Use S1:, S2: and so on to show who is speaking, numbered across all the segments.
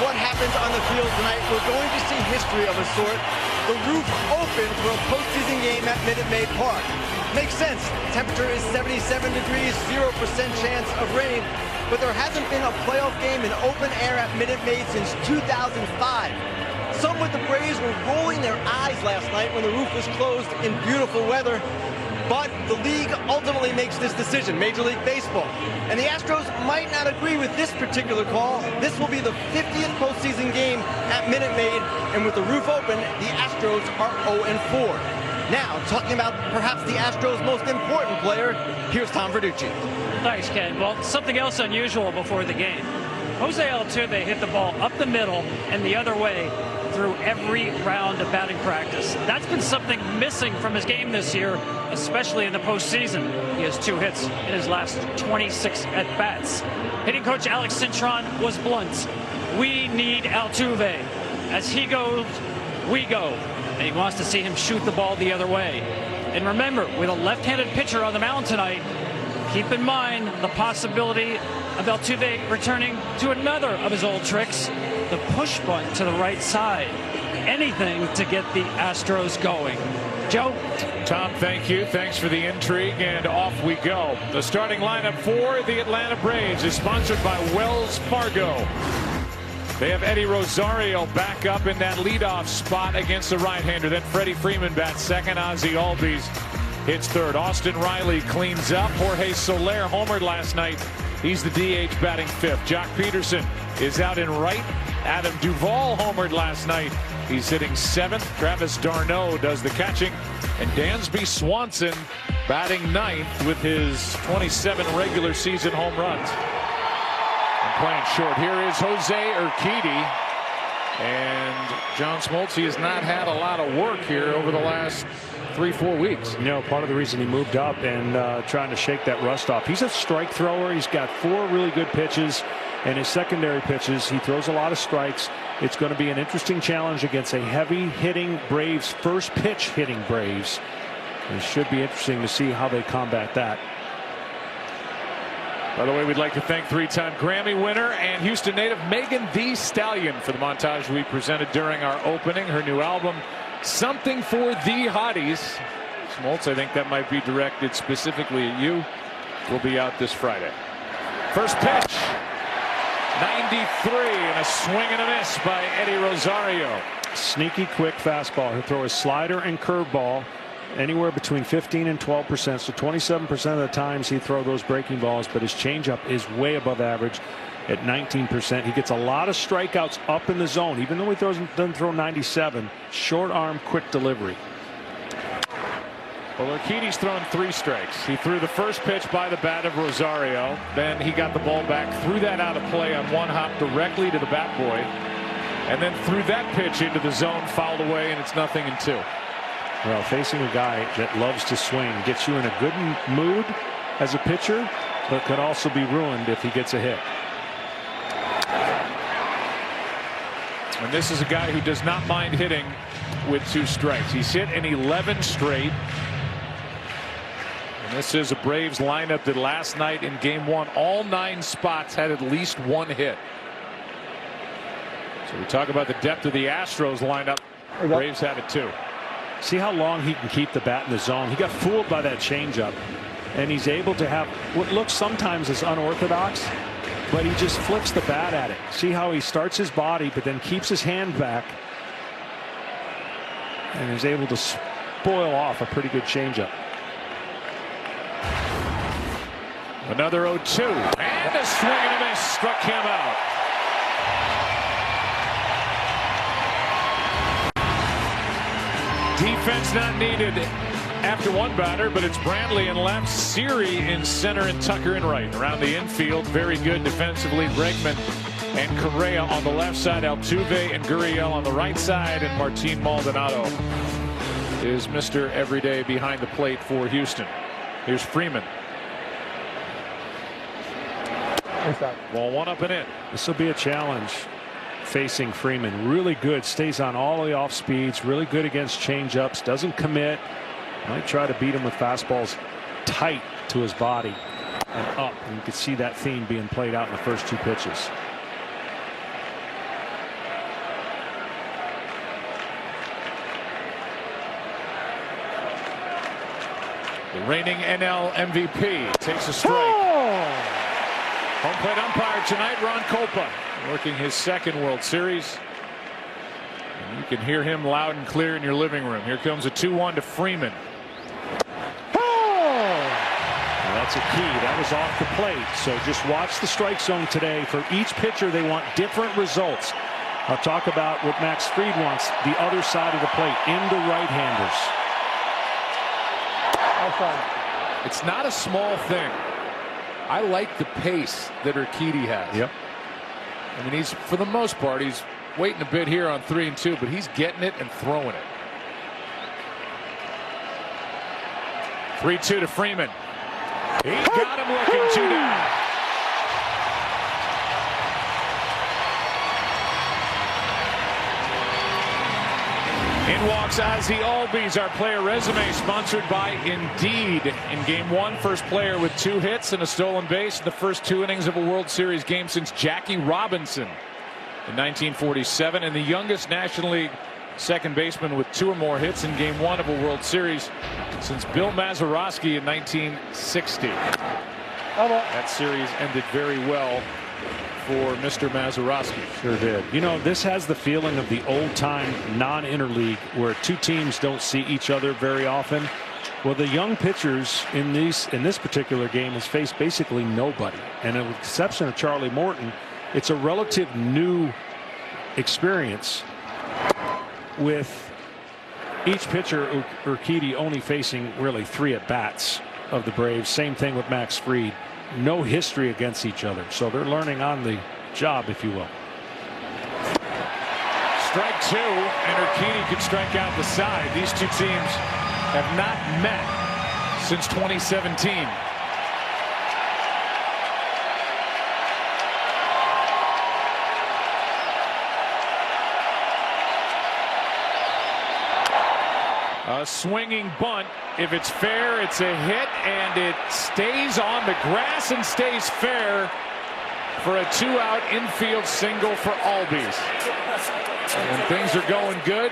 S1: what happens on the field tonight, we're going to see history of a sort. The roof open for a postseason game at Minute Maid Park. Makes sense. Temperature is 77 degrees, 0% chance of rain, but there hasn't been a playoff game in open air at Minute Maid since 2005. Some with the Braves were rolling their eyes last night when the roof was closed in beautiful weather. But the league ultimately makes this decision, Major League Baseball. And the Astros might not agree with this particular call. This will be the 50th postseason game at Minute Maid, and with the roof open, the Astros are 0-4. Now, talking about perhaps the Astros' most important player, here's Tom Verducci.
S2: Thanks, Ken. Well, something else unusual before the game. Jose Altuve hit the ball up the middle and the other way through every round of batting practice. That's been something missing from his game this year, especially in the postseason. He has 2 hits in his last 26 at-bats. Hitting coach Alex Cintron was blunt. We need Altuve. As he goes, we go. And he wants to see him shoot the ball the other way. And remember, with a left-handed pitcher on the mound tonight, keep in mind the possibility of Altuve returning to another of his old tricks, the push button to the right side. Anything to get the Astros going. Joe?
S3: Tom, thank you. Thanks for the intrigue, and off we go. The starting lineup for the Atlanta Braves is sponsored by Wells Fargo. They have Eddie Rosario back up in that leadoff spot against the right-hander. Then Freddie Freeman bats second. Ozzie Albies hits third. Austin Riley cleans up. Jorge Soler homered last night. He's the DH batting fifth. Jock Peterson is out in right. Adam Duvall homered last night. He's hitting seventh. Travis d'Arnaud does the catching. And Dansby Swanson batting ninth with his 27 regular season home runs. And playing short here is Jose Urquidy. And John Smoltz has not had a lot of work here over the last 3-4 weeks.
S4: You know, part of the reason he moved up and trying to shake that rust off. He's a strike thrower. He's got 4 really good pitches, and his secondary pitches, he throws a lot of strikes. It's going to be an interesting challenge against a heavy hitting Braves, first pitch hitting Braves. It should be interesting to see how they combat that.
S3: By the way, we'd like to thank 3-time Grammy winner and Houston native Megan Thee Stallion for the montage we presented during our opening. Her new album, Something for the Hotties. Smoltz, I think that might be directed specifically at you. Will be out this Friday. First pitch. 93 and a swing and a miss by Eddie Rosario.
S4: Sneaky quick fastball. He'll throw his slider and curveball anywhere between 15 and 12%. So 27% of the times he throw those breaking balls, but his changeup is way above average at 19%. He gets a lot of strikeouts up in the zone, even though he doesn't throw 97. Short arm, quick delivery.
S3: Well, Urquidy's thrown 3 strikes. He threw the first pitch by the bat of Rosario. Then he got the ball back, threw that out of play on one hop directly to the bat boy, and then threw that pitch into the zone, fouled away, and it's 0-2.
S4: Well, facing a guy that loves to swing gets you in a good mood as a pitcher, but could also be ruined if he gets a hit.
S3: And this is a guy who does not mind hitting with 2 strikes. He's hit in 11 straight. And this is a Braves lineup that last night in game 1, all 9 spots had at least 1 hit. So we talk about the depth of the Astros lineup. Braves have it too.
S4: See how long he can keep the bat in the zone. He got fooled by that changeup, and he's able to have what looks sometimes as unorthodox, but he just flips the bat at it. See how he starts his body but then keeps his hand back and is able to spoil off a pretty good changeup.
S3: Another 0-2 and a swing and a miss struck him out. Defense not needed after one batter, but it's Brantley in left, Siri in center, and Tucker in right. Around the infield, very good defensively. Bregman and Correa on the left side, Altuve and Gurriel on the right side, and Martin Maldonado is Mr. Everyday behind the plate for Houston. Here's Freeman. Ball 1 up and in.
S4: This will be a challenge facing Freeman. Really good, stays on all the off speeds, really good against changeups, doesn't commit. Might try to beat him with fastballs tight to his body and up. And you can see that theme being played out in the first 2 pitches.
S3: The reigning NL MVP takes a strike. Home plate umpire tonight, Ron Kolpa, working his second World Series. And you can hear him loud and clear in your living room. Here comes a 2-1 to Freeman.
S4: That's a key. That was off the plate. So just watch the strike zone today. For each pitcher, they want different results. I'll talk about what Max Fried wants, the other side of the plate, into right-handers.
S3: It's not a small thing. I like the pace that Urquidy has.
S4: Yep.
S3: I mean, he's, for the most part, he's waiting a bit here on 3-2, but he's getting it and throwing it. 3-2 to Freeman. He got him looking 2 down. In walks Ozzie Albies, our player resume, sponsored by Indeed. In Game 1, first player with 2 hits and a stolen base in the first 2 innings of a World Series game since Jackie Robinson in 1947, and the youngest National League second baseman with 2 or more hits in Game 1 of a World Series since Bill Mazeroski in 1960. That series ended very well for Mr. Mazeroski.
S4: Sure did. You know, this has the feeling of the old-time non-interleague where 2 teams don't see each other very often. Well, the young pitchers in this particular game has faced basically nobody, and with the exception of Charlie Morton, it's a relative new experience with each pitcher, Urquidy, only facing really 3 at-bats of the Braves. Same thing with Max Fried. No history against each other, so they're learning on the job, if you will.
S3: Strike 2, and Urquidy could strike out the side. These 2 teams have not met since 2017. A swinging bunt. If it's fair, it's a hit, and it stays on the grass and stays fair for a 2-out infield single for Albies. When things are going good,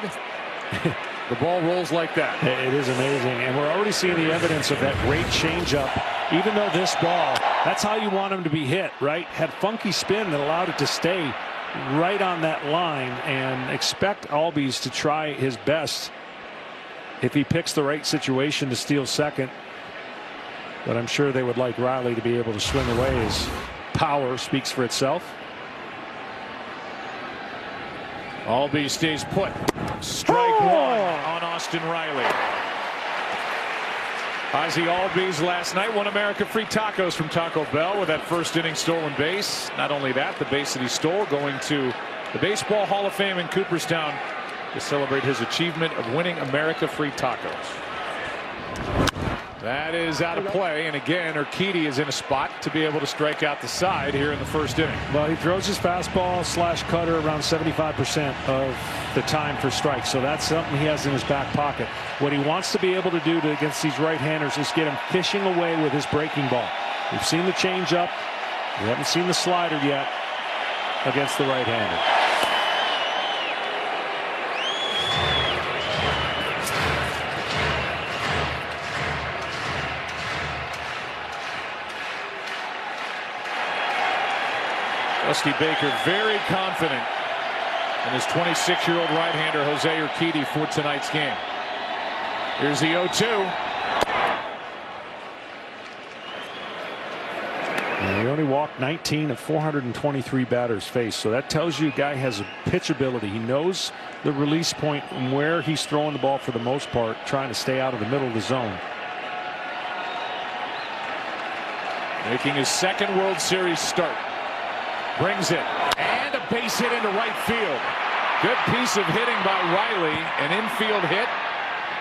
S3: the ball rolls like that.
S4: It is amazing, and we're already seeing the evidence of that great changeup. Even though this ball, that's how you want him to be hit, right? Had funky spin that allowed it to stay right on that line, and expect Albies to try his best if he picks the right situation to steal second. But I'm sure they would like Riley to be able to swing away. His power speaks for itself.
S3: Albies stays put. Strike 1 on Austin Riley. Ozzie Albies last night won America free tacos from Taco Bell with that first inning stolen base. Not only that, the base that he stole going to the Baseball Hall of Fame in Cooperstown to celebrate his achievement of winning America free tacos. That is out of play, and again Urquidy is in a spot to be able to strike out the side here in the first inning.
S4: Well, he throws his fastball / cutter around 75% of the time for strikes, so that's something he has in his back pocket. What he wants to be able to do against these right-handers is get him fishing away with his breaking ball. We've seen the changeup. We haven't seen the slider yet against the right-hander.
S3: Dusty Baker very confident in his 26-year-old right-hander Jose Urquidy for tonight's game. Here's the 0-2.
S4: He only walked 19 of 423 batters faced, so that tells you guy has a pitchability. He knows the release point and where he's throwing the ball for the most part, trying to stay out of the middle of the zone.
S3: Making his second World Series start. Brings it, and a base hit into right field. Good piece of hitting by Riley, an infield hit,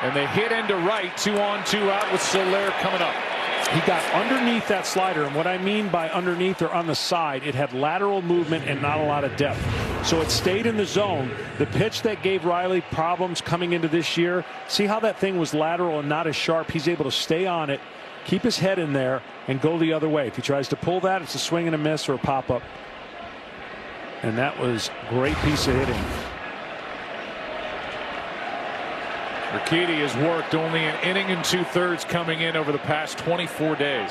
S3: and the hit into right. 2 on, 2 out with Soler coming up.
S4: He got underneath that slider, and what I mean by underneath or on the side, it had lateral movement and not a lot of depth. So it stayed in the zone. The pitch that gave Riley problems coming into this year, see how that thing was lateral and not as sharp? He's able to stay on it, keep his head in there, and go the other way. If he tries to pull that, it's a swing and a miss or a pop-up. And that was a great piece of hitting.
S3: Urquidy has worked only an inning and 2/3 coming in over the past 24 days.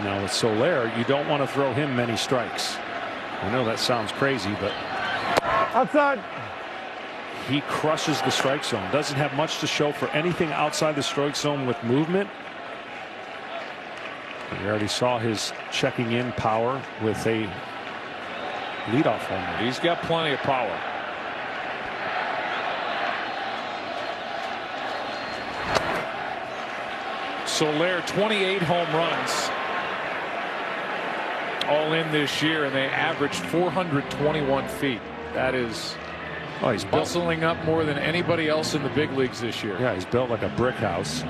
S4: Now with Soler, you don't want to throw him many strikes. I know that sounds crazy, but
S1: Outside.
S4: he crushes the strike zone. Doesn't have much to show for anything outside the strike zone with movement. We already saw his checking in power with a leadoff homer.
S3: He's got plenty of power. Soler, 28 home runs all in this year, and they averaged 421 feet. That is,
S4: he's
S3: bustling up more than anybody else in the big leagues this year.
S4: Yeah, he's built like a brick house.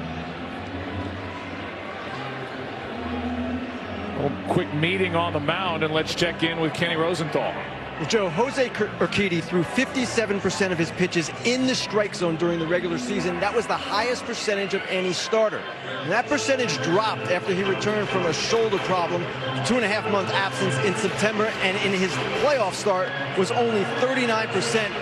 S3: Quick meeting on the mound, and let's check in with Kenny Rosenthal.
S1: Well, Joe, Jose Urquidy threw 57% of his pitches in the strike zone during the regular season. That was the highest percentage of any starter. And that percentage dropped after he returned from a shoulder problem, 2.5-month absence in September, and in his playoff start was only 39%.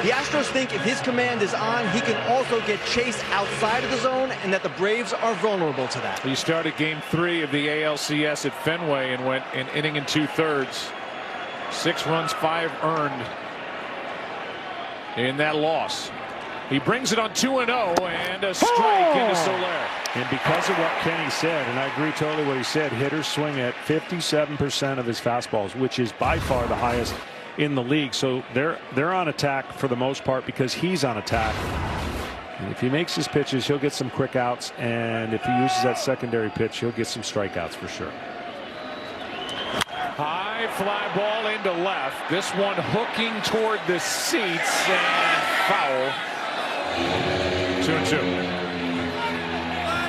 S1: The Astros think if his command is on, he can also get chased outside of the zone, and that the Braves are vulnerable to that.
S3: He started Game 3 of the ALCS at Fenway and went an inning and 2/3. 6 runs, 5 earned in that loss. He brings it on 2-0 and a strike into Soler.
S4: And because of what Kenny said, and I agree totally what he said, hitters swing at 57% of his fastballs, which is by far the highest in the league. So they're on attack for the most part because he's on attack. And if he makes his pitches, he'll get some quick outs, and if he uses that secondary pitch, he'll get some strikeouts for sure.
S3: High fly ball into left. This one hooking toward the seats and foul. 2-2.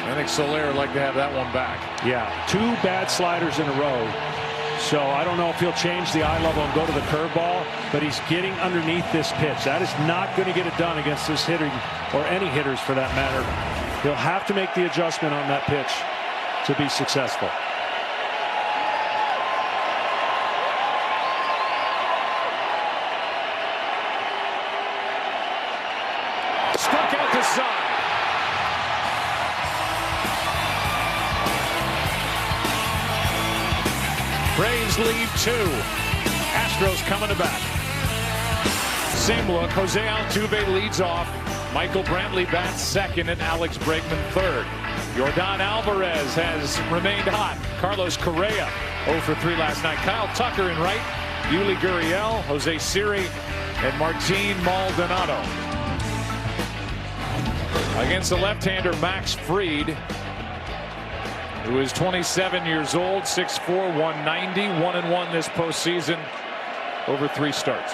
S3: I think Soler would like to have that one back.
S4: Yeah, 2 bad sliders in a row. So I don't know if he'll change the eye level and go to the curveball, but he's getting underneath this pitch. That is not going to get it done against this hitter, or any hitters for that matter. He'll have to make the adjustment on that pitch to be successful.
S3: Struck out the side. Braves lead 2. Astros coming to bat. Same look. Jose Altuve leads off. Michael Brantley bats second, and Alex Bregman third. Yordan Alvarez has remained hot. Carlos Correa 0 for 3 last night. Kyle Tucker in right. Yuli Gurriel, Jose Siri, and Martin Maldonado. Against the left-hander Max Fried, who is 27 years old, 6'4", 190, 1-1 this postseason over 3 starts.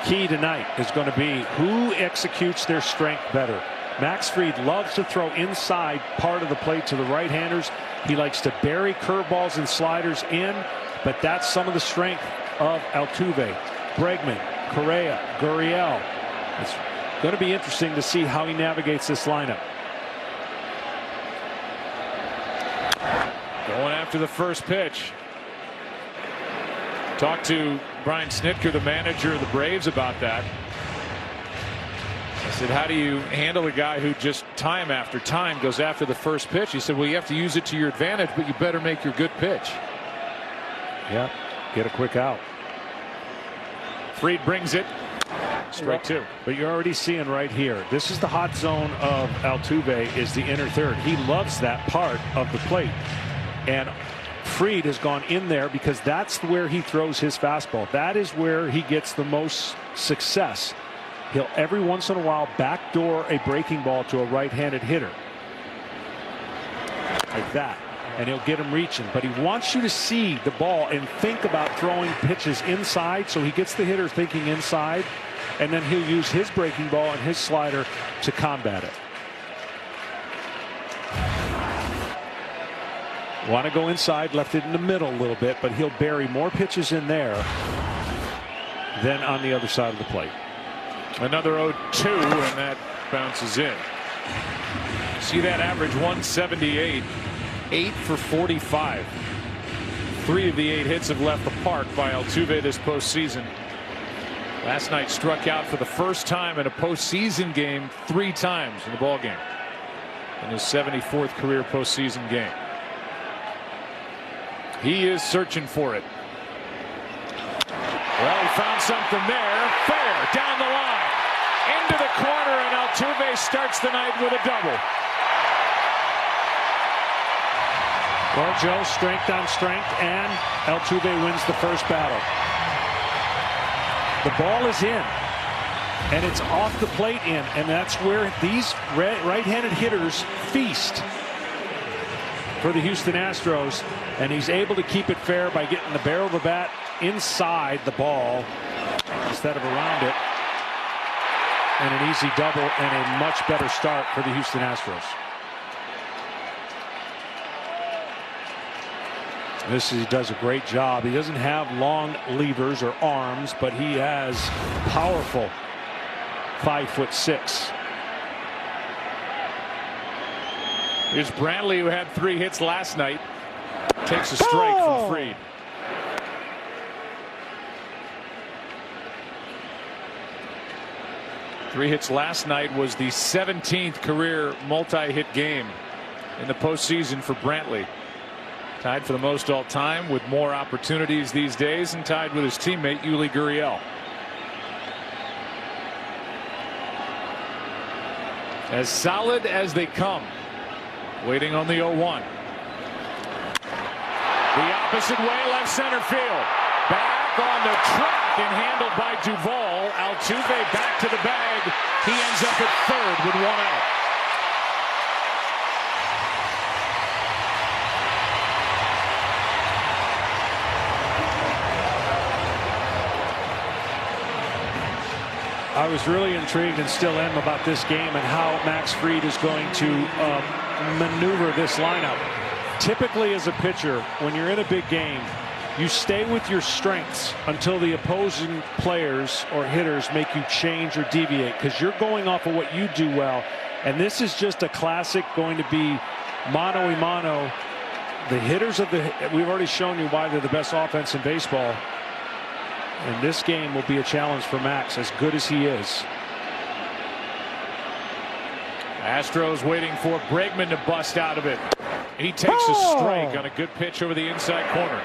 S4: Key tonight is going to be who executes their strength better. Max Fried loves to throw inside part of the plate to the right-handers. He likes to bury curveballs and sliders in, but that's some of the strength of Altuve, Bregman, Correa, Gurriel. It's going to be interesting to see how he navigates this lineup.
S3: Going after the first pitch. Talked to Brian Snitker, the manager of the Braves, about that. I said, how do you handle a guy who just time after time goes after the first pitch? He said, well, you have to use it to your advantage, but you better make your good pitch.
S4: Yeah, get a quick out.
S3: Fried brings it. Strike 2.
S4: But you're already seeing right here, this is the hot zone of Altuve, is the inner third. He loves that part of the plate. And Fried has gone in there because that's where he throws his fastball. That is where he gets the most success. He'll every once in a while backdoor a breaking ball to a right-handed hitter. Like that. And he'll get him reaching. But he wants you to see the ball and think about throwing pitches inside, so he gets the hitter thinking inside, and then he'll use his breaking ball and his slider to combat it. Want to go inside, left it in the middle a little bit, but he'll bury more pitches in there than on the other side of the plate.
S3: Another 0-2, and that bounces in. See that average, 178, 8 for 45. 3 of the 8 hits have left the park by Altuve this postseason. Last night struck out for the first time in a postseason game 3 times in the ball game in his 74th career postseason game. He is searching for it. Well, he found something there. Fair down the line into the corner, and Altuve starts the night with a double.
S4: Well, Joe, strength on strength, and Altuve wins the first battle. The ball is in, and it's off the plate in, and that's where these right-handed hitters feast for the Houston Astros, and he's able to keep it fair by getting the barrel of the bat inside the ball instead of around it, and an easy double and a much better start for the Houston Astros. He does a great job. He doesn't have long levers or arms, but he has powerful 5'6".
S3: Here's Brantley, who had 3 hits last night. Takes a strike from Fried. Three hits last night was the 17th career multi-hit game in the postseason for Brantley. Tied for the most all time with more opportunities these days, and tied with his teammate Yuli Gurriel. As solid as they come. Waiting on the 0-1. The opposite way, left center field. Back on the track and handled by Duvall. Altuve back to the bag. He ends up at third with 1 out.
S4: I was really intrigued, and still am, about this game and how Max Fried is going to maneuver this lineup. Typically, as a pitcher, when you're in a big game, you stay with your strengths until the opposing players or hitters make you change or deviate, because you're going off of what you do well. And this is just a classic, going to be mano-a-mano. The hitters we've already shown you why they're the best offense in baseball. And this game will be a challenge for Max, as good as he is.
S3: Astros waiting for Bregman to bust out of it. He takes a strike on a good pitch over the inside corner.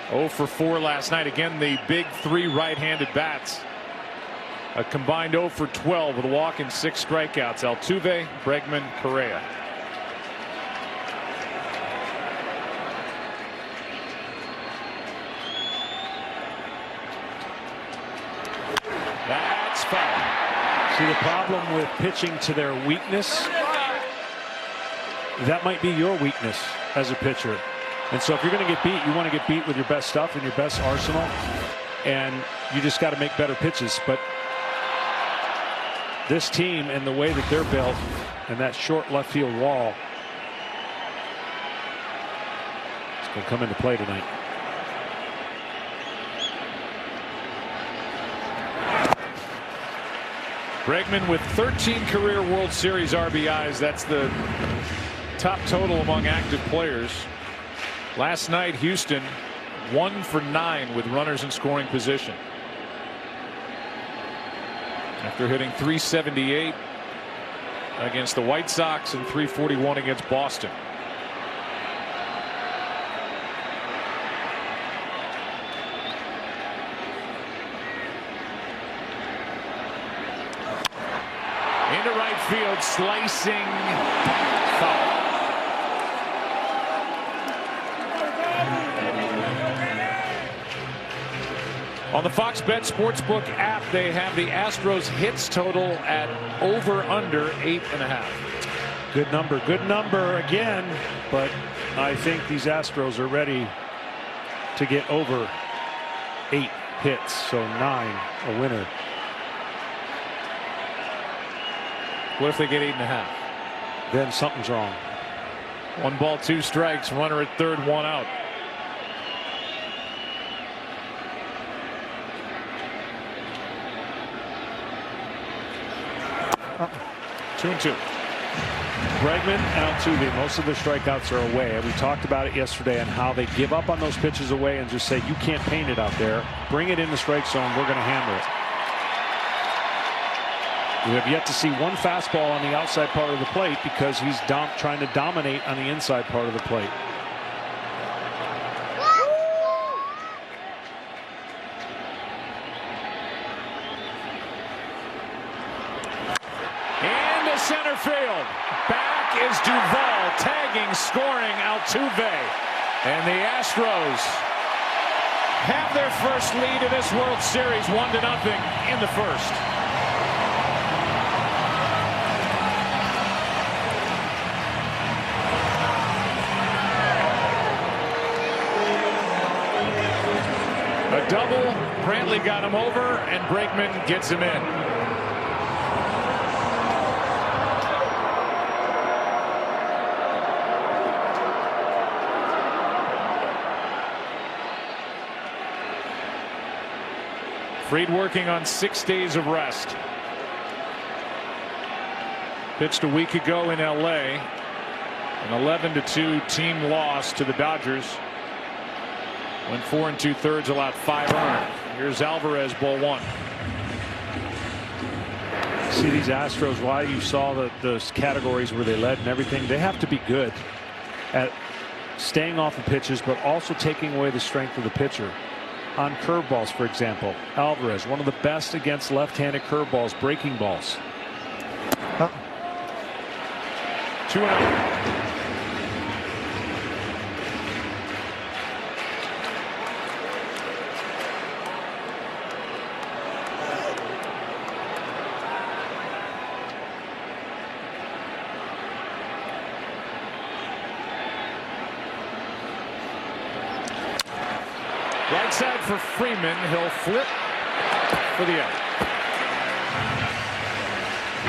S3: 0 for 4 last night. Again, the big 3 right-handed bats. A combined 0 for 12 with a walk and 6 strikeouts. Altuve, Bregman, Correa. That's foul.
S4: See, the problem with pitching to their weakness, that might be your weakness as a pitcher. And so if you're going to get beat, you want to get beat with your best stuff and your best arsenal, and you just got to make better pitches. But this team and the way that they're built, and that short left field wall, it's going to come into play tonight.
S3: Bregman with 13 career World Series RBIs. That's the top total among active players. Last night, Houston 1 for 9 with runners in scoring position. After hitting .378 against the White Sox and .341 against Boston. Into right field, slicing foul. On the Fox Bet Sportsbook app, they have the Astros hits total at over/under 8.5.
S4: Good number again, but I think these Astros are ready to get over 8 hits, so 9 a winner.
S3: What if they get 8.5?
S4: Then something's wrong.
S3: 1 ball, 2 strikes, runner at third, 1 out. Uh-oh. 2-2.
S4: Bregman and Altuve, most of their strikeouts are away. We talked about it yesterday on how they give up on those pitches away and just say, you can't paint it out there. Bring it in the strike zone. We're going to handle it. We have yet to see one fastball on the outside part of the plate because he's trying to dominate on the inside part of the plate.
S3: Into center field. Back is Duvall, tagging, scoring Altuve. And the Astros have their first lead of this World Series, 1-0 in the first. A double, Brantley got him over, and Bregman gets him in. Fried working on 6 days of rest. Pitched a week ago in LA. An 11-2 team loss to the Dodgers. Went 4 2/3, allowed 5 earned. Here's Alvarez, ball 1.
S4: See these Astros, why you saw those categories where they led and everything. They have to be good at staying off the pitches, but also taking away the strength of the pitcher. On curveballs, for example, Alvarez, one of the best against left-handed curveballs, breaking balls.
S3: 2-0. Right side for Freeman. He'll flip for the out.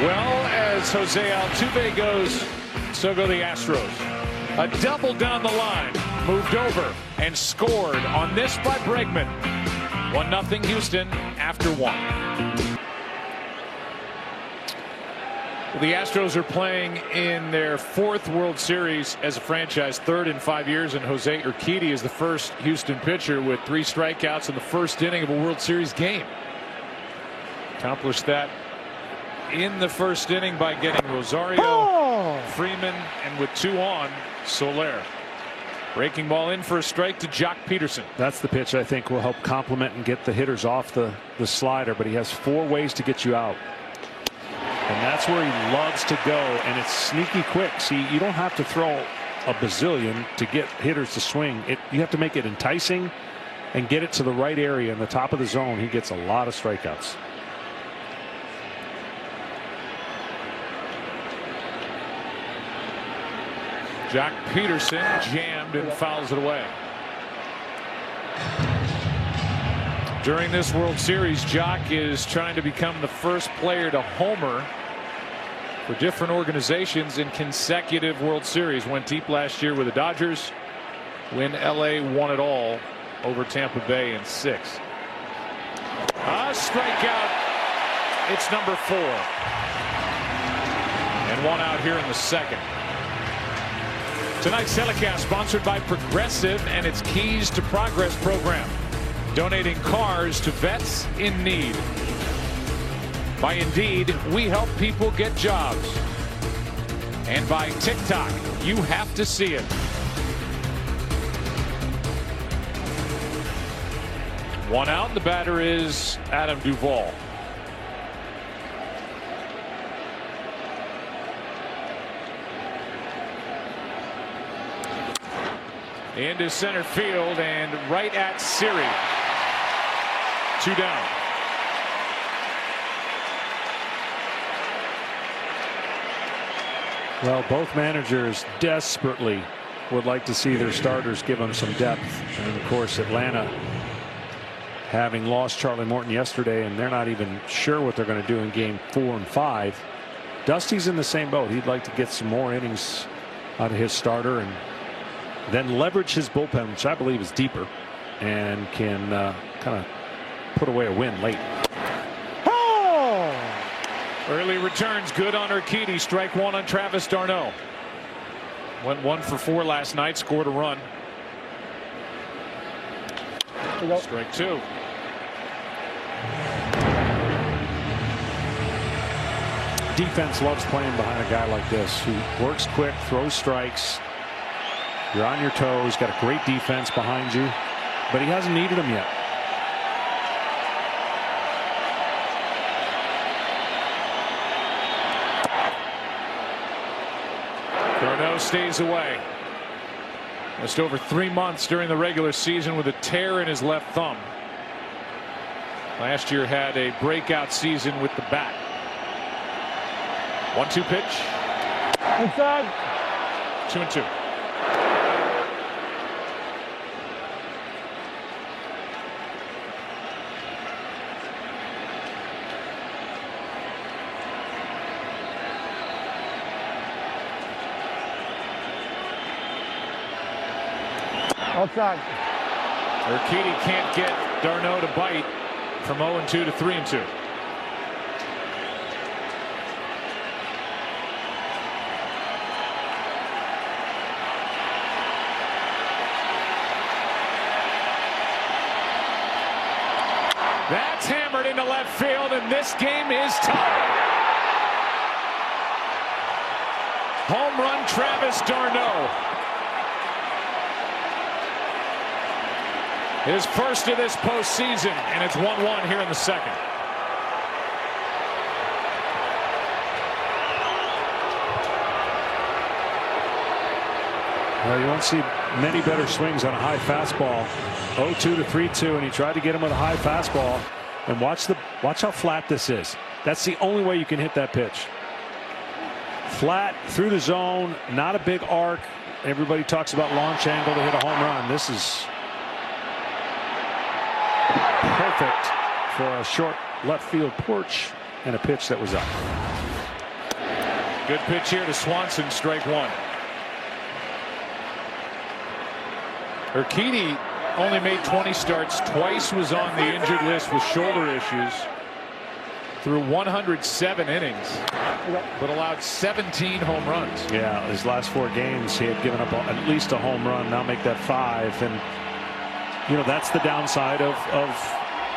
S3: Well, as Jose Altuve goes, so go the Astros. A double down the line, moved over and scored on this by Bregman. 1-0 Houston after 1. The Astros are playing in their 4th World Series as a franchise, 3rd in 5 years, and Jose Urquidy is the first Houston pitcher with 3 strikeouts in the first inning of a World Series game. Accomplished that in the first inning by getting Rosario, Freeman, and with 2 on, Soler. Breaking ball in for a strike to Jock Peterson.
S4: That's the pitch I think will help complement and get the hitters off the slider, but he has 4 ways to get you out. And that's where he loves to go, and it's sneaky quick. See, you don't have to throw a bazillion to get hitters to swing. You have to make it enticing and get it to the right area in the top of the zone. He gets a lot of strikeouts.
S3: Jock Peterson jammed and fouls it away. During this World Series, Jock is trying to become the first player to homer for different organizations in consecutive World Series. Went deep last year with the Dodgers, when LA won it all over Tampa Bay in 6. A strikeout. It's number 4. And 1 out here in the 2nd. Tonight's telecast sponsored by Progressive and its Keys to Progress program, donating cars to vets in need. By Indeed, we help people get jobs. And by TikTok, you have to see it. 1 out. The batter is Adam Duvall. Into center field and right at Siri. 2 down.
S4: Well, both managers desperately would like to see their starters give them some depth. And of course, Atlanta, having lost Charlie Morton yesterday, and they're not even sure what they're going to do in game 4 and 5. Dusty's in the same boat. He'd like to get some more innings out of his starter and then leverage his bullpen, which I believe is deeper, and can kind of put away a win late.
S3: Early returns good on Urquidy. Strike one on Travis d'Arnaud. Went 1 for 4 last night. Scored a run. Strike two.
S4: Defense loves playing behind a guy like this who works quick, throws strikes. You're on your toes, got a great defense behind you, but he hasn't needed them yet.
S3: d'Arnaud stays away. Just over 3 months during the regular season with a tear in his left thumb. Last year had a breakout season with the bat. 1-2 pitch.
S5: Inside.
S3: 2-2.
S5: Outside.
S3: Urquidy can't get d'Arnaud to bite from 0-2 to 3-2. That's hammered into left field, and this game is tied. Home run, Travis d'Arnaud. His first of this postseason, and it's 1-1 here in the second.
S4: Well, you won't see many better swings on a high fastball. 0-2 to 3-2, and he tried to get him with a high fastball. And watch how flat this is. That's the only way you can hit that pitch. Flat through the zone, not a big arc. Everybody talks about launch angle to hit a home run. This is perfect for a short left field porch and a pitch that was up.
S3: Good pitch here to Swanson, strike one. Urquidy only made 20 starts, twice was on the injured list with shoulder issues. Through 107 innings, but allowed 17 home runs.
S4: Yeah, his last 4 games he had given up at least a home run. Now make that 5, and you know that's the downside of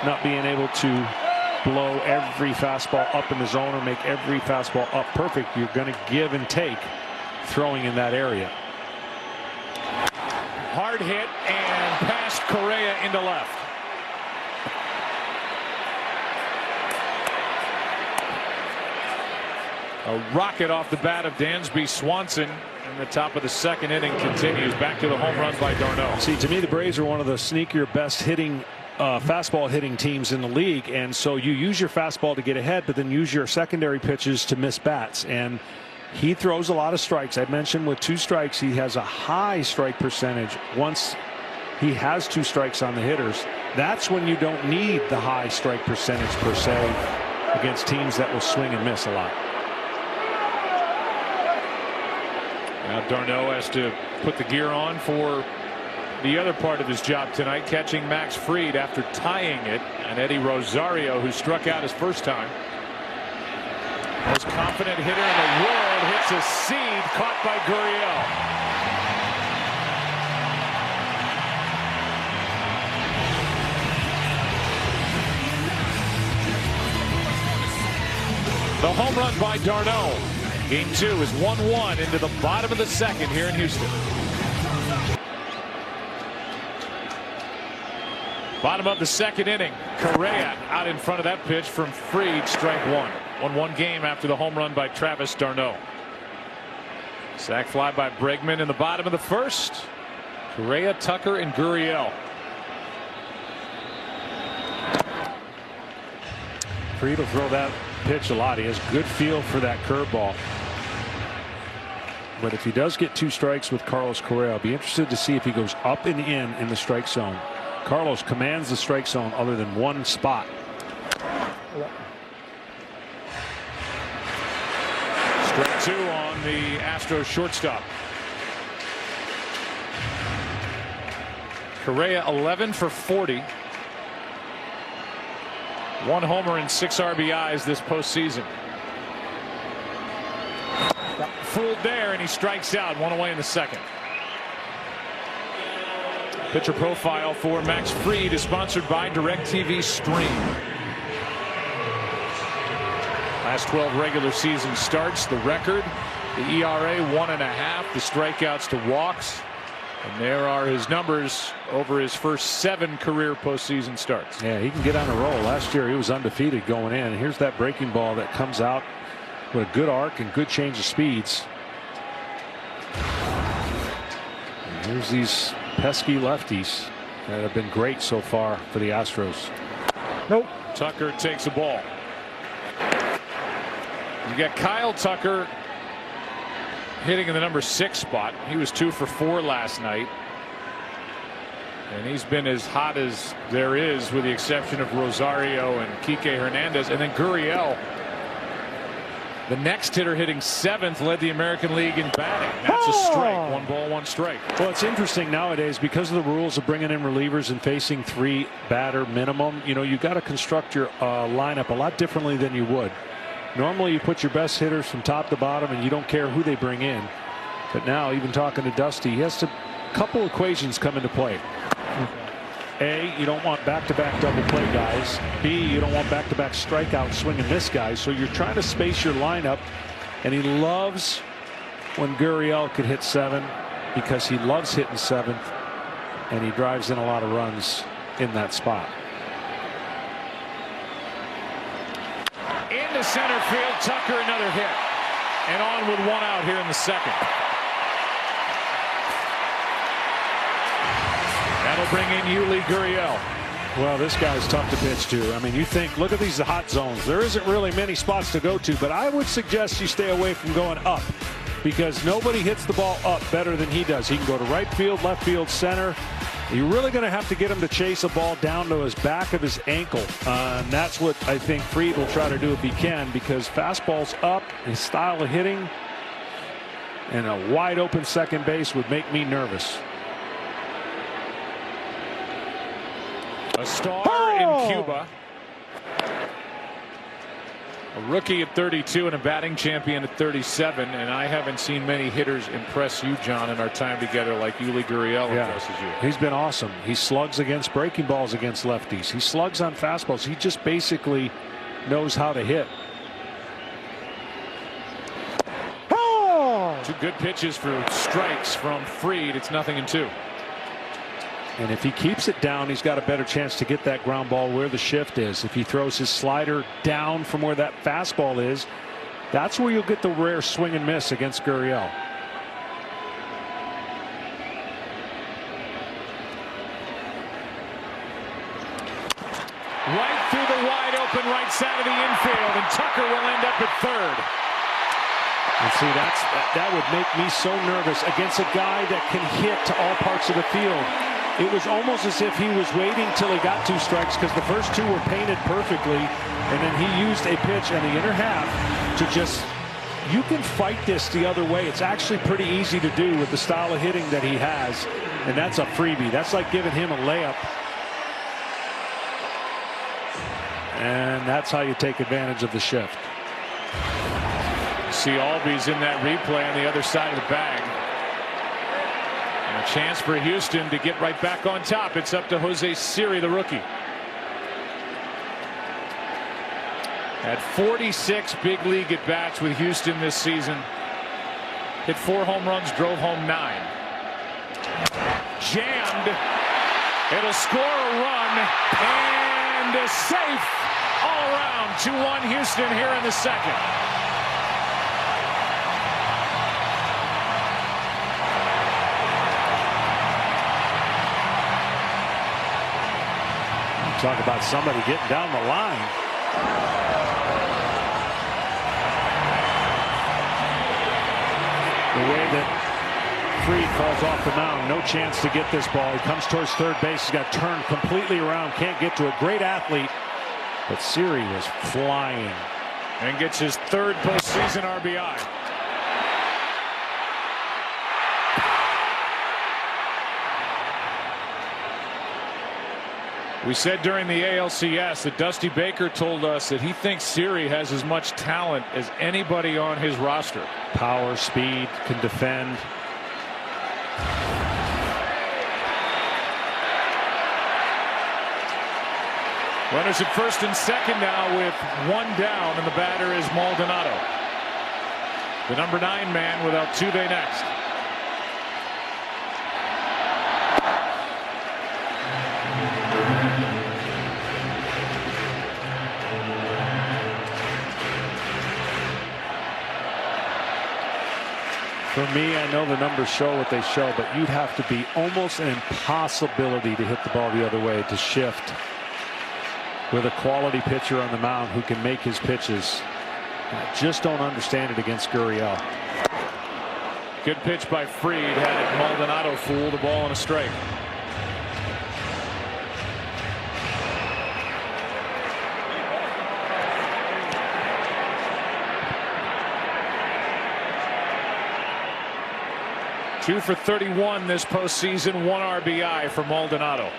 S4: not being able to blow every fastball up in the zone or make every fastball up perfect. You're going to give and take throwing in that area.
S3: Hard hit and past Correa into left. A rocket off the bat of Dansby Swanson in the top of the second inning continues. Back to the home run by d'Arnaud.
S4: See, to me, the Braves are one of the sneakier, best hitting fastball hitting teams in the league, and so you use your fastball to get ahead, but then use your secondary pitches to miss bats. And he throws a lot of strikes. I mentioned with 2 strikes, he has a high strike percentage. Once he has 2 strikes on the hitters, that's when you don't need the high strike percentage per se against teams that will swing and miss a lot.
S3: Now d'Arnaud has to put the gear on for the other part of his job tonight, catching Max Fried after tying it, and Eddie Rosario, who struck out his first time. Most confident hitter in the world hits a seed, caught by Gurriel. The home run by d'Arnaud. Game 2 is 1-1 into the bottom of the second here in Houston. Bottom of the second inning. Correa out in front of that pitch from Fried, strike one. 1-1 game after the home run by Travis d'Arnaud. Sac fly by Bregman in the bottom of the first. Correa, Tucker, and Gurriel.
S4: Fried will throw that pitch a lot. He has good feel for that curveball. But if he does get 2 strikes with Carlos Correa, I'll be interested to see if he goes up and in the strike zone. Carlos commands the strike zone other than 1 spot.
S3: Strike 2 on the Astros shortstop. Correa 11 for 40. 1 homer and 6 RBIs this postseason. fooled there, and he strikes out. One away in the second. Pitcher profile for Max Fried is sponsored by DirecTV Stream. Last 12 regular season starts, the record, the ERA 1.5, the strikeouts to walks. And there are his numbers over his first 7 career postseason starts.
S4: Yeah, he can get on a roll. Last year he was undefeated going in. Here's that breaking ball that comes out with a good arc and good change of speeds. And here's these pesky lefties that have been great so far for the Astros.
S5: Nope.
S3: Tucker takes a ball. You got Kyle Tucker hitting in the number 6 spot. He was 2 for 4 last night. And he's been as hot as there is, with the exception of Rosario and Kike Hernandez. And then Gurriel, the next hitter, hitting 7th, led the American League in batting. That's a strike. 1 ball, 1 strike.
S4: Well, it's interesting nowadays because of the rules of bringing in relievers and facing 3 batter minimum. You know, you got to construct your lineup a lot differently than you would. Normally you put your best hitters from top to bottom and you don't care who they bring in. But now, even talking to Dusty, he has to couple equations come into play. A, you don't want back-to-back double play guys. B, you don't want back-to-back strikeout swing and miss guys. So you're trying to space your lineup, and he loves when Gurriel could hit 7 because he loves hitting 7th, and he drives in a lot of runs in that spot.
S3: Into center field, Tucker, another hit, and on with 1 out here in the second. That'll bring in Yuli Gurriel.
S4: Well, this guy's tough to pitch to. I mean, you think, look at these hot zones. There isn't really many spots to go to, but I would suggest you stay away from going up because nobody hits the ball up better than he does. He can go to right field, left field, center. You're really going to have to get him to chase a ball down to his back of his ankle. And that's what I think Fried will try to do if he can, because fastball's up, his style of hitting, and a wide open second base would make me nervous.
S3: A star in Cuba. A rookie at 32 and a batting champion at 37. And I haven't seen many hitters impress you, John, in our time together like Yuli Gurriel impresses you.
S4: He's been awesome. He slugs against breaking balls against lefties. He slugs on fastballs. He just basically knows how to hit.
S3: 2 good pitches for strikes from Fried. It's 0-2.
S4: And if he keeps it down, he's got a better chance to get that ground ball where the shift is. If he throws his slider down from where that fastball is, that's where you'll get the rare swing and miss against Gurriel.
S3: Right through the wide open right side of the infield, and Tucker will end up at 3rd.
S4: And see, that would make me so nervous against a guy that can hit to all parts of the field. It was almost as if he was waiting till he got 2 strikes, because the first 2 were painted perfectly, and then he used a pitch in the inner half to just, you can fight this the other way. It's actually pretty easy to do with the style of hitting that he has, and that's a freebie. That's like giving him a layup. And that's how you take advantage of the shift.
S3: See Albies in that replay on the other side of the bag. And a chance for Houston to get right back on top. It's up to Jose Siri, the rookie. Had 46 big league at bats with Houston this season. Hit 4 home runs, drove home 9. Jammed. It'll score a run, and a safe all around. 2-1 Houston here in the second.
S4: Talk about somebody getting down the line. The way that Fried falls off the mound, no chance to get this ball. He comes towards 3rd base. He's got turned completely around. Can't get to a great athlete. But Siri was flying.
S3: And gets his 3rd postseason RBI. We said during the ALCS that Dusty Baker told us that he thinks Siri has as much talent as anybody on his roster.
S4: Power, speed, can defend.
S3: Runners at first and second now with one down, and the batter is Maldonado. The number 9 man with Altuve next.
S4: For me, I know the numbers show what they show, but you'd have to be almost an impossibility to hit the ball the other way, to shift with a quality pitcher on the mound who can make his pitches. I just don't understand it against Gurriel.
S3: Good pitch by Fried, had Maldonado fool, the ball on a strike. Two for 31 this postseason, 1 RBI for Maldonado.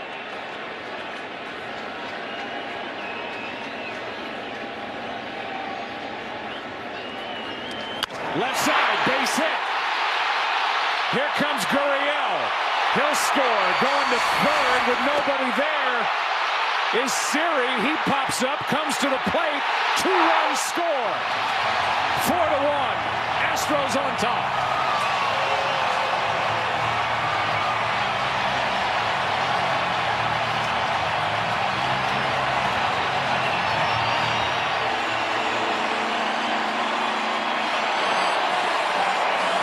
S3: Left side, base hit. Here comes Gurriel. He'll score. Going to third with nobody there is Siri. He pops up, comes to the plate. 2-run score. 4-1. Astros on top.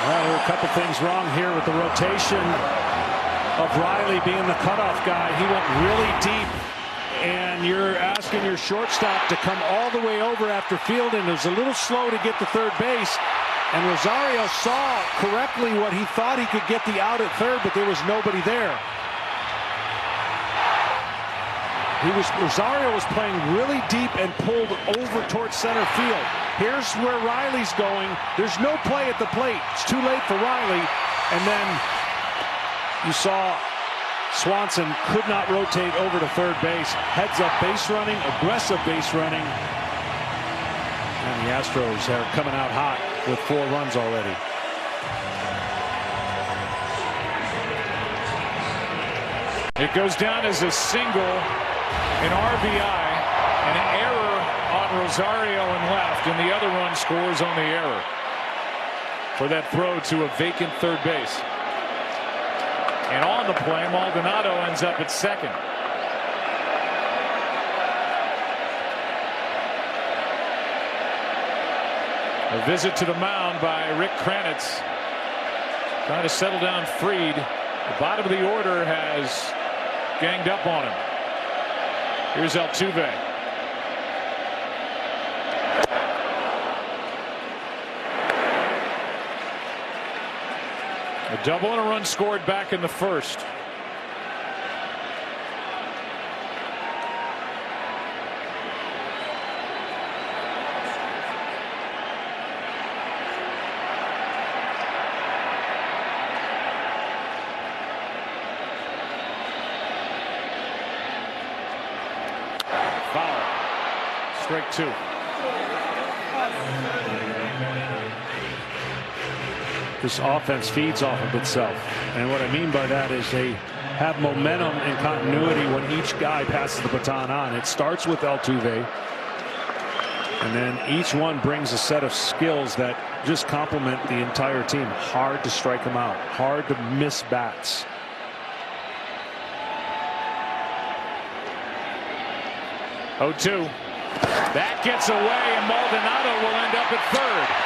S4: Well, there are a couple things wrong here with the rotation of Riley being the cutoff guy. He went really deep, and you're asking your shortstop to come all the way over after fielding. It was a little slow to get to third base, and Rosario saw correctly what he thought he could get the out at third, but there was nobody there. Rosario was playing really deep and pulled over towards center field. Here's where Riley's going. There's no play at the plate. It's too late for Riley. And then you saw Swanson could not rotate over to third base. Heads up base running, aggressive base running. And the Astros are coming out hot with 4 runs already.
S3: It goes down as a single, an RBI, an error on Rosario and left, and the other run scores on the error for that throw to a vacant third base. And on the play, Maldonado ends up at second. A visit to the mound by Rick Kranitz, trying to settle down Fried. The bottom of the order has ganged up on him. Here's Altuve. A double and a run scored back in the first. Foul. Strike 2.
S4: This offense feeds off of itself, and what I mean by that is they have momentum and continuity when each guy passes the baton on. It starts with Altuve, and then each one brings a set of skills that just complement the entire team. Hard to strike them out, hard to miss bats.
S3: Oh, 2. That gets away, and Maldonado will end up at third.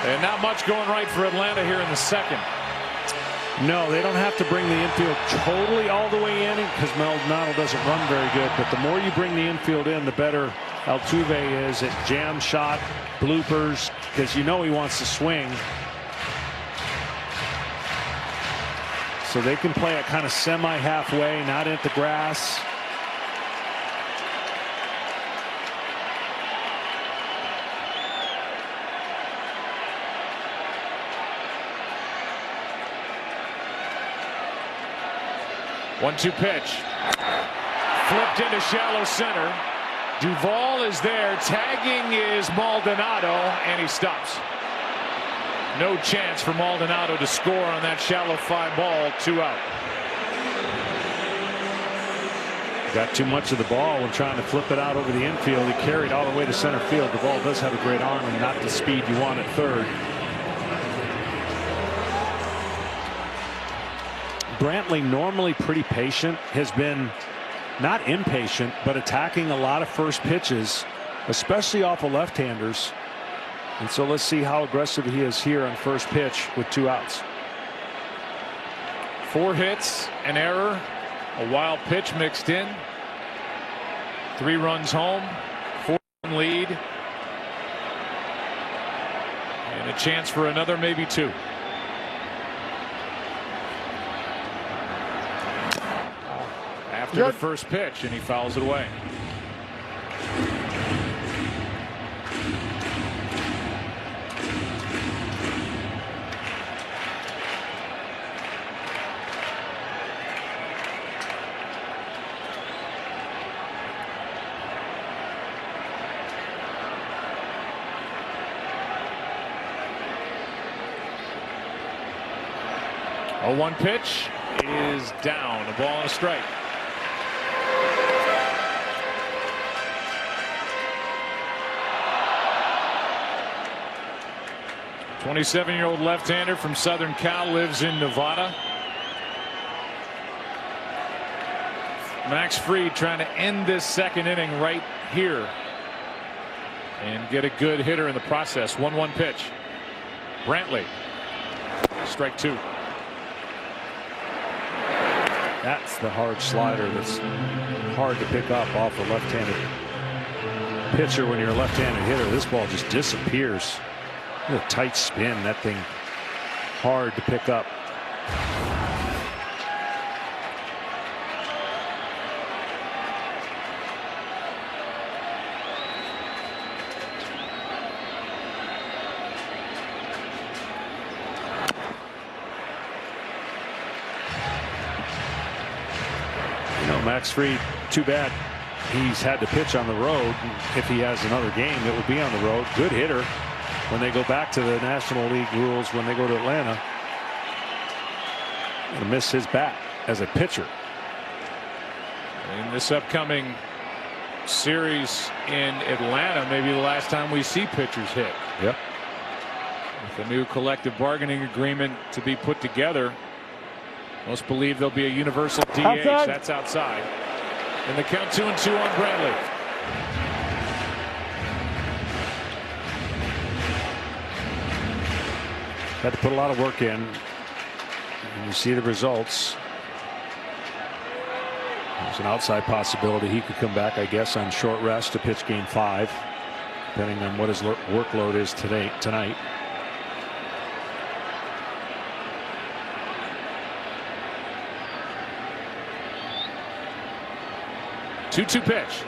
S3: And not much going right for Atlanta here in the second.
S4: No, they don't have to bring the infield totally all the way in because Maldonado doesn't run very good. But the more you bring the infield in, the better Altuve is at jam shot, bloopers, because you know he wants to swing. So they can play it kind of semi-halfway, not at the grass.
S3: 1-2 pitch. Flipped into shallow center. Duvall is there. Tagging is Maldonado, and he stops. No chance for Maldonado to score on that shallow fly ball. 2 out.
S4: Got too much of the ball when trying to flip it out over the infield. He carried all the way to center field. Duvall does have a great arm and not the speed you want at third. Brantley, normally pretty patient, has been not impatient, but attacking a lot of first pitches, especially off of left-handers. And so let's see how aggressive he is here on first pitch with 2 outs.
S3: 4 hits, an error, a wild pitch mixed in. 3 runs home, 4-run lead, and a chance for another, maybe 2. After the first pitch, and he fouls it away. A 1 pitch is down. A ball and a strike. A 27-year-old left-hander from Southern Cal, lives in Nevada. Max Fried trying to end this second inning right here and get a good hitter in the process. 1-1 pitch. Brantley. Strike 2.
S4: That's the hard slider that's hard to pick up off a left-handed pitcher when you're a left-handed hitter. This ball just disappears. A tight spin. That thing hard to pick up. Max Fried, too bad he's had to pitch on the road. If he has another game, it would be on the road. Good hitter when they go back to the National League rules, when they go to Atlanta. Gonna miss his bat as a pitcher.
S3: In this upcoming series in Atlanta, maybe the last time we see pitchers hit.
S4: Yep.
S3: With a new collective bargaining agreement to be put together, most believe there'll be a universal DH.
S5: Outside.
S3: That's outside. And the count 2-2 on Brantley.
S4: Had to put a lot of work in. And you see the results. There's an outside possibility he could come back, I guess, on short rest to pitch game 5, depending on what his workload is tonight.
S3: Two-two pitch.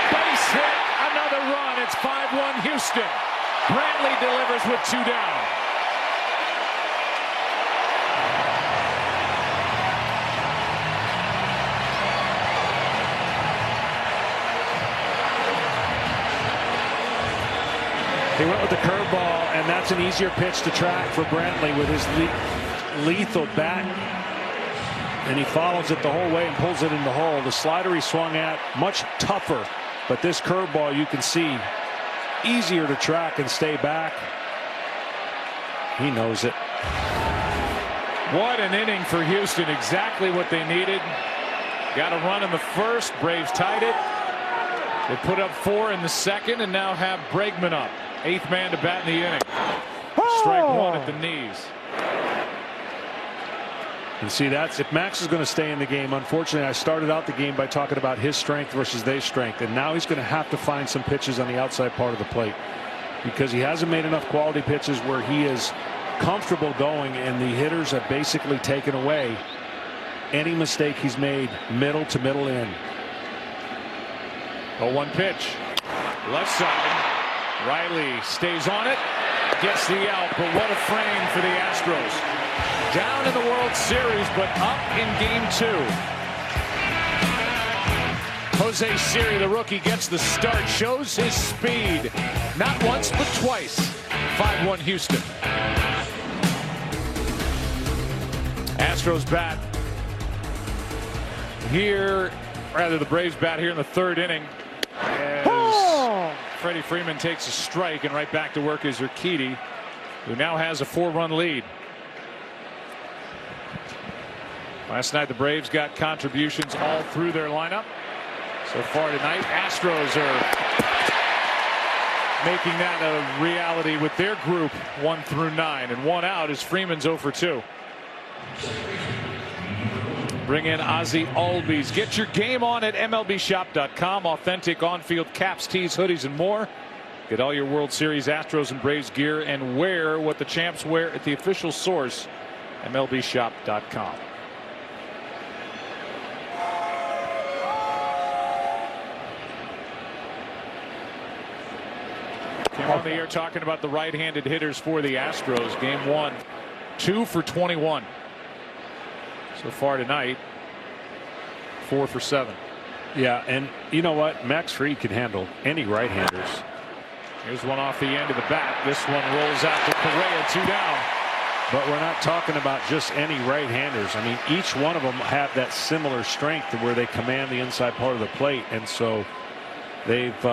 S3: Base hit. Another run. It's 5-1 Houston. Brantley delivers with 2 down.
S4: He went with the curveball, and that's an easier pitch to track for Brantley with his lethal bat. And he follows it the whole way and pulls it in the hole. The slider he swung at, much tougher, but this curveball, you can see, easier to track and stay back. He knows it.
S3: What an inning for Houston. Exactly what they needed. Got a run in the first. Braves tied it. They put up 4 in the second and now have Bregman up. 8th man to bat in the inning. Strike 1 at the knees.
S4: And see, that's if Max is going to stay in the game. Unfortunately, I started out the game by talking about his strength versus their strength, and now he's going to have to find some pitches on the outside part of the plate because he hasn't made enough quality pitches where he is comfortable going, and the hitters have basically taken away any mistake he's made middle to middle in.
S3: 0-1 pitch. Left side. Riley stays on it. Gets the out, but what a frame for the Astros. down in the World Series, but up in game 2. Jose Siri, the rookie, gets the start, shows his speed. Not once, but twice. 5-1 Houston. Astros bat here, rather the Braves bat here in the 3rd inning. As Freddie Freeman takes a strike, and right back to work is Urquidy, who now has a 4-run lead. Last night the Braves got contributions all through their lineup. So far tonight, Astros are making that a reality with their group 1 through 9, and 1 out as Freeman's 0 for 2. Bring in Ozzie Albies. Get your game on at MLBshop.com. Authentic on-field caps, tees, hoodies, and more. Get all your World Series Astros and Braves gear and wear what the champs wear at the official source, MLBshop.com. Came on the air talking about the right-handed hitters for the Astros. Game 1, 2 for 21. So far tonight, 4 for 7.
S4: Yeah, and you know what? Max Fried can handle any right-handers.
S3: Here's one off the end of the bat. This one rolls out to Correa, 2 down.
S4: But we're not talking about just any right-handers. I mean, each one of them have that similar strength to where they command the inside part of the plate, and so they've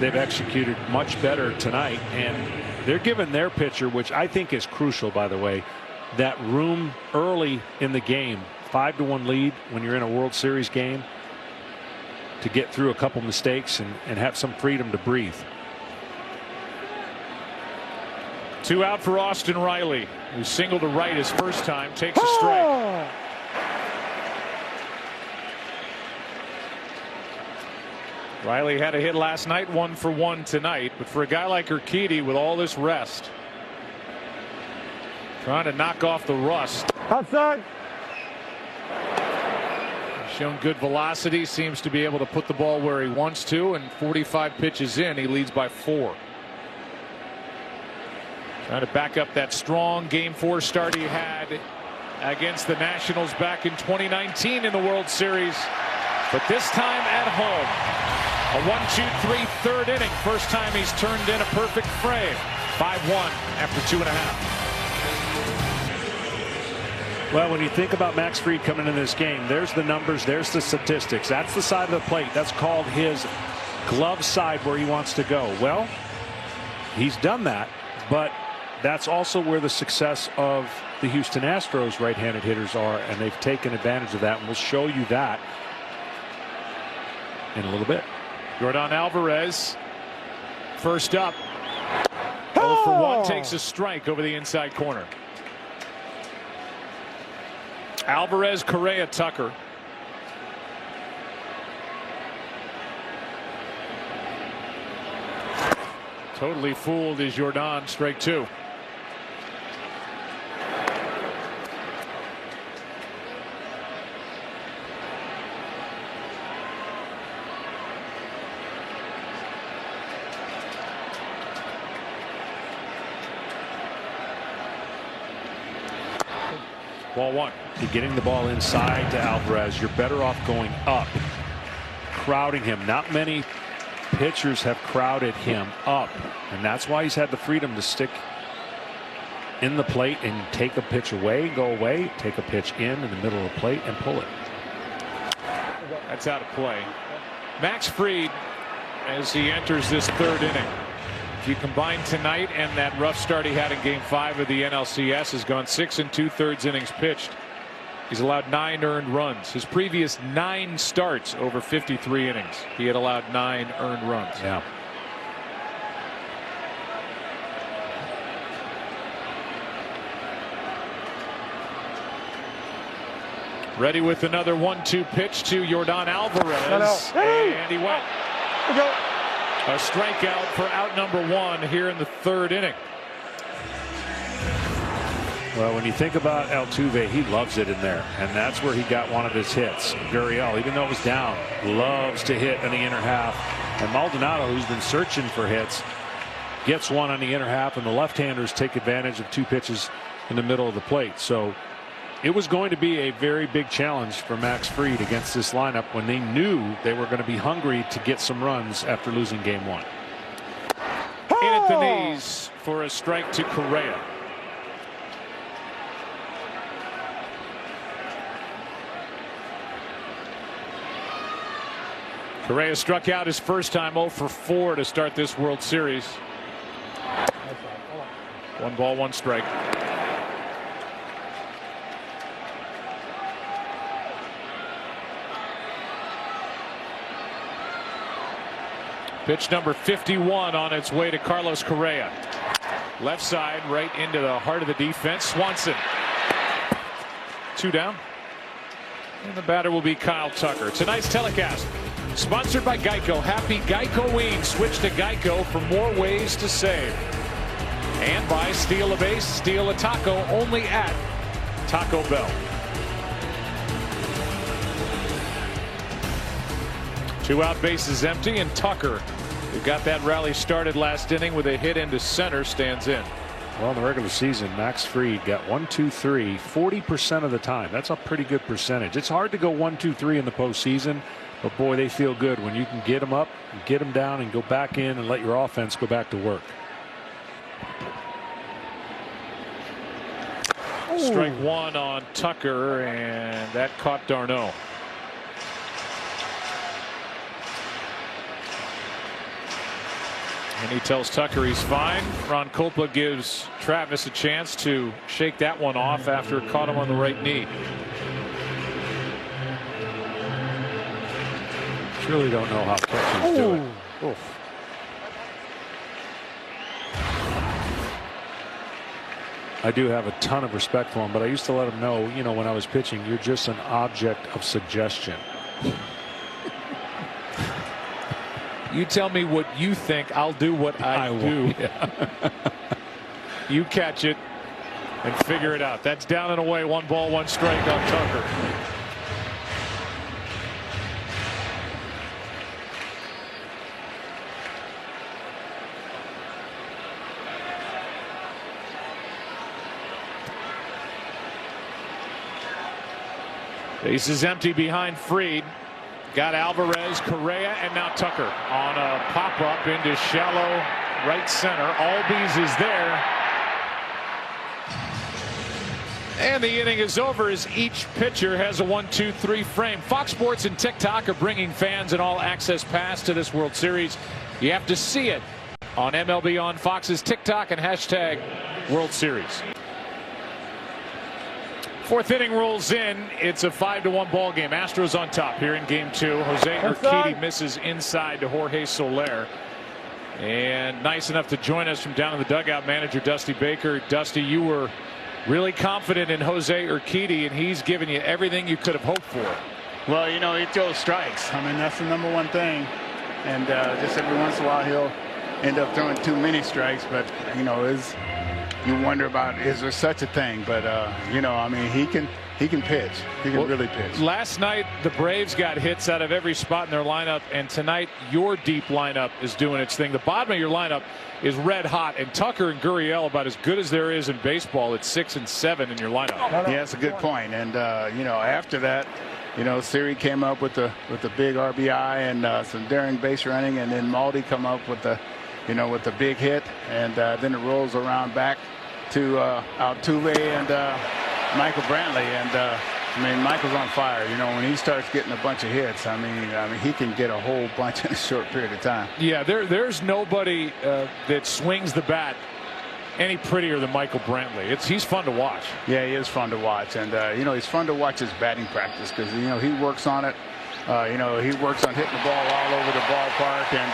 S4: executed much better tonight, and they're giving their pitcher, which I think is crucial, by the way, that room early in the game. 5-1 lead when you're in a World Series game, to get through a couple mistakes and have some freedom to breathe.
S3: 2 out for Austin Riley, who singled to right his first time, takes a strike. Riley had a hit last night, 1 for 1 tonight, but for a guy like Urquidy with all this rest, trying to knock off the rust.
S5: Outside.
S3: He's shown good velocity, seems to be able to put the ball where he wants to, and 45 pitches in, he leads by 4. Trying to back up that strong Game 4 start he had against the Nationals back in 2019 in the World Series, but this time at home. A 1-2-3 3rd inning. First time he's turned in a perfect frame. 5-1 after 2.5.
S4: Well, when you think about Max Fried coming in this game, there's the numbers, there's the statistics. That's the side of the plate. That's called his glove side where he wants to go. Well, he's done that, but that's also where the success of the Houston Astros right-handed hitters are, and they've taken advantage of that, and we'll show you that in a little bit.
S3: Yordan Alvarez, first up, 0 for 1, takes a strike over the inside corner. Alvarez, Correa, Tucker. Totally fooled is Yordan, strike 2. Ball 1.
S4: You're getting the ball inside to Alvarez. You're better off going up, crowding him. Not many pitchers have crowded him up, and that's why he's had the freedom to stick in the plate and take a pitch away, go away, take a pitch in the middle of the plate and pull it.
S3: That's out of play. Max Fried, as he enters this 3rd inning. If you combine tonight and that rough start he had in Game 5 of the NLCS, has gone 6 2/3 innings pitched. He's allowed 9 earned runs. His previous 9 starts over 53 innings, he had allowed 9 earned runs.
S4: Yeah.
S3: Ready with another 1-2 pitch to Yordan Alvarez, and he went. A strikeout for out number 1 here in the 3rd inning.
S4: Well, when you think about Altuve, he loves it in there, and that's where he got one of his hits. Gurriel, even though it was down, loves to hit in the inner half. And Maldonado, who's been searching for hits, gets one on the inner half, and the left-handers take advantage of 2 pitches in the middle of the plate. So It was going to be a very big challenge for Max Fried against this lineup when they knew they were going to be hungry to get some runs after losing game 1.
S3: In at the knees for a strike to Correa. Correa struck out his first time 0 for 4 to start this World Series. 1 ball, 1 strike. Pitch number 51 on its way to Carlos Correa. Left side, right into the heart of the defense. Swanson. 2 down. And the batter will be Kyle Tucker. Tonight's telecast sponsored by Geico. Happy Geico-ween. Switch to Geico for more ways to save. And by Steal a Base, Steal a Taco, only at Taco Bell. 2 out, bases empty, and Tucker, who got that rally started last inning with a hit into center, stands in.
S4: Well, in the regular season, Max Fried got 1, 2, 3 40% of the time. That's a pretty good percentage. It's hard to go 1, 2, 3 in the postseason, but boy, they feel good when you can get them up, get them down, and go back in and let your offense go back to work.
S3: Strike 1 on Tucker, and that caught d'Arnaud. And he tells Tucker he's fine. Ron Coppola gives Travis a chance to shake that one off after it caught him on the right knee.
S4: Really don't know how catchers do it. Oof. I do have a ton of respect for him, but I used to let him know, you know, when I was pitching, you're just an object of suggestion.
S3: You tell me what you think, I'll do what I do.
S4: Yeah.
S3: You catch it and figure it out. That's down and away. 1 ball, 1 strike on Tucker. Base is empty behind Fried. Got Alvarez, Correa, and now Tucker on a pop-up into shallow right center. Albies is there. And the inning is over as each pitcher has a 1, 2, 3 frame. Fox Sports and TikTok are bringing fans an all-access pass to this World Series. You have to see it on MLB on Fox's TikTok and hashtag World Series. 4th inning rolls in. It's a 5-1 ball game. Astros on top here in game 2. Jose Urquidy misses inside to Jorge Soler. And nice enough to join us from down in the dugout, manager Dusty Baker. Dusty, you were really confident in Jose Urquidy, and he's given you everything you could have hoped for.
S5: Well, you know, he throws strikes. I mean, that's the #1 thing. And just every once in a while, he'll end up throwing too many strikes. But, you know, you wonder about, is there such a thing? But you know, I mean, he can pitch. He can really pitch.
S3: Last night the Braves got hits out of every spot in their lineup, and tonight your deep lineup is doing its thing. The bottom of your lineup is red hot, and Tucker and Gurriel about as good as there is in baseball. It's 6 and 7 in your lineup.
S5: Yeah, that's a good point. And you know, after that, you know, Siri came up with the big RBI and some daring base running, and then Maldi come up with the, you know, with the big hit, and then it rolls around back to Altuve and Michael Brantley, and I mean, Michael's on fire. You know, when he starts getting a bunch of hits, I mean, he can get a whole bunch in a short period of time.
S3: Yeah, there's nobody that swings the bat any prettier than Michael Brantley. He's fun to watch.
S5: Yeah, he is fun to watch, and you know, he's fun to watch his batting practice because, you know, he works on it. You know, he works on hitting the ball all over the ballpark, and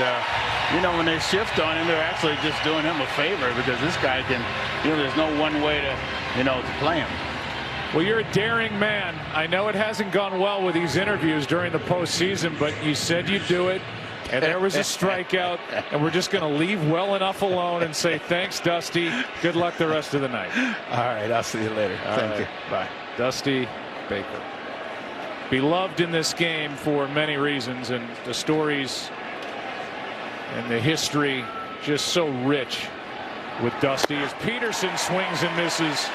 S5: you know, when they shift on him, they're actually just doing him a favor because this guy can, you know, there's no one way to, you know, to play him.
S3: Well, you're a daring man. I know it hasn't gone well with these interviews during the postseason, but you said you'd do it, and there was a strikeout, and we're just going to leave well enough alone and say thanks, Dusty. Good luck the rest of the night.
S5: All right, I'll see you later. Thank you. Bye.
S3: Dusty Baker. Beloved in this game for many reasons, and the stories and the history just so rich with Dusty as Peterson swings and misses.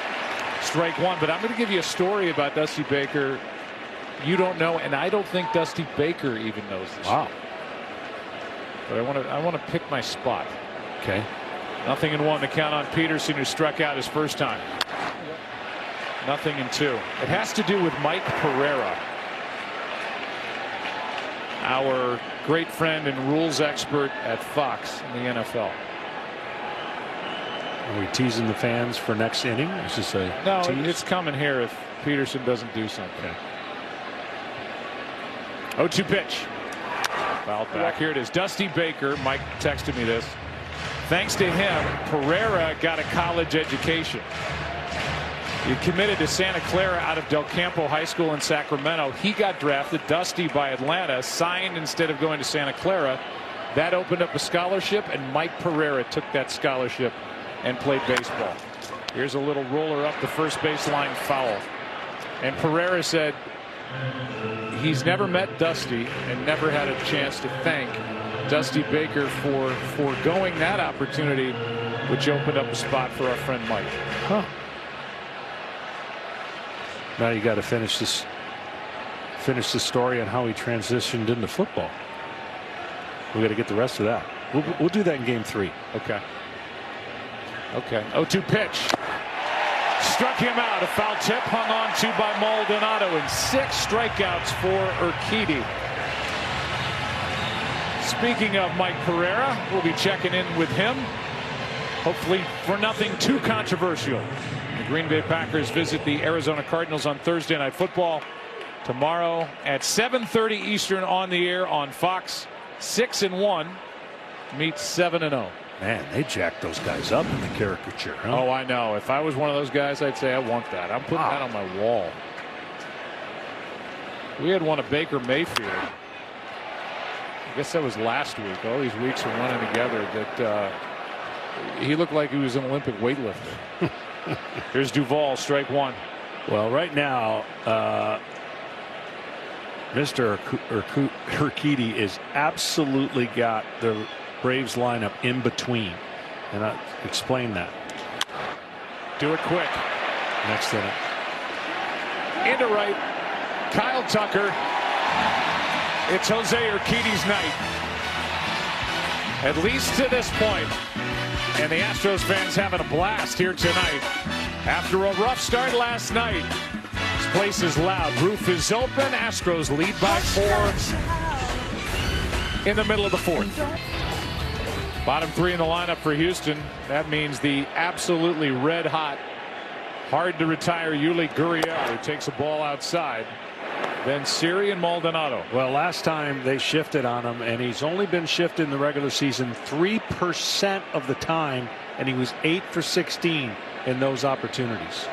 S3: Strike one, but I'm going to give you a story about Dusty Baker you don't know, and I don't think Dusty Baker even knows this.
S4: Wow.
S3: But I want to pick my spot.
S4: Okay.
S3: 0-1 to count on Peterson, who struck out his first time. 0-2. It has to do with Mike Pereira, our great friend and rules expert at Fox in the NFL.
S4: Are we teasing the fans for next inning? Is this a
S3: No,
S4: tease?
S3: it's coming here if Peterson doesn't do something. Okay. 0-2 pitch. Fouled back. Here it is. Dusty Baker. Mike texted me this. Thanks to him, Pereira got a college education. He committed to Santa Clara out of Del Campo High School in Sacramento. He got drafted. Dusty by Atlanta, signed instead of going to Santa Clara. That opened up a scholarship, and Mike Pereira took that scholarship and played baseball. Here's a little roller up the first baseline, foul. And Pereira said he's never met Dusty and never had a chance to thank Dusty Baker for foregoing that opportunity, which opened up a spot for our friend Mike.
S4: Huh. Now you got to finish the story on how he transitioned into football. We got to get the rest of that. We'll do that in game 3.
S3: Okay. Okay. 0-2 pitch. Struck him out. A foul tip hung on to by Maldonado, and 6 strikeouts for Urquidy. Speaking of Mike Pereira, we'll be checking in with him, hopefully for nothing too controversial. The Green Bay Packers visit the Arizona Cardinals on Thursday Night Football tomorrow at 7:30 Eastern on the air on Fox. 6-1 meets 7-0.
S4: Man, they jacked those guys up in the caricature. Huh?
S3: Oh, I know. If I was one of those guys, I'd say I want that. I'm putting that on my wall. We had one of Baker Mayfield. I guess that was last week. All these weeks are running together that he looked like he was an Olympic weightlifter. Here's Duvall, strike one.
S4: Well, right now, Mr. Urquidy is absolutely got the Braves lineup in between, and I explain that.
S3: Do it quick.
S4: Next inning.
S3: Into right. Kyle Tucker. It's Jose Urquidy's night, at least to this point. And the Astros fans having a blast here tonight. After a rough start last night, this place is loud. Roof is open. Astros lead by 4 in the middle of the 4th. Bottom 3 in the lineup for Houston. That means the absolutely red hot, hard to retire Yuli Gurriel, who takes a ball outside. Then Siri and Maldonado.
S4: Well, last time they shifted on him, and he's only been shifted in the regular season 3% of the time, and he was 8 for 16 in those opportunities.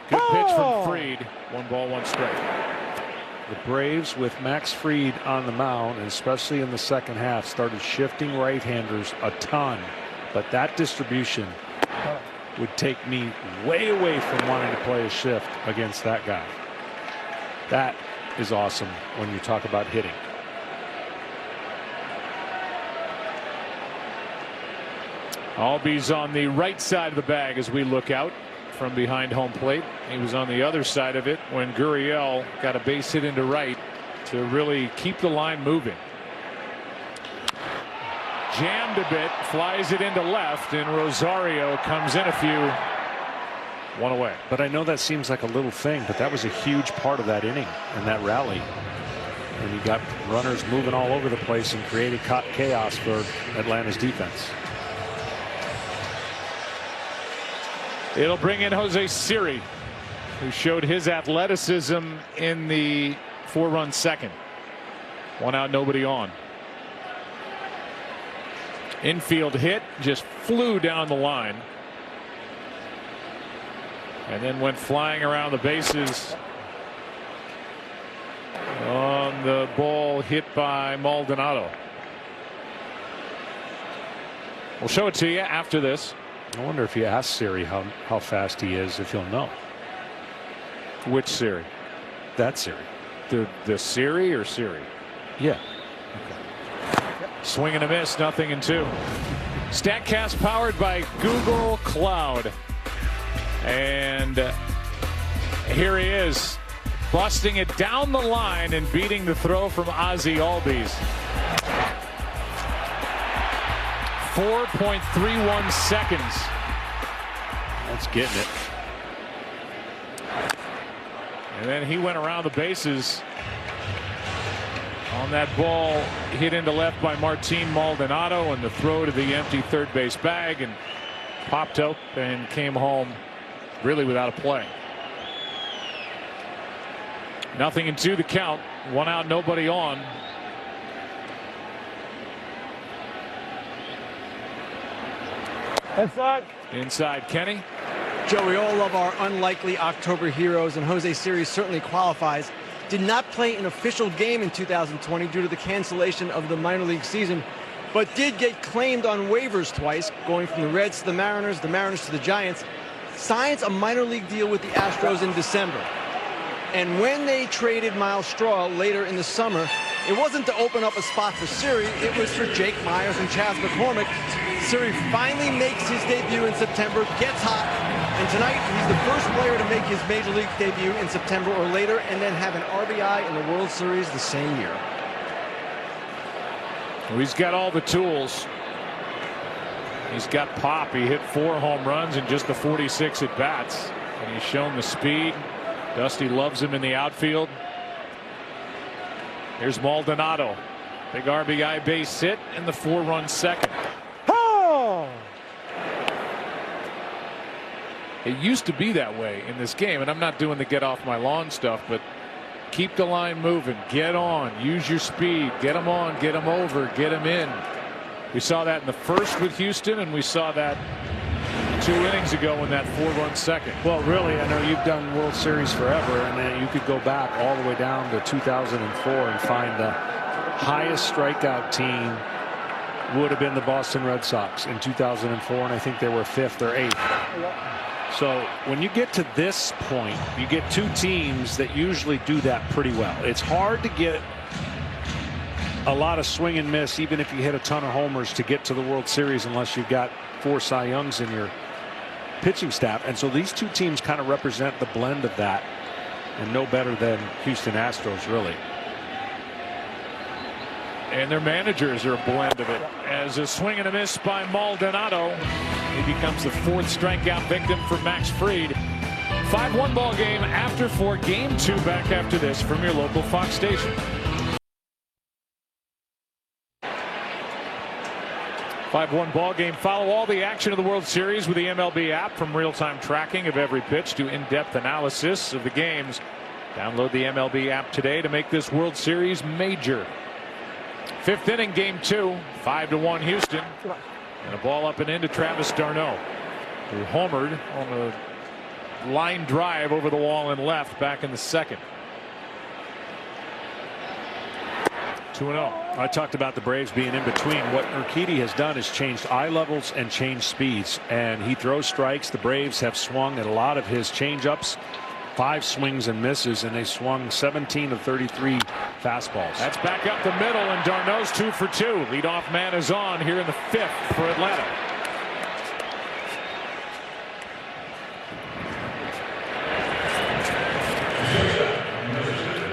S3: Good pitch from Fried. 1 ball, 1 strike.
S4: The Braves, with Max Fried on the mound, and especially in the second half, started shifting right-handers a ton, but that distribution would take me way away from wanting to play a shift against that guy. That is awesome when you talk about hitting.
S3: Albies on the right side of the bag as we look out from behind home plate. He was on the other side of it when Gurriel got a base hit into right to really keep the line moving. Jammed a bit, flies it into left, and Rosario comes in a few. 1 away.
S4: But I know that seems like a little thing, but that was a huge part of that inning and that rally. And you got runners moving all over the place and created chaos for Atlanta's defense.
S3: It'll bring in Jose Siri, who showed his athleticism in the 4-run second. 1 out, nobody on. Infield hit, just flew down the line. And then went flying around the bases on the ball hit by Maldonado. We'll show it to you after this.
S4: I wonder if you ask Siri how fast he is, if he'll know.
S3: Which Siri?
S4: That Siri.
S3: The Siri or Siri?
S4: Yeah.
S3: Swing and a miss, 0-2. StatCast powered by Google Cloud. And here he is, busting it down the line and beating the throw from Ozzie Albies. 4.31 seconds.
S4: That's getting it.
S3: And then he went around the bases on that ball hit into left by Martin Maldonado, and the throw to the empty third base bag, and popped up and came home really without a play. 0-2 the count. 1 out, nobody on. Inside Kenny.
S1: Joe, we all love our unlikely October heroes, and Jose Siri certainly qualifies. Did not play an official game in 2020 due to the cancellation of the minor league season, but did get claimed on waivers twice, going from the Reds to the Mariners to the Giants. Signs a minor league deal with the Astros in December. And when they traded Miles Straw later in the summer, it wasn't to open up a spot for Siri, it was for Jake Myers and Chas McCormick. Siri finally makes his debut in September, gets hot, and tonight he's the first player to make his major league debut in September or later and then have an RBI in the World Series the same year.
S3: Well, he's got all the tools. He's got pop. He hit 4 home runs in just the 46 at bats, and he's shown the speed. Dusty loves him in the outfield. Here's Maldonado. Big RBI base hit and the 4-run second.
S4: Oh!
S3: It used to be that way in this game, and I'm not doing the get off my lawn stuff, but keep the line moving, get on, use your speed, get them on, get them over, get them in. We saw that in the first with Houston, and we saw that 2 innings ago in that 4-run second.
S4: Well, really, I know you've done World Series forever, and then you could go back all the way down to 2004 and find the highest strikeout team would have been the Boston Red Sox in 2004, and I think they were 5th or 8th. So when you get to this point, you get 2 teams that usually do that pretty well. It's hard to get a lot of swing and miss, even if you hit a ton of homers, to get to the World Series unless you've got 4 Cy Youngs in your pitching staff. And so these 2 teams kind of represent the blend of that, and no better than Houston Astros, really.
S3: And their managers are a blend of it. As a swing and a miss by Maldonado, he becomes the 4th strikeout victim for Max Fried. 5-1 ball game after 4. Game 2 back after this from your local Fox station. 5-1 ball game. Follow all the action of the World Series with the MLB app, from real-time tracking of every pitch to in-depth analysis of the games. Download the MLB app today to make this World Series major. 5th inning, game 2, 5-1 Houston, and a ball up and into Travis d'Arnaud, who homered on the line drive over the wall and left back in the second. 2-0.
S4: I talked about the Braves being in between. What Urquidy has done is changed eye levels and changed speeds, and he throws strikes. The Braves have swung at a lot of his changeups, 5 swings and misses, and they swung 17 of 33 fastballs.
S3: That's back up the middle, and d'Arnaud's 2 for 2. Leadoff man is on here in the 5th for Atlanta.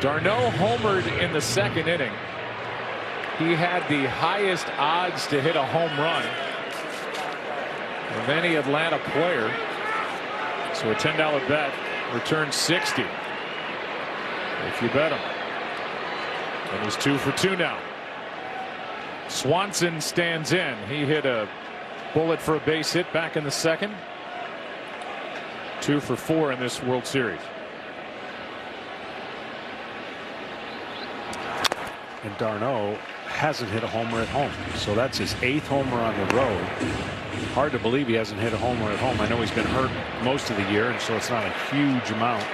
S3: d'Arnaud homered in the 2nd inning. He had the highest odds to hit a home run of any Atlanta player. So a $10 bet returns 60 if you bet him. And he's 2 for 2 now. Swanson stands in. He hit a bullet for a base hit back in the 2nd. 2 for 4 in this World Series.
S4: And d'Arnaud hasn't hit a homer at home, so that's his 8th homer on the road. Hard to believe he hasn't hit a homer at home. I know he's been hurt most of the year, and so it's not a huge amount.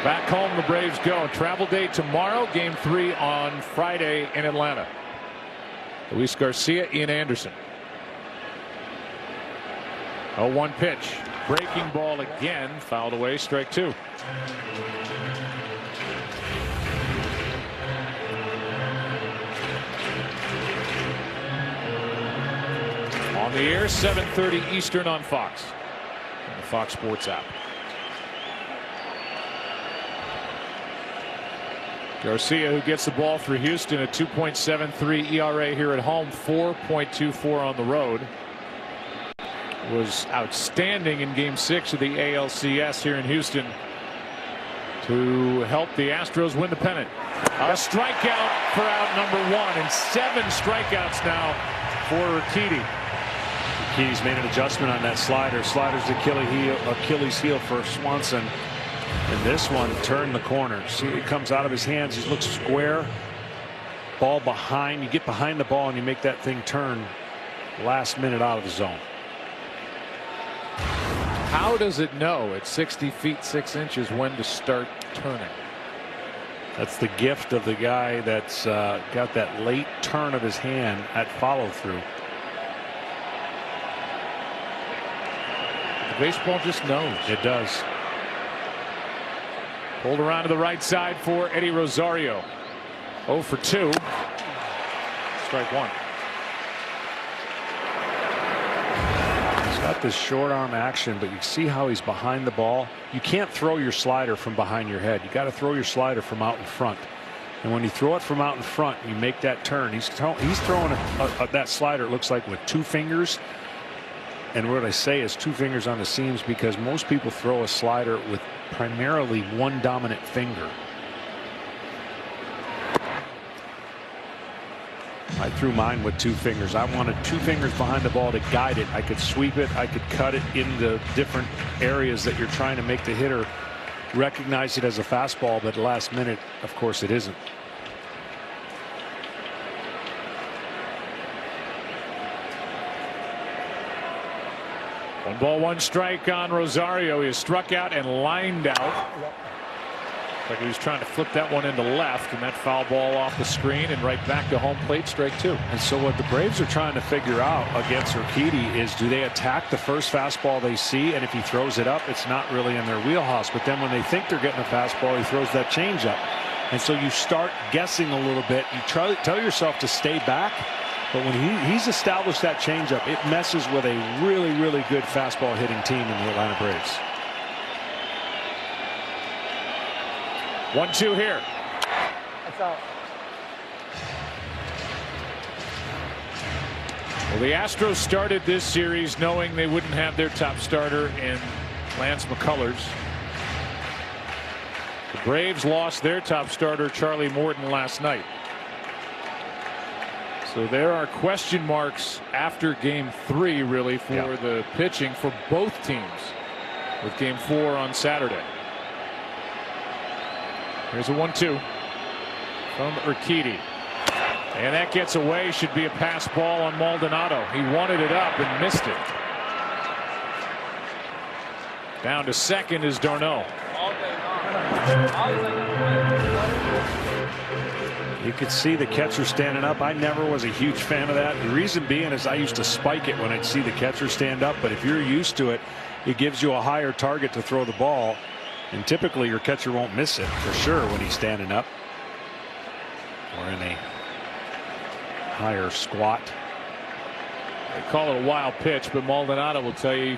S3: Back home the Braves go. Travel day tomorrow. Game 3 on Friday in Atlanta. Luis Garcia, Ian Anderson. 0-1 pitch. Breaking ball again. Fouled away. Strike 2. On the air, 7:30 Eastern on Fox, on the Fox Sports app. Garcia, who gets the ball for Houston, a 2.73 ERA here at home, 4.24 on the road. Was outstanding in Game 6 of the ALCS here in Houston to help the Astros win the pennant. A strikeout for out number 1, and 7 strikeouts now for Urquidy.
S4: Urquidy's made an adjustment on that slider. Slider's Achilles heel for Swanson. And this one turned the corner. See, it comes out of his hands. He looks square. Ball behind. You get behind the ball and you make that thing turn last minute out of the zone.
S3: How does it know at 60 feet 6 inches when to start turning?
S4: That's the gift of the guy that's got that late turn of his hand at follow through.
S3: The baseball just knows.
S4: It does.
S3: Pulled around to the right side for Eddie Rosario. 0 for 2. Strike 1.
S4: He's got this short arm action, but you see how he's behind the ball. You can't throw your slider from behind your head. You got to throw your slider from out in front. And when you throw it from out in front, you make that turn. He's throwing that slider, it looks like, with 2 fingers. And what I say is 2 fingers on the seams, because most people throw a slider with primarily 1 dominant finger. I threw mine with 2 fingers. I wanted 2 fingers behind the ball to guide it. I could sweep it. I could cut it into different areas that you're trying to make the hitter recognize it as a fastball, but last minute, of course, it isn't.
S3: One ball, 1 strike on Rosario. He is struck out and lined out. Like he was trying to flip that one into left, and that foul ball off the screen and right back to home plate, strike 2.
S4: And so what the Braves are trying to figure out against Urquidy is, do they attack the first fastball they see, and if he throws it up, it's not really in their wheelhouse. But then when they think they're getting a fastball, he throws that changeup. And so you start guessing a little bit. You tell yourself to stay back. But when he's established that changeup, it messes with a really, really good fastball hitting team in the Atlanta Braves.
S3: 1-2 here.
S1: That's out.
S3: Well, the Astros started this series knowing they wouldn't have their top starter in Lance McCullers. The Braves lost their top starter, Charlie Morton, last night. So there are question marks after Game 3, really, for the pitching for both teams with Game 4 on Saturday. Here's a 1-2 from Urquidy. And that gets away. Should be a pass ball on Maldonado. He wanted it up and missed it. Down to second is d'Arnaud.
S4: You could see the catcher standing up. I never was a huge fan of that. The reason being is I used to spike it when I'd see the catcher stand up. But if you're used to it, it gives you a higher target to throw the ball. And typically your catcher won't miss it for sure when he's standing up or in a higher squat.
S3: They call it a wild pitch, but Maldonado will tell you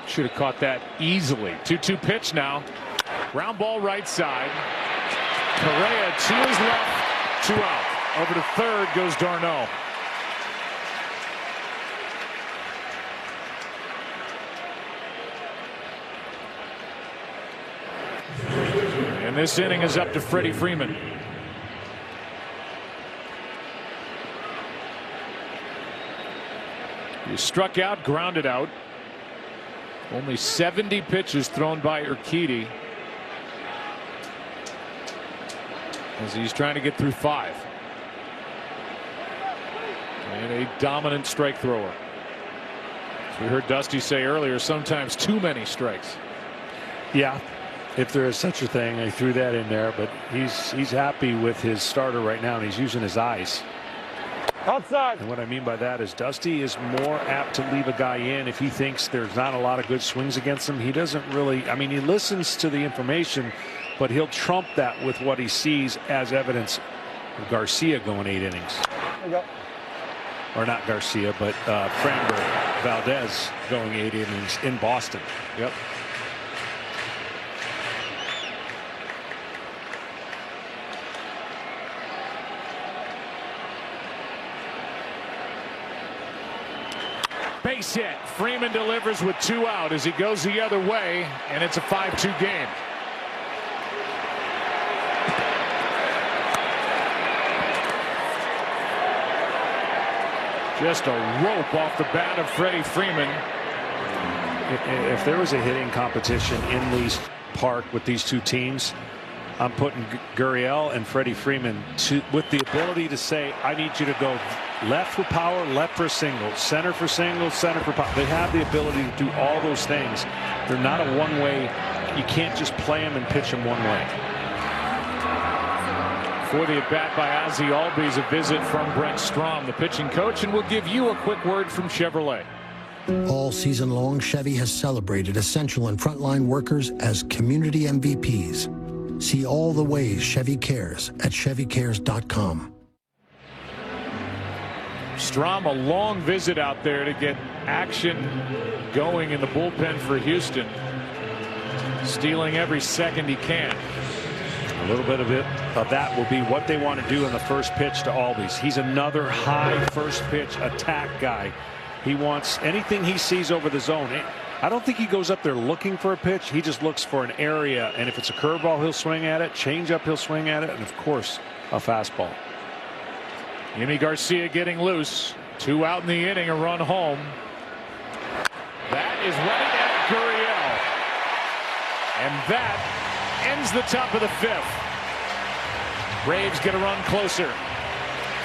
S3: should have caught that easily. 2-2 pitch now. Ground ball right side. Correa to his left, 2 out. Over to third goes d'Arnaud. And this inning is up to Freddie Freeman. He struck out, grounded out. Only 70 pitches thrown by Urquidy as he's trying to get through 5. And a dominant strike thrower. As we heard Dusty say earlier, sometimes too many strikes.
S4: Yeah, if there is such a thing. I threw that in there, but he's happy with his starter right now, and he's using his eyes.
S1: Outside.
S4: And what I mean by that is Dusty is more apt to leave a guy in if he thinks there's not a lot of good swings against him. He doesn't really, I mean, he listens to the information, but he'll trump that with what he sees as evidence of Garcia going 8 innings.
S1: There you go.
S4: Or not Garcia, but Framber. Valdez going 8 innings in Boston.
S3: Yep. Base hit. Freeman delivers with 2 out as he goes the other way, and it's a 5-2 game. Just a rope off the bat of Freddie Freeman.
S4: If there was a hitting competition in Lee's Park with these two teams, I'm putting Gurriel and Freddie Freeman with the ability to say, I need you to go left for power, left for single, center for single, center for power. They have the ability to do all those things. They're not a one-way. You can't just play them and pitch them one way.
S3: For the at-bat by Ozzie Albies, a visit from Brent Strom, the pitching coach, and we'll give you a quick word from Chevrolet.
S6: All season long, Chevy has celebrated essential and frontline workers as community MVPs. See all the ways Chevy cares at ChevyCares.com.
S3: Strom, a long visit out there to get action going in the bullpen for Houston. Stealing every second he can.
S4: A little bit of that will be what they want to do in the first pitch to Albies. He's another high first pitch attack guy. He wants anything he sees over the zone. I don't think he goes up there looking for a pitch. He just looks for an area, and if it's a curveball, he'll swing at it. Changeup, he'll swing at it, and of course, a fastball.
S3: Yimi Garcia getting loose. 2 out in the inning, a run home. That is running at Gurriel, and that ends the top of the 5th. Braves get a run closer.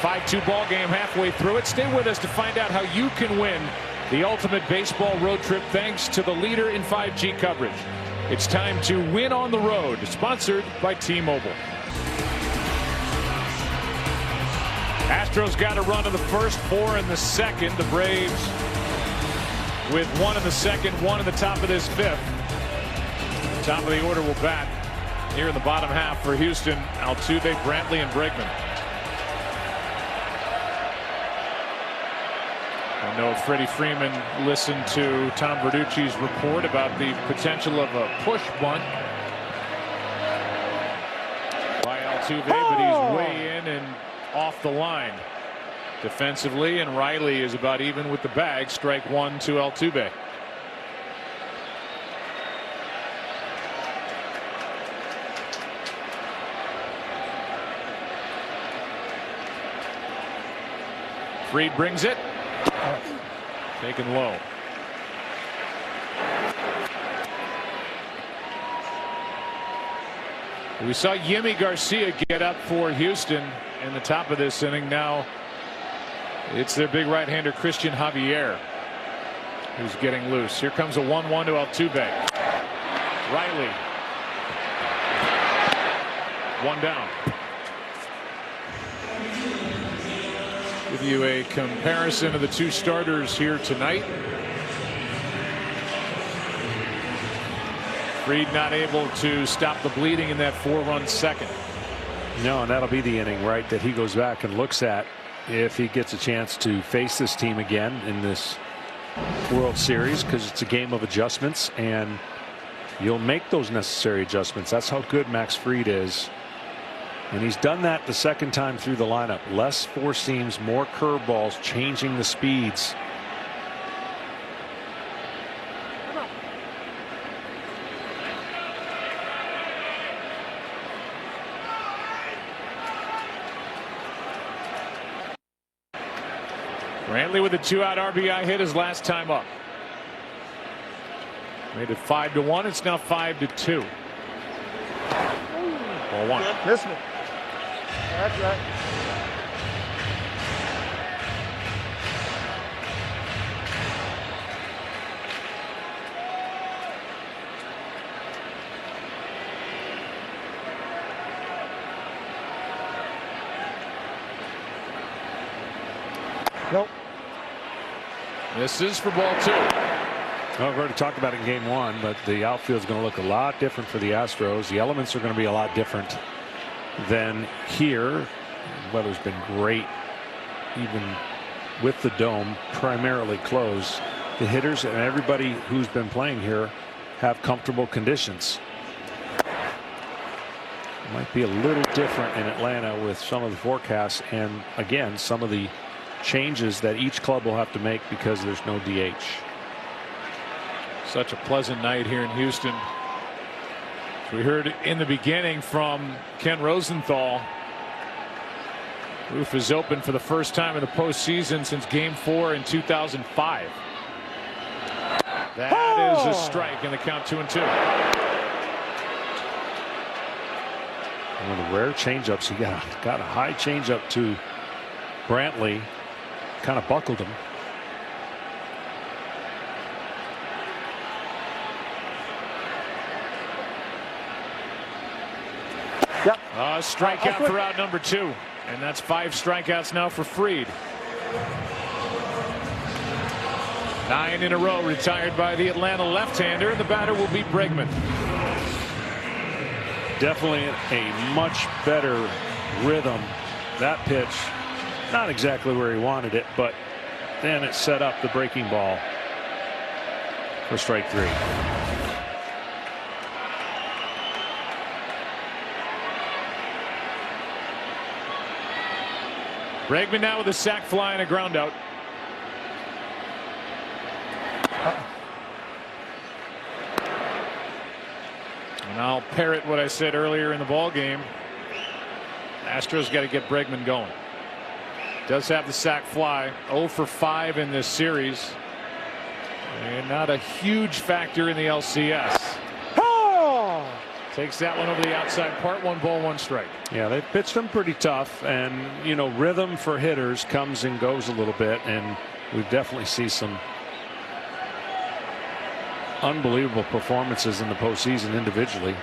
S3: 5-2 ball game halfway through it. Stay with us to find out how you can win the ultimate baseball road trip thanks to the leader in 5G coverage. It's time to win on the road, sponsored by T-Mobile. Astros got a run in the first, 4 in the second. The Braves with 1 in the second, 1 in the top of this 5th. The top of the order will bat here in the bottom half for Houston. Altuve, Brantley, and Bregman. I know Freddie Freeman listened to Tom Verducci's report about the potential of a push bunt by Altuve, but he's way in and off the line defensively, and Riley is about even with the bag. Strike 1 to Altuve. Fried brings it. Taken low. We saw Yimi Garcia get up for Houston in the top of this inning. Now it's their big right-hander Christian Javier who's getting loose. Here comes a 1-1 to Altuve. Riley. 1 down. Give you a comparison of the 2 starters here tonight. Fried not able to stop the bleeding in that 4-run second.
S4: No, and that'll be the inning, right, that he goes back and looks at if he gets a chance to face this team again in this World Series, because it's a game of adjustments, and you'll make those necessary adjustments. That's how good Max Fried is. And he's done that the second time through the lineup. Less 4 seams, more curveballs, changing the speeds.
S3: Brantley with a 2-out RBI hit his last time up. Made it 5-1. It's now 5-2. Ball 1.
S1: This one. That's right. Nope.
S3: This is for ball 2.
S4: Well, we've already talked about it in game 1, but the outfield's going to look a lot different for the Astros. The elements are going to be a lot different than here. Weather's been great, even with the dome primarily closed. the hitters and everybody who's been playing here have comfortable conditions. It might be a little different in Atlanta with some of the forecasts, and again, some of the changes that each club will have to make because there's no DH.
S3: Such a pleasant night here in Houston. As we heard in the beginning from Ken Rosenthal, roof is open for the first time in the postseason since Game 4 in 2005. That is a strike, in the count 2-2.
S4: One of the rare changeups. He got a high changeup to Brantley, kind of buckled him.
S1: Yep.
S3: Strikeout for out number 2, and that's 5 strikeouts now for Fried. 9 in a row retired by the Atlanta left-hander. The batter will be Bregman.
S4: Definitely a much better rhythm. That pitch, not exactly where he wanted it, but then it set up the breaking ball for strike 3.
S3: Bregman now with a sac fly and a ground out. And I'll parrot what I said earlier in the ball game. Astros got to get Bregman going. Does have the sac fly. 0 for 5 in this series, and not a huge factor in the LCS. Takes that one over the outside part. 1 ball, 1 strike.
S4: Yeah, they pitched him pretty tough, and you know, rhythm for hitters comes and goes a little bit, and we definitely see some unbelievable performances in the postseason individually.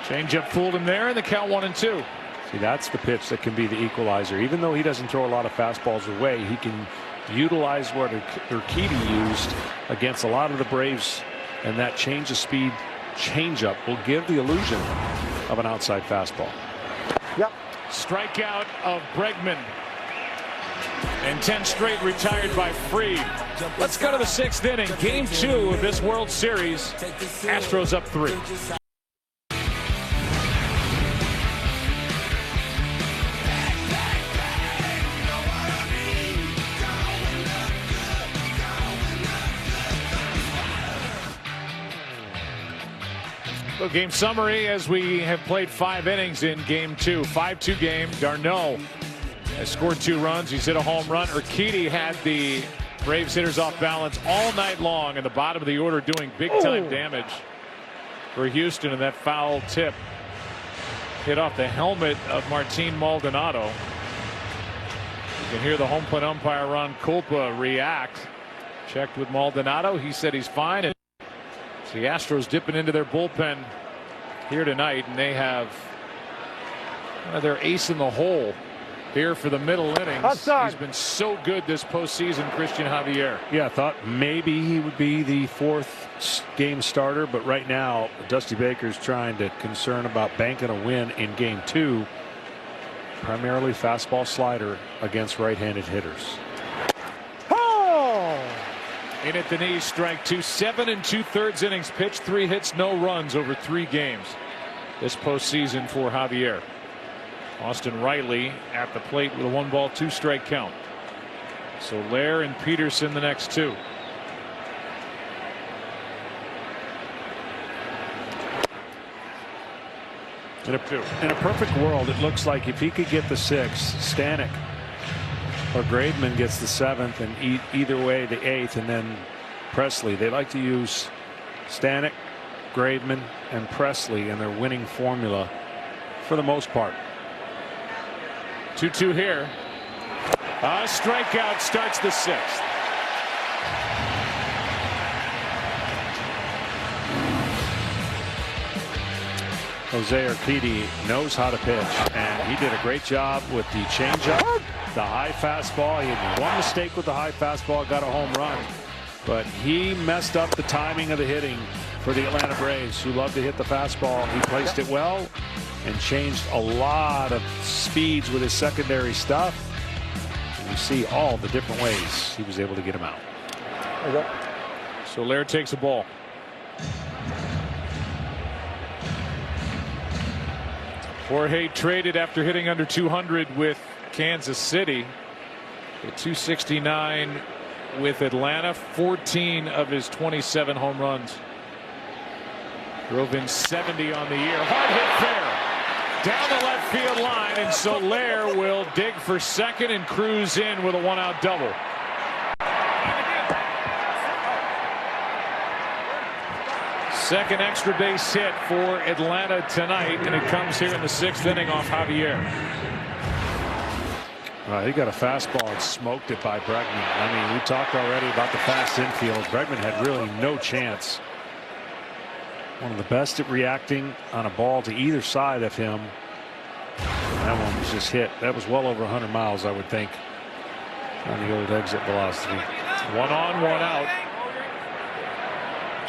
S3: Changeup fooled him there, and the count 1-2.
S4: See, that's the pitch that can be the equalizer. Even though he doesn't throw a lot of fastballs away, he can utilize what Urquidy used against a lot of the Braves, and that change of speed changeup will give the illusion of an outside fastball.
S1: Yep.
S3: Strikeout of Bregman, and 10 straight retired by Fried. Let's go to the 6th inning. Game 2 of this World Series. Astros up 3. So game summary, as we have played 5 innings in game 2. 5-2 game. D'Arnaud has scored 2 runs. He's hit a home run. Urquidy had the Braves hitters off balance all night long in the bottom of the order, doing big time damage for Houston, and that foul tip hit off the helmet of Martin Maldonado. You can hear the home plate umpire Ron Kulpa react. Checked with Maldonado. He said he's fine. And the Astros dipping into their bullpen here tonight, and they have their ace in the hole here for the middle innings. He's been so good this postseason, Christian Javier.
S4: Yeah, I thought maybe he would be the 4th game starter, but right now Dusty Baker's trying to concern about banking a win in game 2. Primarily fastball slider against right-handed hitters.
S3: In at the knees, strike 2. 7 2/3 innings pitched, 3 hits, no runs over 3 games this postseason for Javier. Austin Riley at the plate with a 1 ball, 2 strike count. Soler and Peterson the next 2.
S4: In a perfect world, it looks like if he could get the 6th, Stanek or Graveman gets the 7th, and either way the 8th, and then Presley. They like to use Stanek, Graveman, and Presley in their winning formula for the most part.
S3: 2-2 here. A strikeout starts the 6th.
S4: Jose Urquidy knows how to pitch, and he did a great job with the changeup, the high fastball. He had one mistake with the high fastball, got a home run, but he messed up the timing of the hitting for the Atlanta Braves, who love to hit the fastball. He placed it well and changed a lot of speeds with his secondary stuff. you see all the different ways he was able to get him out.
S3: Soler takes a ball. Jorge traded after hitting under 200 with Kansas City. At 269 with Atlanta. 14 of his 27 home runs. Drove in 70 on the year. Hard hit fair. Down the left field line, and Soler will dig for second and cruise in with a one-out double. Second extra base hit for Atlanta tonight, and it comes here in the 6th inning off Javier.
S4: He got a fastball and smoked it by Bregman. I mean, we talked already about the fast infield. Bregman had really no chance. One of the best at reacting on a ball to either side of him. That one was just hit. That was well over 100 miles, I would think, on the old exit velocity.
S3: 1 on, 1 out.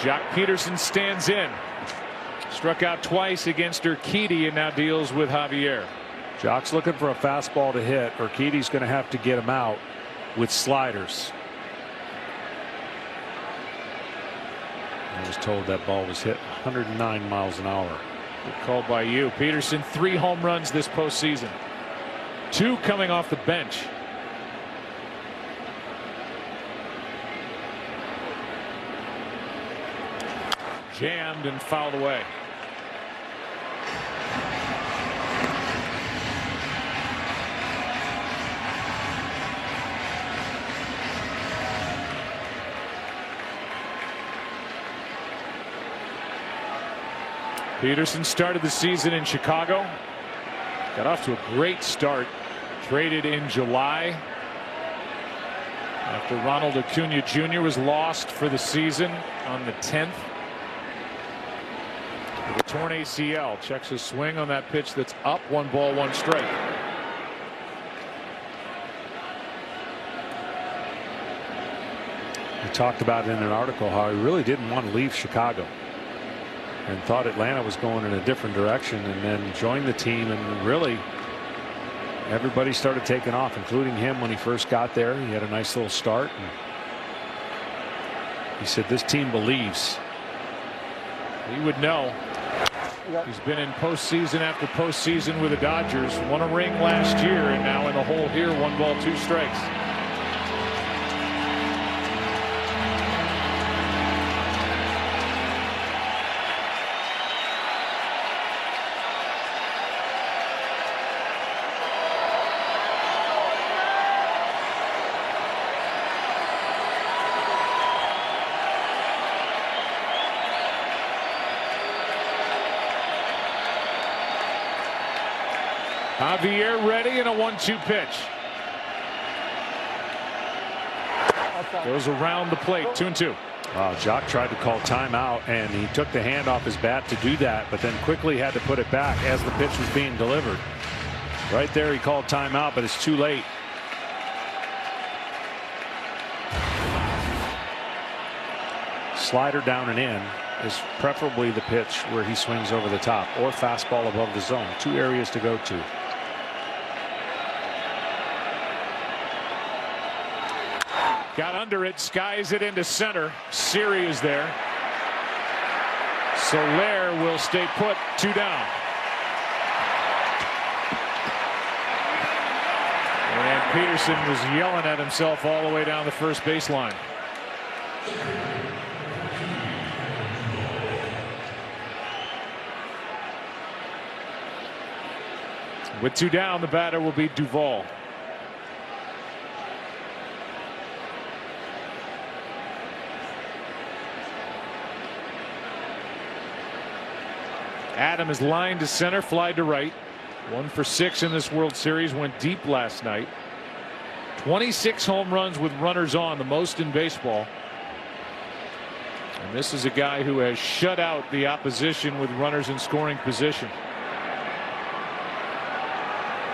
S3: Jock Peterson stands in. Struck out twice against Urquidy and now deals with Javier.
S4: Jock's looking for a fastball to hit. Urquidy's going to have to get him out with sliders. I was told that ball was hit 109 miles an hour.
S3: Good call by you. Peterson, 3 home runs this postseason. 2 coming off the bench. Jammed and fouled away. Peterson started the season in Chicago. Got off to a great start. Traded in July after Ronald Acuna Jr. was lost for the season on the 10th. With a torn ACL. Checks his swing on that pitch that's up. 1 ball, 1 strike.
S4: He talked about it in an article how he really didn't want to leave Chicago and thought Atlanta was going in a different direction, and then joined the team, and really everybody started taking off, including him when he first got there. He had a nice little start, and he said this team believes.
S3: He would know. He's been in postseason after postseason with the Dodgers. Won a ring last year, and now in the hole here. 1 ball, 2 strikes. Javier ready, and a 1-2 pitch. Goes around the plate. 2-2.
S4: Jock tried to call timeout, and he took the hand off his bat to do that, but then quickly had to put it back as the pitch was being delivered. Right there he called timeout, but it's too late. Slider down and in is preferably the pitch where he swings over the top, or fastball above the zone. 2 areas to go to.
S3: Got under it, skies it into center. Siri is there. Soler will stay put. 2 down. And Peterson was yelling at himself all the way down the first baseline. With 2 down, the batter will be Duvall. Adam is lined to center, fly to right. 1 for 6 in this World Series. Went deep last night. 26 home runs with runners on, the most in baseball. And this is a guy who has shut out the opposition with runners in scoring position.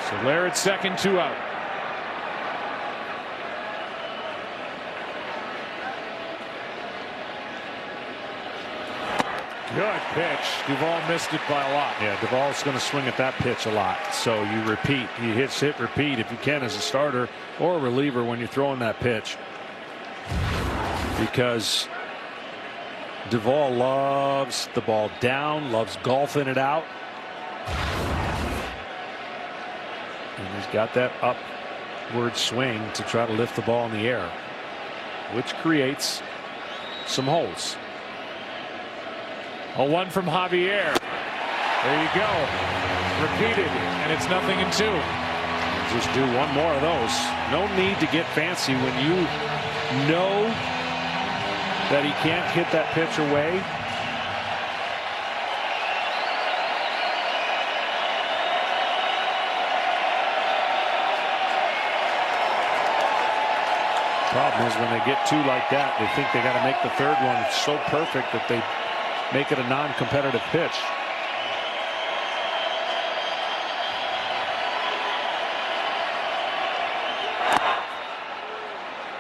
S3: Soler at second, 2 out. Good pitch. Duvall missed it by a lot.
S4: Yeah, Duvall's going to swing at that pitch a lot. So you repeat. You hit, repeat if you can as a starter or a reliever when you're throwing that pitch. Because Duvall loves the ball down, loves golfing it out. And he's got that upward swing to try to lift the ball in the air, which creates some holes.
S3: A one from Javier. There you go. Repeated, and it's 0-2.
S4: Just do one more of those. No need to get fancy when you know that he can't hit that pitch away. Problem is when they get two like that, they think they got to make the third one so perfect that they make it a non-competitive pitch.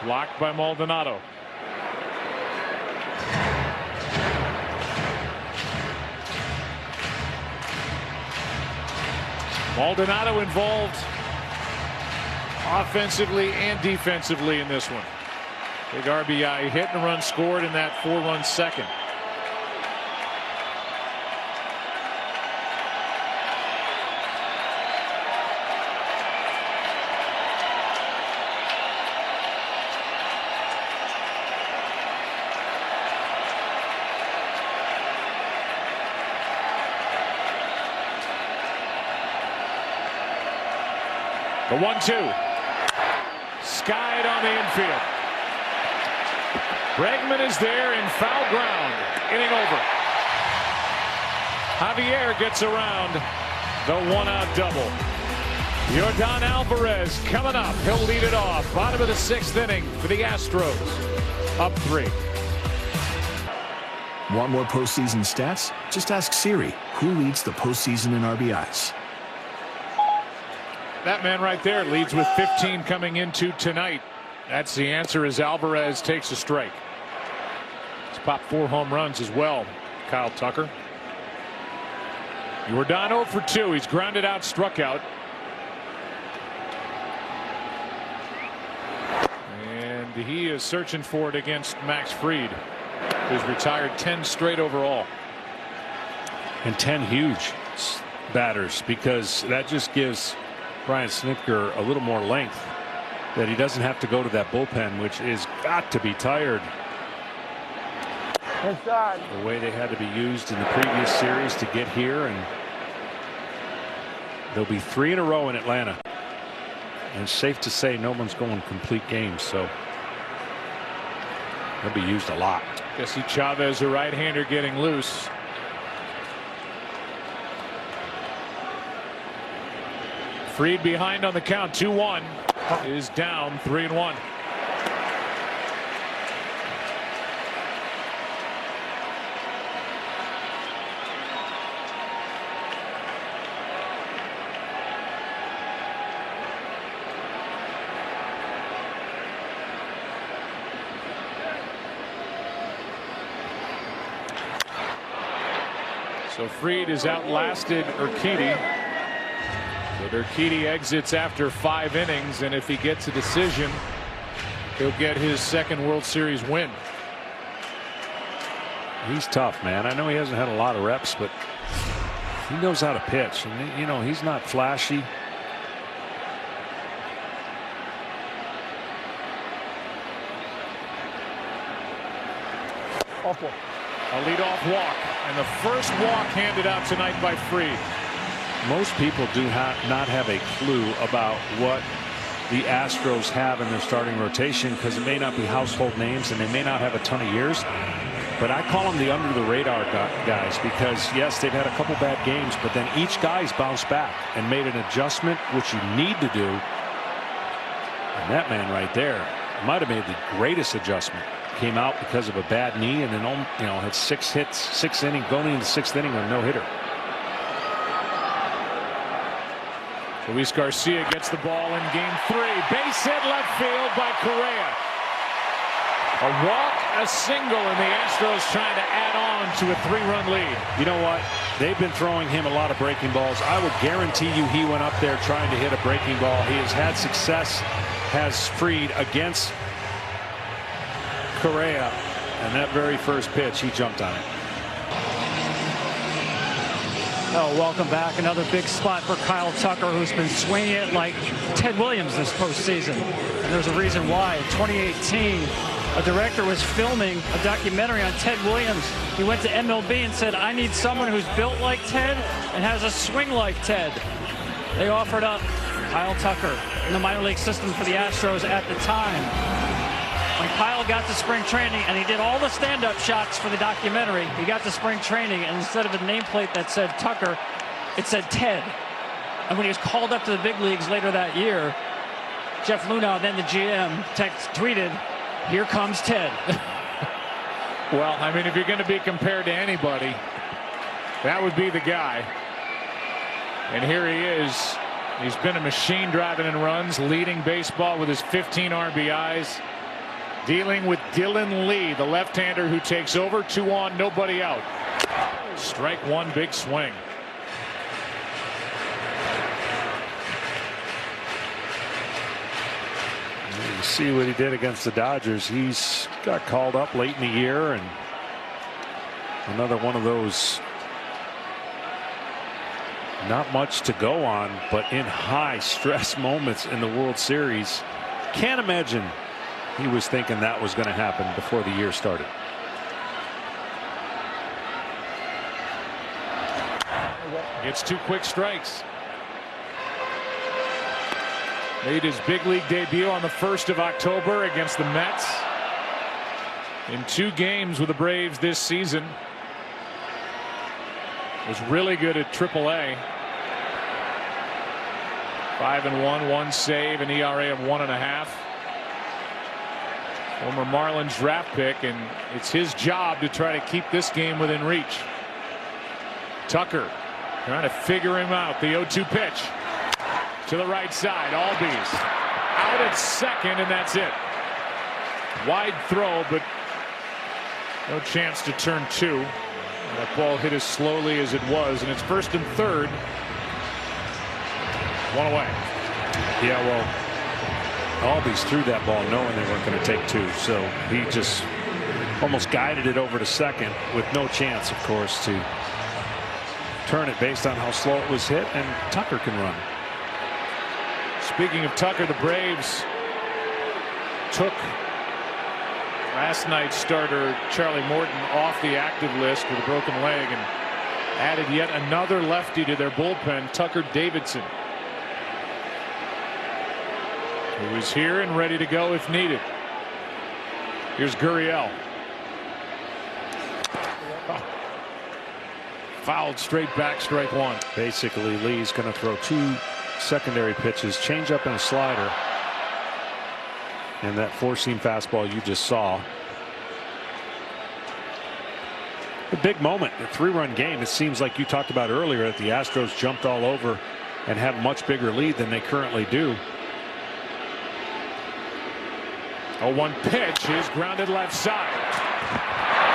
S3: Blocked by Maldonado. Maldonado involved offensively and defensively in this one. Big RBI hit and a run scored in that 4-run second. The 1-2. Skied on the infield. Bregman is there in foul ground. Inning over. Javier gets around the one-out double. Yordan Alvarez coming up. He'll lead it off. Bottom of the 6th inning for the Astros. Up 3.
S7: Want more postseason stats? Just ask Siri who leads the postseason in RBIs.
S3: That man right there leads with 15 coming into tonight. That's the answer as Alvarez takes a strike. He's popped 4 home runs as well. Kyle Tucker. Yordan 0 for 2. He's grounded out, struck out. And he is searching for it against Max Fried, who's retired 10 straight overall.
S4: And 10 huge batters, because that just gives Brian Snitker a little more length, that he doesn't have to go to that bullpen, which is got to be tired. The way they had to be used in the previous series to get here, and there'll be 3 in a row in Atlanta. And it's safe to say no one's going complete games, so they'll be used a lot.
S3: Jesse Chavez, a right-hander, getting loose. Fried behind on the count. 2-1 is down 3-1. So Fried has outlasted Urquidy. But Urquidy exits after 5 innings, and if he gets a decision, he'll get his 2nd World Series win.
S4: He's tough, man. I know he hasn't had a lot of reps, but he knows how to pitch. And, you know, he's not flashy.
S3: A leadoff walk, and the first walk handed out tonight by Fried.
S4: Most people do not have a clue about what the Astros have in their starting rotation, because it may not be household names and they may not have a ton of years. But I call them the under the radar guys, because yes, they've had a couple bad games, but then each guy's bounced back and made an adjustment, which you need to do. And that man right there might have made the greatest adjustment. Came out because of a bad knee, and then, you know, had 6 hits, 6 innings, going into the 6th inning on no hitter.
S3: Luis Garcia gets the ball in game 3. Base hit left field by Correa. A walk a single, and the Astros trying to add on to a 3-run lead.
S4: You know what? They've been throwing him a lot of breaking balls. I would guarantee you he went up there trying to hit a breaking ball. He has had success, has freed against Correa, and that very first pitch, he jumped on it.
S2: Oh, welcome back. Another big spot for Kyle Tucker, who's been swinging it like Ted Williams this postseason. And there's a reason why. In 2018, a director was filming a documentary on Ted Williams. He went to MLB and said, I need someone who's built like Ted and has a swing like Ted. They offered up Kyle Tucker in the minor league system for the Astros at the time. When Kyle got to spring training, and he did all the stand-up shots for the documentary, he got to spring training, and instead of a nameplate that said Tucker, it said Ted. And when he was called up to the big leagues later that year, Jeff Luhnow, then the GM, tweeted, "Here comes Ted."
S3: Well, I mean, if you're going to be compared to anybody, that would be the guy. And here he is. He's been a machine driving in runs, leading baseball with his 15 RBIs. Dealing with Dylan Lee, the left-hander who takes over, 2 on, nobody out. Strike one, big swing.
S4: You see what he did against the Dodgers. He's got called up late in the year, and another one of those not much to go on, but in high stress moments in the World Series. Can't imagine he was thinking that was going to happen before the year started.
S3: Gets 2 quick strikes. Made his big league debut on the 1st of October against the Mets. In 2 games with the Braves this season. Was really good at AAA. 5-1, 1 save, an ERA of 1.5. Former Marlins draft pick, and it's his job to try to keep this game within reach. Tucker trying to figure him out. The 0-2 pitch to the right side. Albies out at second, and that's it. Wide throw, but no chance to turn 2. That ball hit as slowly as it was, and it's 1st and 3rd. 1 away.
S4: Yeah, well, Albies threw that ball knowing they weren't going to take 2, so he just almost guided it over to second with no chance, of course, to turn it based on how slow it was hit, and Tucker can run.
S3: Speaking of Tucker, the Braves took last night's starter Charlie Morton off the active list with a broken leg and added yet another lefty to their bullpen, Tucker Davidson, who is here and ready to go if needed. Here's Gurriel. Fouled straight back, strike 1.
S4: Basically, Lee's going to throw 2 secondary pitches, changeup and a slider, and that 4-seam fastball you just saw. A big moment, a 3-run game. It seems like you talked about earlier that the Astros jumped all over and have a much bigger lead than they currently do.
S3: A 1 pitch is grounded left side.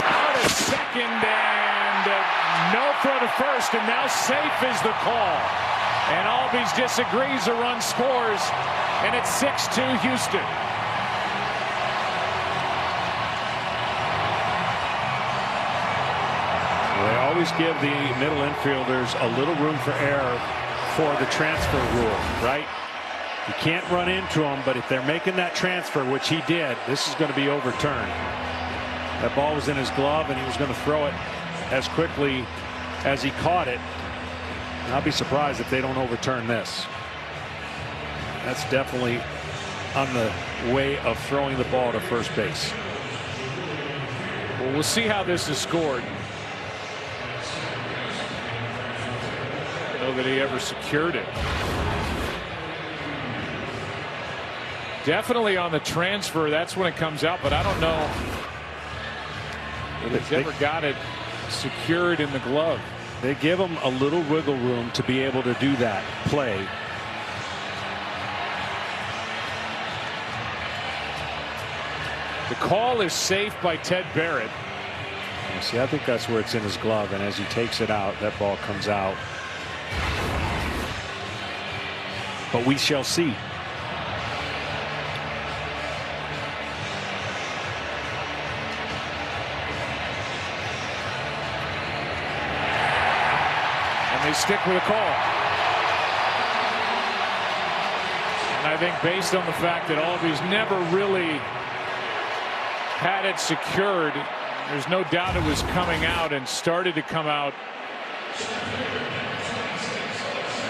S3: Out at second, and no throw to first, and now safe is the call. And Albies disagrees, a run scores, and it's 6-2 Houston.
S4: They always give the middle infielders a little room for error for the transfer rule, right? You can't run into them, but if they're making that transfer, which he did, this is going to be overturned. That ball was in his glove, and he was going to throw it as quickly as he caught it. And I'll be surprised if they don't overturn this. That's definitely on the way of throwing the ball to first base.
S3: Well, we'll see how this is scored. I don't know that he ever secured it. Definitely on the transfer, that's when it comes out, but I don't know if he's ever got it secured in the glove.
S4: They give him a little wiggle room to be able to do that play.
S3: The call is safe by Ted Barrett.
S4: See, I think that's where it's in his glove, and as he takes it out, that ball comes out. But we shall see.
S3: And they stick with a call. And I think based on the fact that Albies never really had it secured, there's no doubt it was coming out and started to come out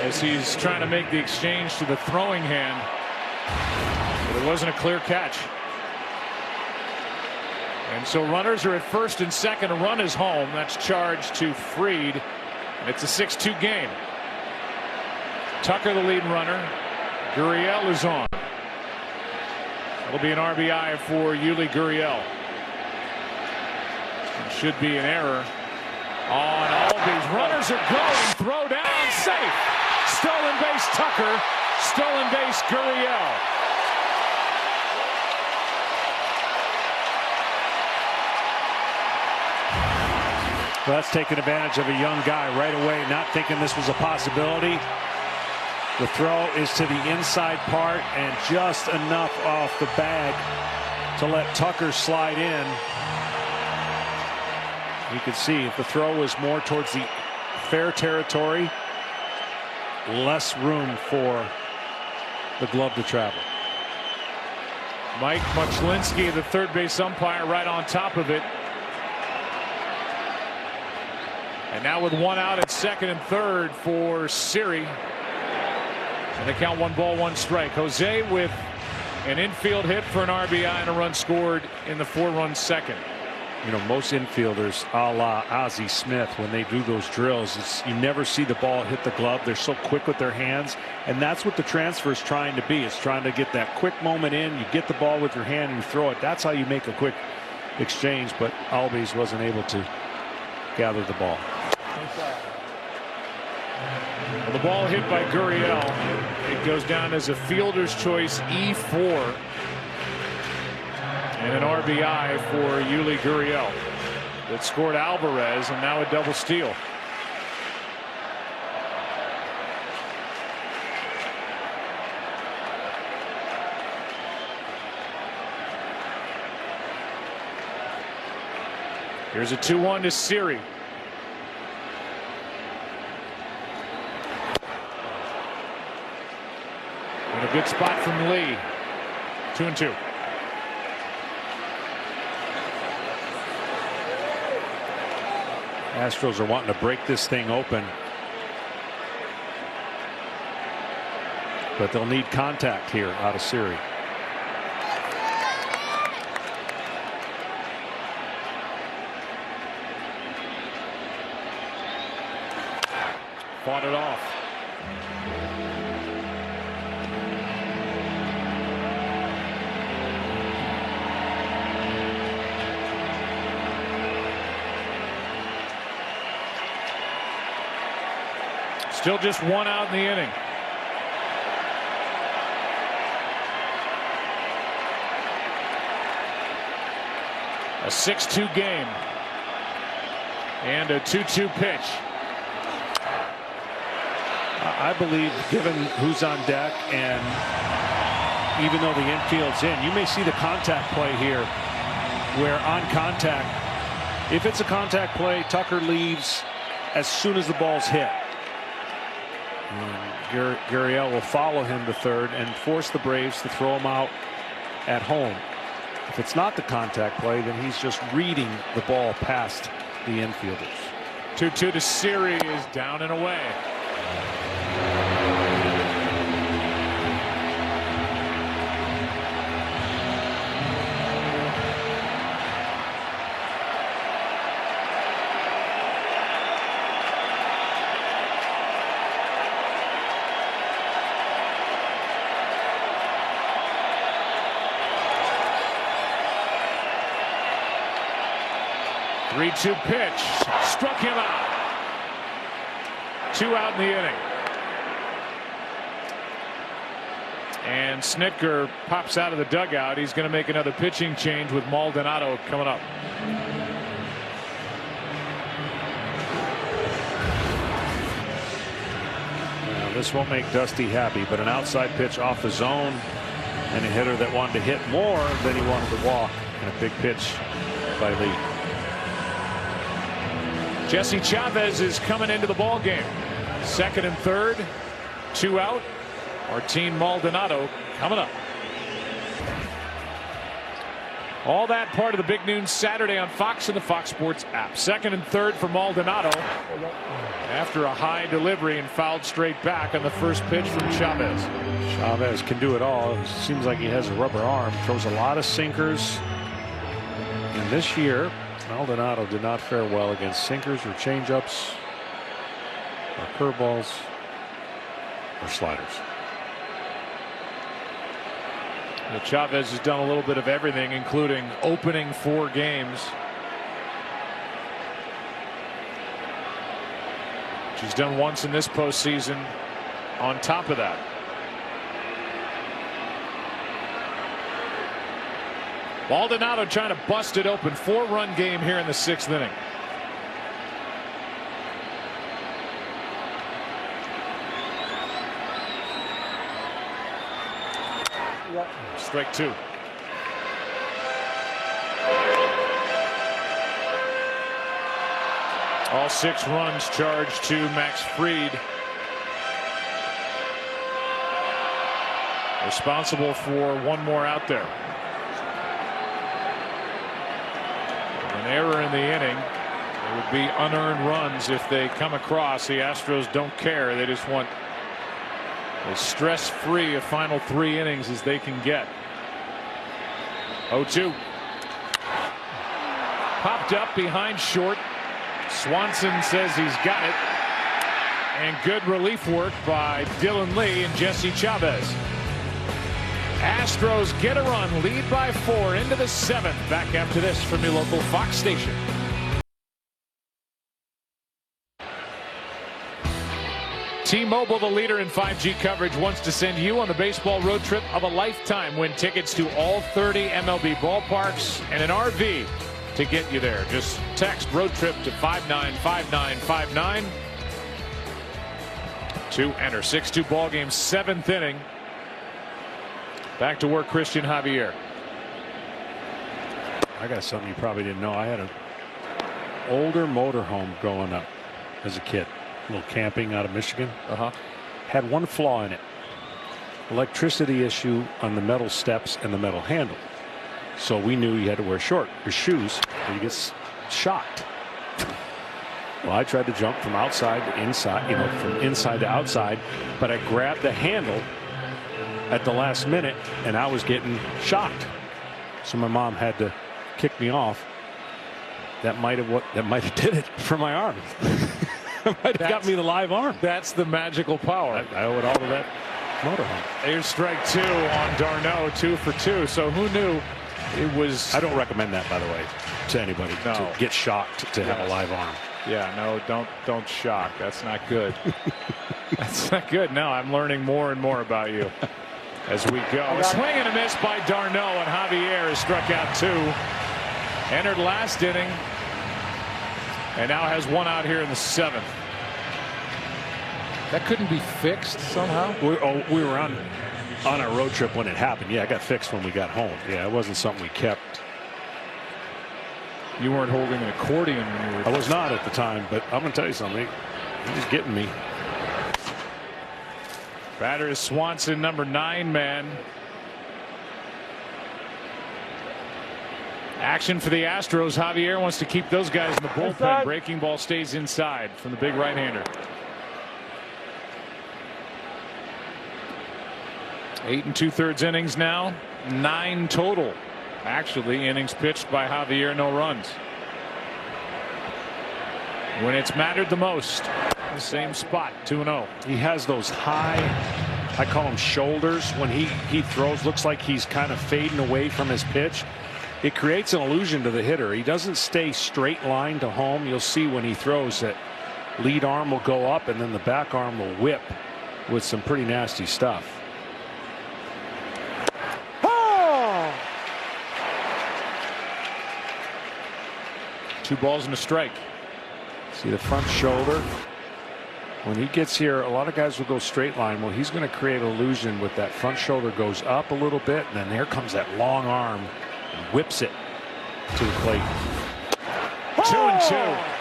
S3: as he's trying to make the exchange to the throwing hand. But it wasn't a clear catch. And so runners are at first and second. A run is home. That's charged to Fried. And it's a 6-2 game. Tucker the lead runner. Gurriel is on. It'll be an RBI for Yuli Gurriel. It should be an error on Albies. Runners are going. Throw down. Safe. Stolen base Tucker. Stolen base Gurriel.
S4: Well, that's taking advantage of a young guy right away, not thinking this was a possibility. The throw is to the inside part and just enough off the bag to let Tucker slide in. You can see if the throw was more towards the fair territory, less room for the glove to travel.
S3: Mike Muchlinski, the third base umpire, right on top of it. And now with one out at second and third for Siri. And they count 1 ball, 1 strike. Jose with an infield hit for an RBI and a run scored in the 4-run second.
S4: You know, most infielders, a la Ozzie Smith, when they do those drills, you never see the ball hit the glove. They're so quick with their hands, and that's what the transfer is trying to be. It's trying to get that quick moment in. You get the ball with your hand and you throw it. That's how you make a quick exchange, but Albies wasn't able to gather the ball.
S3: Well, the ball hit by Gurriel. It goes down as a fielder's choice E4. And an RBI for Yuli Gurriel that scored Alvarez, and now a double steal. Here's a 2-1 to Siri. And a good spot from Lee. 2-2.
S4: Astros are wanting to break this thing open, but they'll need contact here out of Siri.
S3: Fought it off. Still just 1 out in the inning. A 6-2 game. And a 2-2 pitch.
S4: I believe, given who's on deck, and even though the infield's in, you may see the contact play here, where on contact, if it's a contact play, Tucker leaves as soon as the ball's hit. Gurriel will follow him to third and force the Braves to throw him out at home. If it's not the contact play, then he's just reading the ball past the infielders.
S3: 2-2 to Siri is down and away. Three-two pitch, struck him out. 2 out in the inning. And Snitker pops out of the dugout. He's going to make another pitching change with Maldonado coming up.
S4: Now, this won't make Dusty happy, but an outside pitch off the zone and a hitter that wanted to hit more than he wanted to walk, and a big pitch by Lee.
S3: Jesse Chavez is coming into the ball game. Second and third, 2 out. Martin Maldonado coming up. All that part of the Big Noon Saturday on Fox and the Fox Sports app. Second and third for Maldonado after a high delivery and fouled straight back on the first pitch from Chavez.
S4: Chavez can do it all. It seems like he has a rubber arm. Throws a lot of sinkers. And this year, Maldonado did not fare well against sinkers or changeups or curveballs or sliders.
S3: Chavez has done a little bit of everything, including opening 4 games. She's done once in this postseason on top of that. Maldonado trying to bust it open. 4-run game here in the 6th inning. Strike 2. All 6 runs charged to Max Fried. Responsible for 1 more out there. An error in the inning. It would be unearned runs if they come across. The Astros don't care. They just want as stress-free a final 3 innings as they can get. 0-2. Popped up behind short. Swanson says he's got it. And good relief work by Dylan Lee and Jesse Chavez. Astros get a run, lead by 4 into the 7th. Back after this from your local Fox station. T-Mobile, the leader in 5G coverage, wants to send you on the baseball road trip of a lifetime. Win tickets to all 30 MLB ballparks and an RV to get you there. Just text road trip to 595959 to enter. 6-2 ball game, 7th inning. Back to work, Christian Javier.
S4: I got something you probably didn't know. I had an older motorhome growing up as a kid. A little camping out of Michigan. Had one flaw in it. Electricity issue on the metal steps and the metal handle. So we knew you had to wear shoes or you get shocked. Well, I tried to jump from outside to inside, from inside to outside, but I grabbed the handle at the last minute and I was getting shocked. So my mom had to kick me off. That might have did it for my arm. Might have got me the live arm.
S3: That's the magical power.
S4: I owe it all to that motorhome.
S3: Here's strike 2 on d'Arnaud, 2 for 2. So who knew it was?
S4: I don't recommend that, by the way, to anybody.
S3: No.
S4: To get shocked to have a live arm.
S3: Yeah, no, don't shock. That's not good. That's not good. No, I'm learning more and more about you as we go. A swing and a miss by d'Arnaud, and Javier has struck out 2. Entered last inning. And now has 1 out here in the 7th. That couldn't be fixed somehow.
S4: We were on a road trip when it happened. Yeah, it got fixed when we got home. Yeah, it wasn't something we kept.
S3: You weren't holding an accordion when you were.
S4: I was not at the time, but I'm going to tell you something. He's getting me.
S3: Batter is Swanson, number 9 man. Action for the Astros. Javier wants to keep those guys in the bullpen.
S1: Inside.
S3: Breaking ball stays inside from the big right-hander. 8 2/3 innings now. 9 total. Actually, innings pitched by Javier, no runs. When it's mattered the most, the same spot, 2-0.
S4: He has those high, I call them shoulders, when he throws. Looks like he's kind of fading away from his pitch. It creates an illusion to the hitter. He doesn't stay straight line to home. You'll see when he throws that lead arm will go up and then the back arm will whip with some pretty nasty stuff.
S3: 2 balls and a strike.
S4: See the front shoulder. When he gets here, a lot of guys will go straight line. Well, he's going to create illusion with that front shoulder goes up a little bit, and then there comes that long arm and whips it to the plate.
S3: 2-2.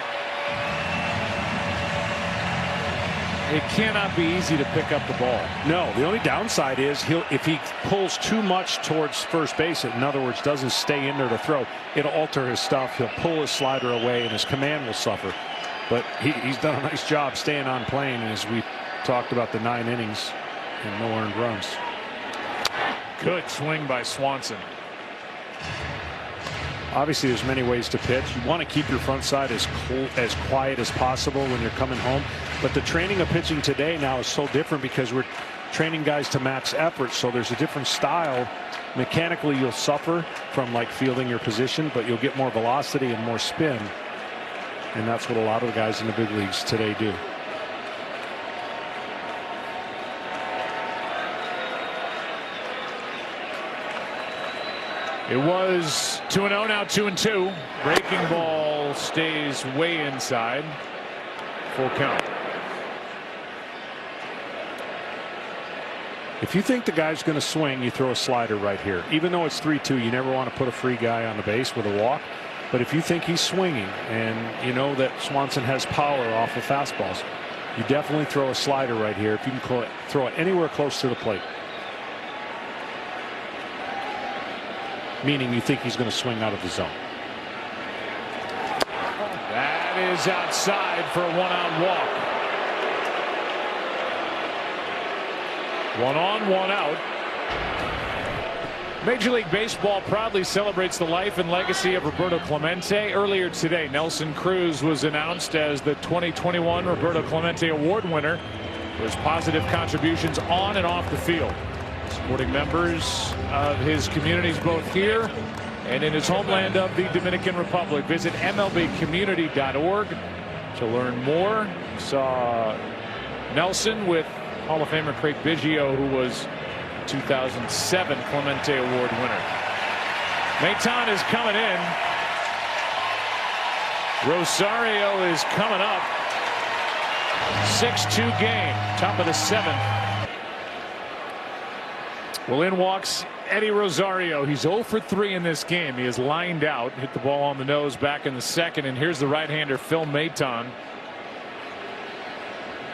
S3: It cannot be easy to pick up the ball.
S4: No, the only downside is if he pulls too much towards first base, in other words, doesn't stay in there to throw, it'll alter his stuff. He'll pull his slider away, and his command will suffer. But he's done a nice job staying on plane, as we talked about the 9 innings and no earned runs.
S3: Good swing by Swanson.
S4: Obviously, there's many ways to pitch. You want to keep your front side as quiet as possible when you're coming home. But the training of pitching today now is so different because we're training guys to max effort. So there's a different style. Mechanically, you'll suffer from like fielding your position, but you'll get more velocity and more spin. And that's what a lot of the guys in the big leagues today do.
S3: It was 2-0, now 2-2. Breaking ball stays way inside. Full count.
S4: If you think the guy's going to swing, you throw a slider right here. Even though it's 3-2, you never want to put a free guy on the base with a walk. But if you think he's swinging and you know that Swanson has power off of fastballs, you definitely throw a slider right here if you can throw it anywhere close to the plate. Meaning you think he's going to swing out of the zone.
S3: That is outside for a 1-out walk. 1 on, 1 out. Major League Baseball proudly celebrates the life and legacy of Roberto Clemente. Earlier today, Nelson Cruz was announced as the 2021 Roberto Clemente Award winner for his positive contributions on and off the field, supporting members of his communities both here and in his homeland of the Dominican Republic. Visit MLBcommunity.org to learn more. Saw Nelson with Hall of Famer Craig Biggio, who was 2007 Clemente Award winner. Maton is coming in. Rosario is coming up. 6-2 game, top of the 7th. Well, in walks Eddie Rosario. He's 0 for 3 in this game. He is lined out, hit the ball on the nose back in the 2nd, and here's the right-hander Phil Maton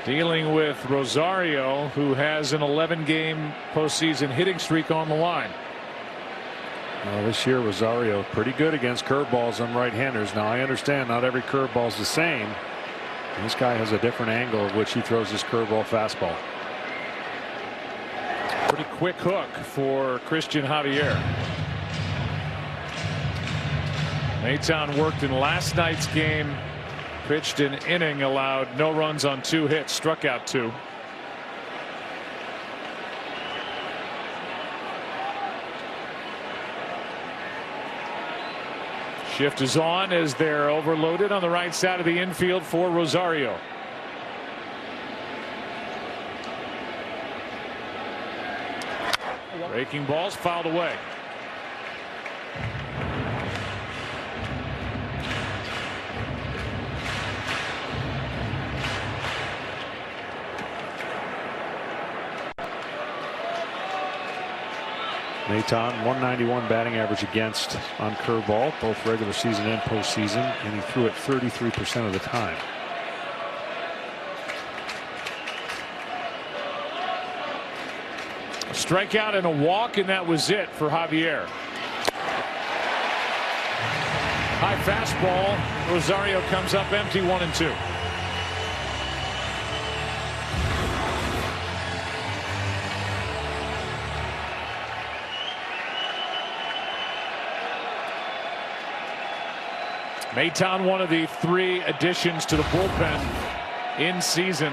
S3: dealing with Rosario, who has an 11-game postseason hitting streak on the line.
S4: Well, this year Rosario pretty good against curveballs on right-handers. Now I understand not every curveball is the same. This guy has a different angle of which he throws his curveball fastball.
S3: Pretty quick hook for Christian Javier. Maton worked in last night's game. Pitched an inning, allowed no runs on 2 hits, struck out 2. Shift is on as they're overloaded on the right side of the infield for Rosario. Breaking balls fouled away.
S4: Maton 191 batting average against on curveball, both regular season and postseason, and he threw it 33% of the time.
S3: A strikeout and a walk, and that was it for Javier. High fastball. Rosario comes up empty, 1-2. Maton, one of the 3 additions to the bullpen in season.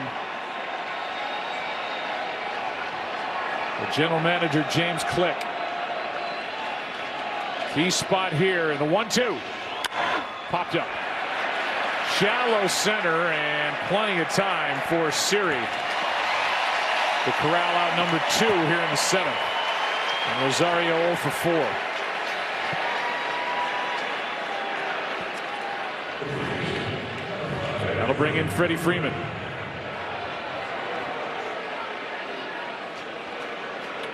S3: The general manager, James Click. Key spot here in the 1-2. Popped up. Shallow center and plenty of time for Siri. The corral out number 2 here in the 7th. And Rosario 0 for 4. That'll bring in Freddie Freeman.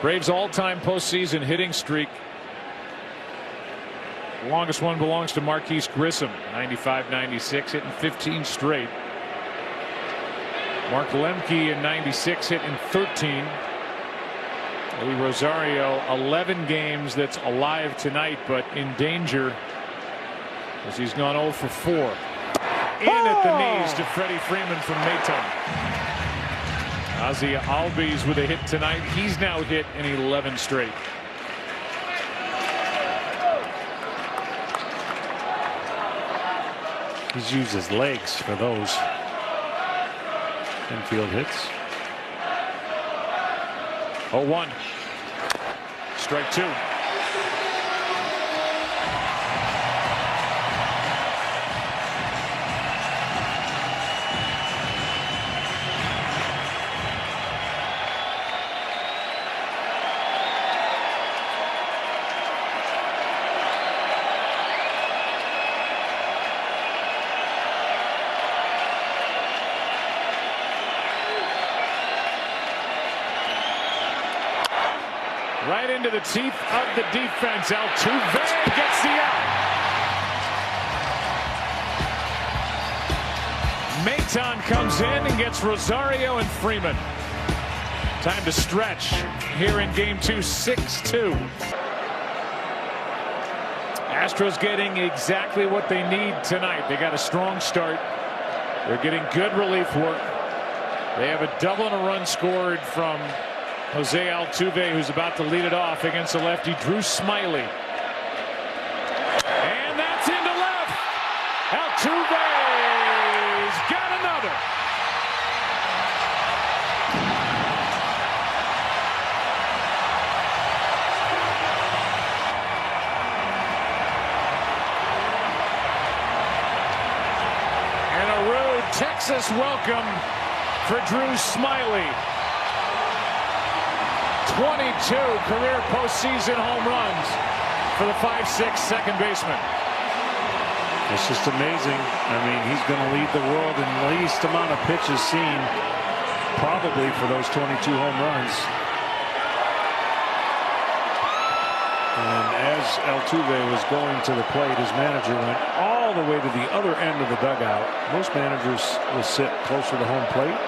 S3: Braves all-time postseason hitting streak. The longest one belongs to Marquise Grissom, 95-96, hitting 15 straight. Mark Lemke in 96, hitting 13. Lee Rosario, 11 games that's alive tonight, but in danger as he's gone 0 for 4. In at the knees to Freddie Freeman from Maytown. Ozzie Albies with a hit tonight. He's now hit in 11 straight.
S4: He's used his legs for those infield hits.
S3: 0-1. Strike 2. Right into the teeth of the defense. Altuve gets the out. Mayton comes in and gets Rosario and Freeman. Time to stretch here in game 2, 6-2. Astros getting exactly what they need tonight. They got a strong start. They're getting good relief work. They have a double and a run scored from Jose Altuve, who's about to lead it off against the lefty Drew Smyly. And that's into left. Altuve's got another. And a rude Texas welcome for Drew Smyly. 22 career postseason home runs for the 5'6" second baseman.
S4: It's just amazing. I mean, he's going to lead the world in least amount of pitches seen, probably, for those 22 home runs. And as Altuve was going to the plate, his manager went all the way to the other end of the dugout. Most managers will sit closer to home plate.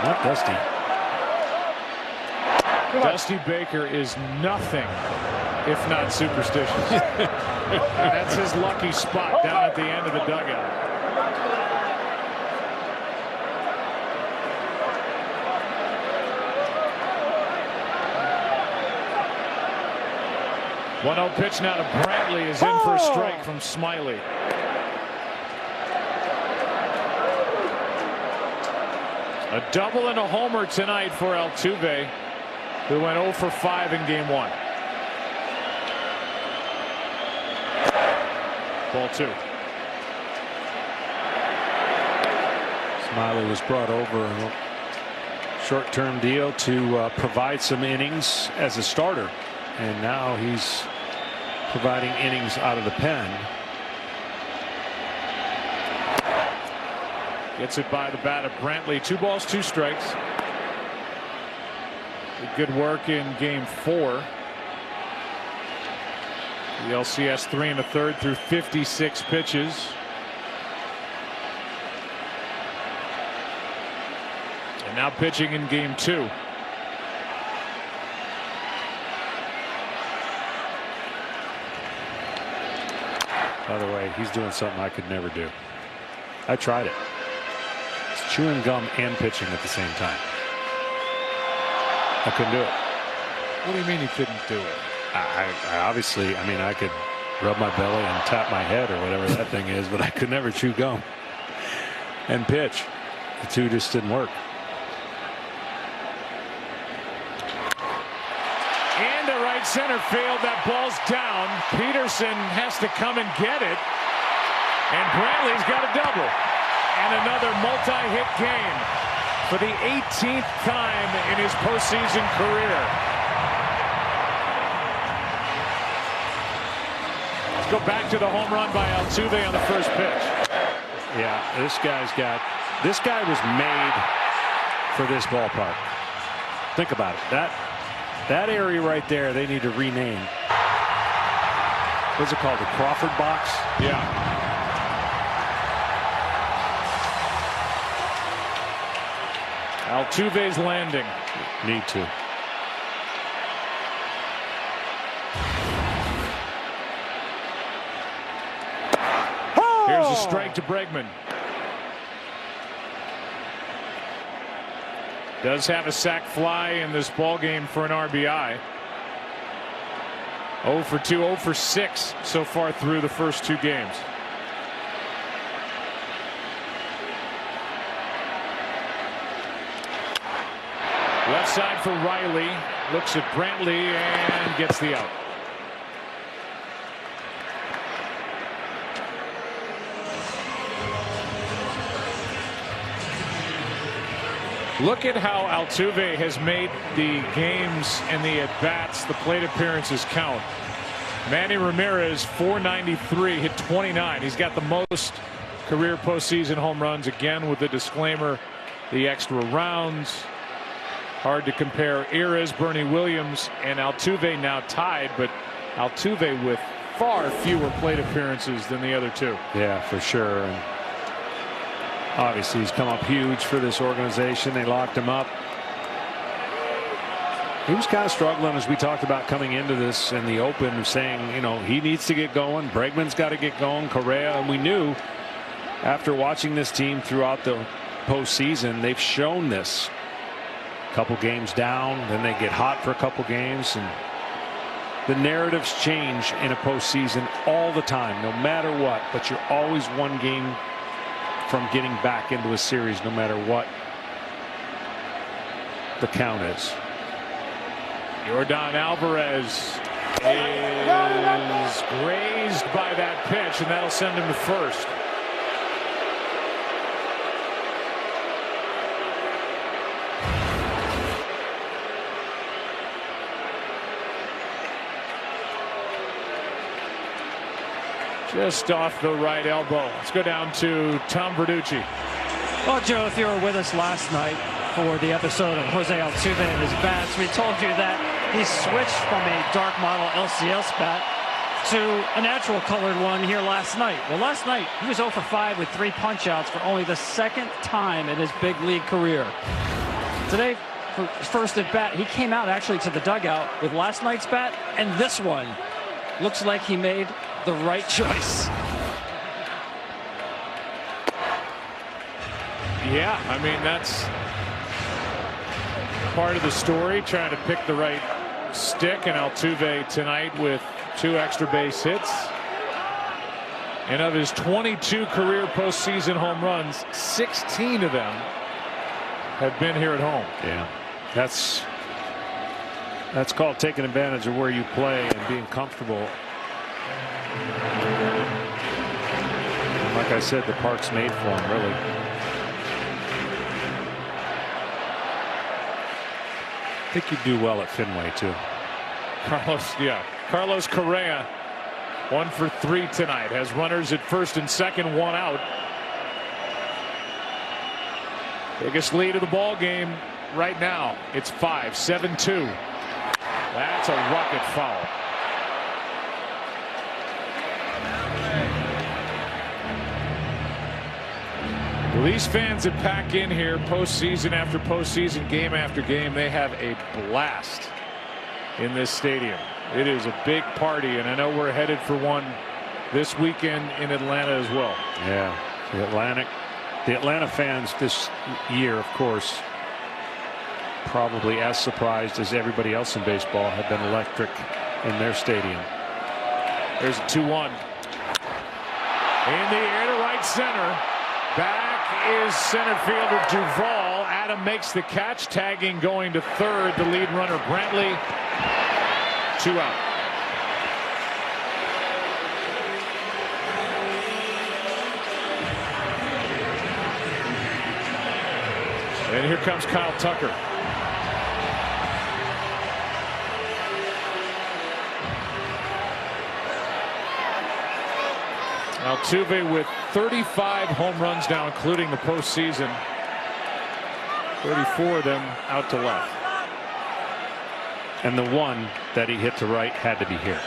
S4: Not Dusty.
S3: Dusty Baker is nothing if not superstitious. That's his lucky spot down at the end of the dugout. One-0 pitch now to Brantley is in for a strike from Smyly. A double and a homer tonight for Altuve, who went 0 for 5 in game 1. Ball 2.
S4: Smyly was brought over on a short-term deal to provide some innings as a starter, and now he's providing innings out of the pen.
S3: Gets it by the bat of Brantley. 2 balls, 2 strikes. Good work in game 4. The LCS 3 1/3 through 56 pitches. And now pitching in game 2.
S4: By the way, he's doing something I could never do. I tried it. It's chewing gum and pitching at the same time. I couldn't do it.
S3: What do you mean you couldn't do it?
S4: I obviously, I mean, I could rub my belly and tap my head or whatever that thing is, but I could never chew gum and pitch. The two just didn't work.
S3: Into right center field. That ball's down. Peterson has to come and get it. And Brantley's got a double. And another multi-hit game for the 18th time in his postseason career. go back to the home run by Altuve on the first pitch.
S4: Yeah, this guy was made for this ballpark. Think about it. That area right there, they need to rename. What's it called? The Crawford box?
S3: Yeah. Altuve's landing.
S4: Need to.
S3: Here's a strike to Bregman. Does have a sac fly in this ball game for an RBI. 0 for 2, 0 for 6 so far through the first 2 games. Left side for Riley. Looks at Brantley and gets the out. Look at how Altuve has made the games and the at-bats, the plate appearances count. Manny Ramirez, 493, hit 29. He's got the most career postseason home runs, again with the disclaimer, the extra rounds. Hard to compare eras. Bernie Williams and Altuve now tied, but Altuve with far fewer plate appearances than the other two.
S4: Yeah, for sure. And obviously, he's come up huge for this organization. They locked him up. He was kind of struggling, as we talked about coming into this in the open, saying, you know, he needs to get going. Bregman's got to get going. Correa. And we knew after watching this team throughout the postseason, they've shown this. A couple games down, then they get hot for a couple games. And the narratives change in a postseason all the time, no matter what. But you're always one game from getting back into a series, no matter what the count is.
S3: Yordan Alvarez is grazed by that pitch, and that'll send him to first. Just off the right elbow. Let's go down to Tom Verducci.
S2: Well, Joe, if you were with us last night for the episode of Jose Altuve and his bats, we told you that he switched from a dark model LCS bat to a natural colored one here last night. Well, last night he was 0 for 5 with 3 punch-outs for only the 2nd time in his big league career. Today, for his first at bat, he came out actually to the dugout with last night's bat and this one. Looks like he made the right choice.
S3: Yeah, I mean, that's part of the story, trying to pick the right stick. And Altuve tonight with 2 extra base hits. And of his 22 career postseason home runs, 16 of them have been here at home.
S4: Yeah, that's called taking advantage of where you play and being comfortable. And like I said, the park's made for him, really. I think you'd do well at Fenway too.
S3: Carlos Correa, 1 for 3 tonight, has runners at first and second, 1 out. Biggest lead of the ball game right now. It's 5, 7-2. That's a rocket foul. Well, these fans that pack in here postseason after postseason, game after game, they have a blast in this stadium. It is a big party, and I know we're headed for one this weekend in Atlanta as well.
S4: Yeah, the Atlanta fans this year, of course, probably as surprised as everybody else in baseball, have been electric in their stadium.
S3: There's a 2-1. In the air to right center. Back is center fielder Duvall. Adam makes the catch, tagging going to third. The lead runner Brantley. 2 out. And here comes Kyle Tucker. Altuve with 35 home runs now, including the postseason. 34 of them out to left.
S4: And the one that he hit to right had to be here,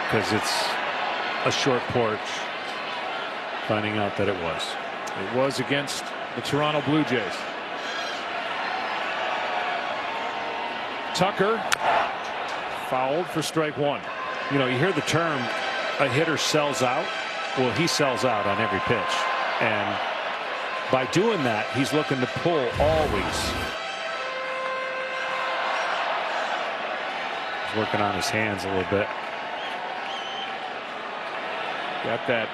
S4: because it's a short porch. Finding out that it was
S3: against the Toronto Blue Jays. Tucker fouled for strike one.
S4: You know, you hear the term a hitter sells out. Well, he sells out on every pitch, and by doing that, he's looking to pull always. He's working on his hands a little bit.
S3: Got that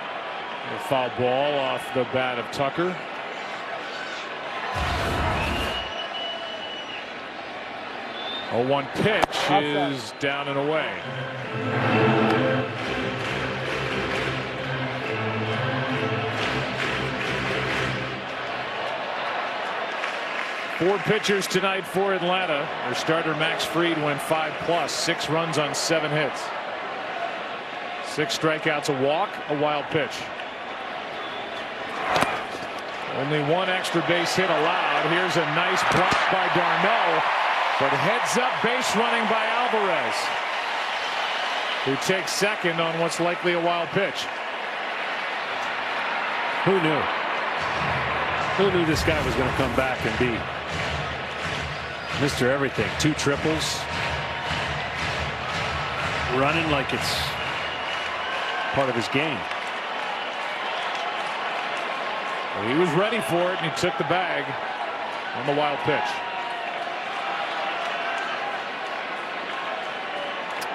S3: foul ball off the bat of Tucker. A 1 pitch is down and away. Four pitchers tonight for Atlanta. Their starter Max Fried went 5+, 6 runs on 7 hits. 6 strikeouts, a walk, a wild pitch. Only 1 extra base hit allowed. Here's a nice block by d'Arnaud, but heads up base running by Alvarez, who takes second on what's likely a wild pitch.
S4: Who knew? Who knew this guy was going to come back and be Mr. Everything? 2 triples, running like it's part of his game.
S3: Well, he was ready for it, and he took the bag on the wild pitch.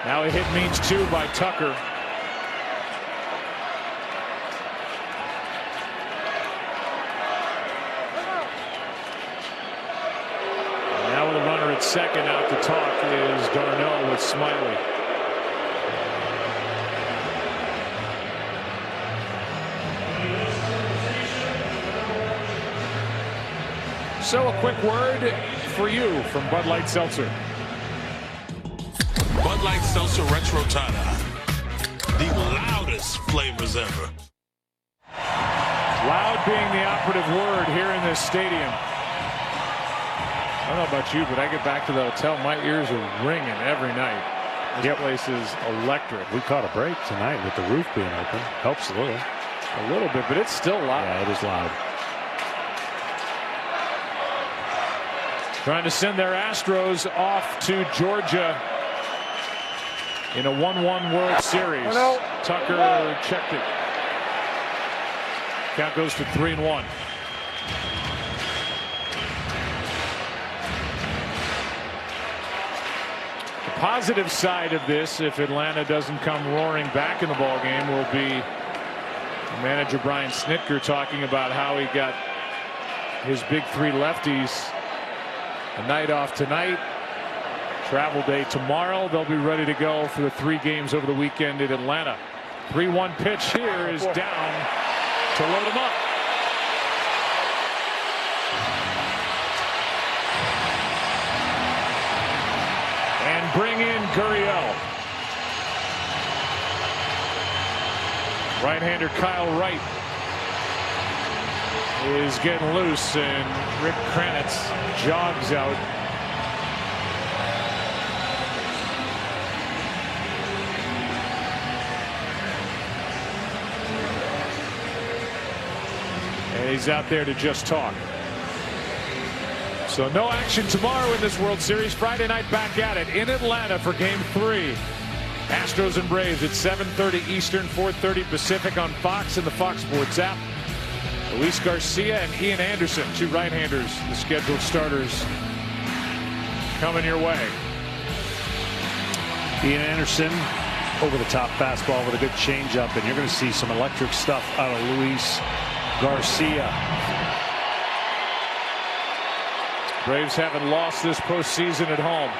S3: Now a hit means 2 by Tucker. Now with a runner at second, out to talk is d'Arnaud with Smiley. So a quick word for you from Bud Light Seltzer.
S8: Bud Light Seltzer Retro Tie-Dye. The loudest flavors ever.
S3: Loud being the operative word here in this stadium. I don't know about you, but I get back to the hotel, my ears are ringing every night. This place is electric.
S4: We caught a break tonight with the roof being open. Helps a little.
S3: A little bit, but it's still loud.
S4: Yeah, it is loud.
S3: Trying to send their Astros off to Georgia in a 1-1 World Series. Tucker checked it. Count goes to 3-1. The positive side of this, if Atlanta doesn't come roaring back in the ballgame, will be manager Brian Snitker talking about how he got his big 3 lefties a night off tonight, travel day tomorrow. They'll be ready to go for the 3 games over the weekend in Atlanta. 3-1 pitch here is down to load him up. And bring in Gurriel. Right-hander Kyle Wright is getting loose, and Rick Kranitz jogs out. And he's out there to just talk. So no action tomorrow in this World Series. Friday night back at it in Atlanta for Game 3. Astros and Braves at 7:30 Eastern, 4:30 Pacific on Fox and the Fox Sports app. Luis Garcia and Ian Anderson, 2 right-handers, the scheduled starters, coming your way.
S4: Ian Anderson, over-the-top fastball with a good changeup, and you're going to see some electric stuff out of Luis Garcia.
S3: Braves haven't lost this postseason at home.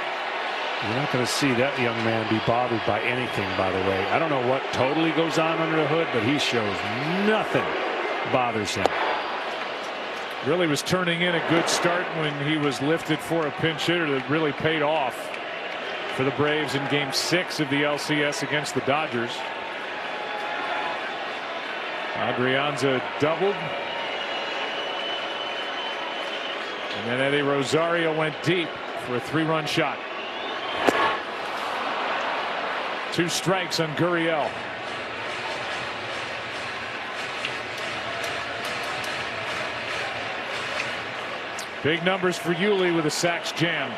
S4: You're not going to see that young man be bothered by anything, by the way. I don't know what totally goes on under the hood, but he shows nothing bothers him.
S3: Really was turning in a good start when he was lifted for a pinch hitter that really paid off for the Braves in Game 6 of the LCS against the Dodgers. Adrianza doubled. And then Eddie Rosario went deep for a 3-run shot. 2 strikes on Gurriel. Big numbers for Yuli with the sacks jammed.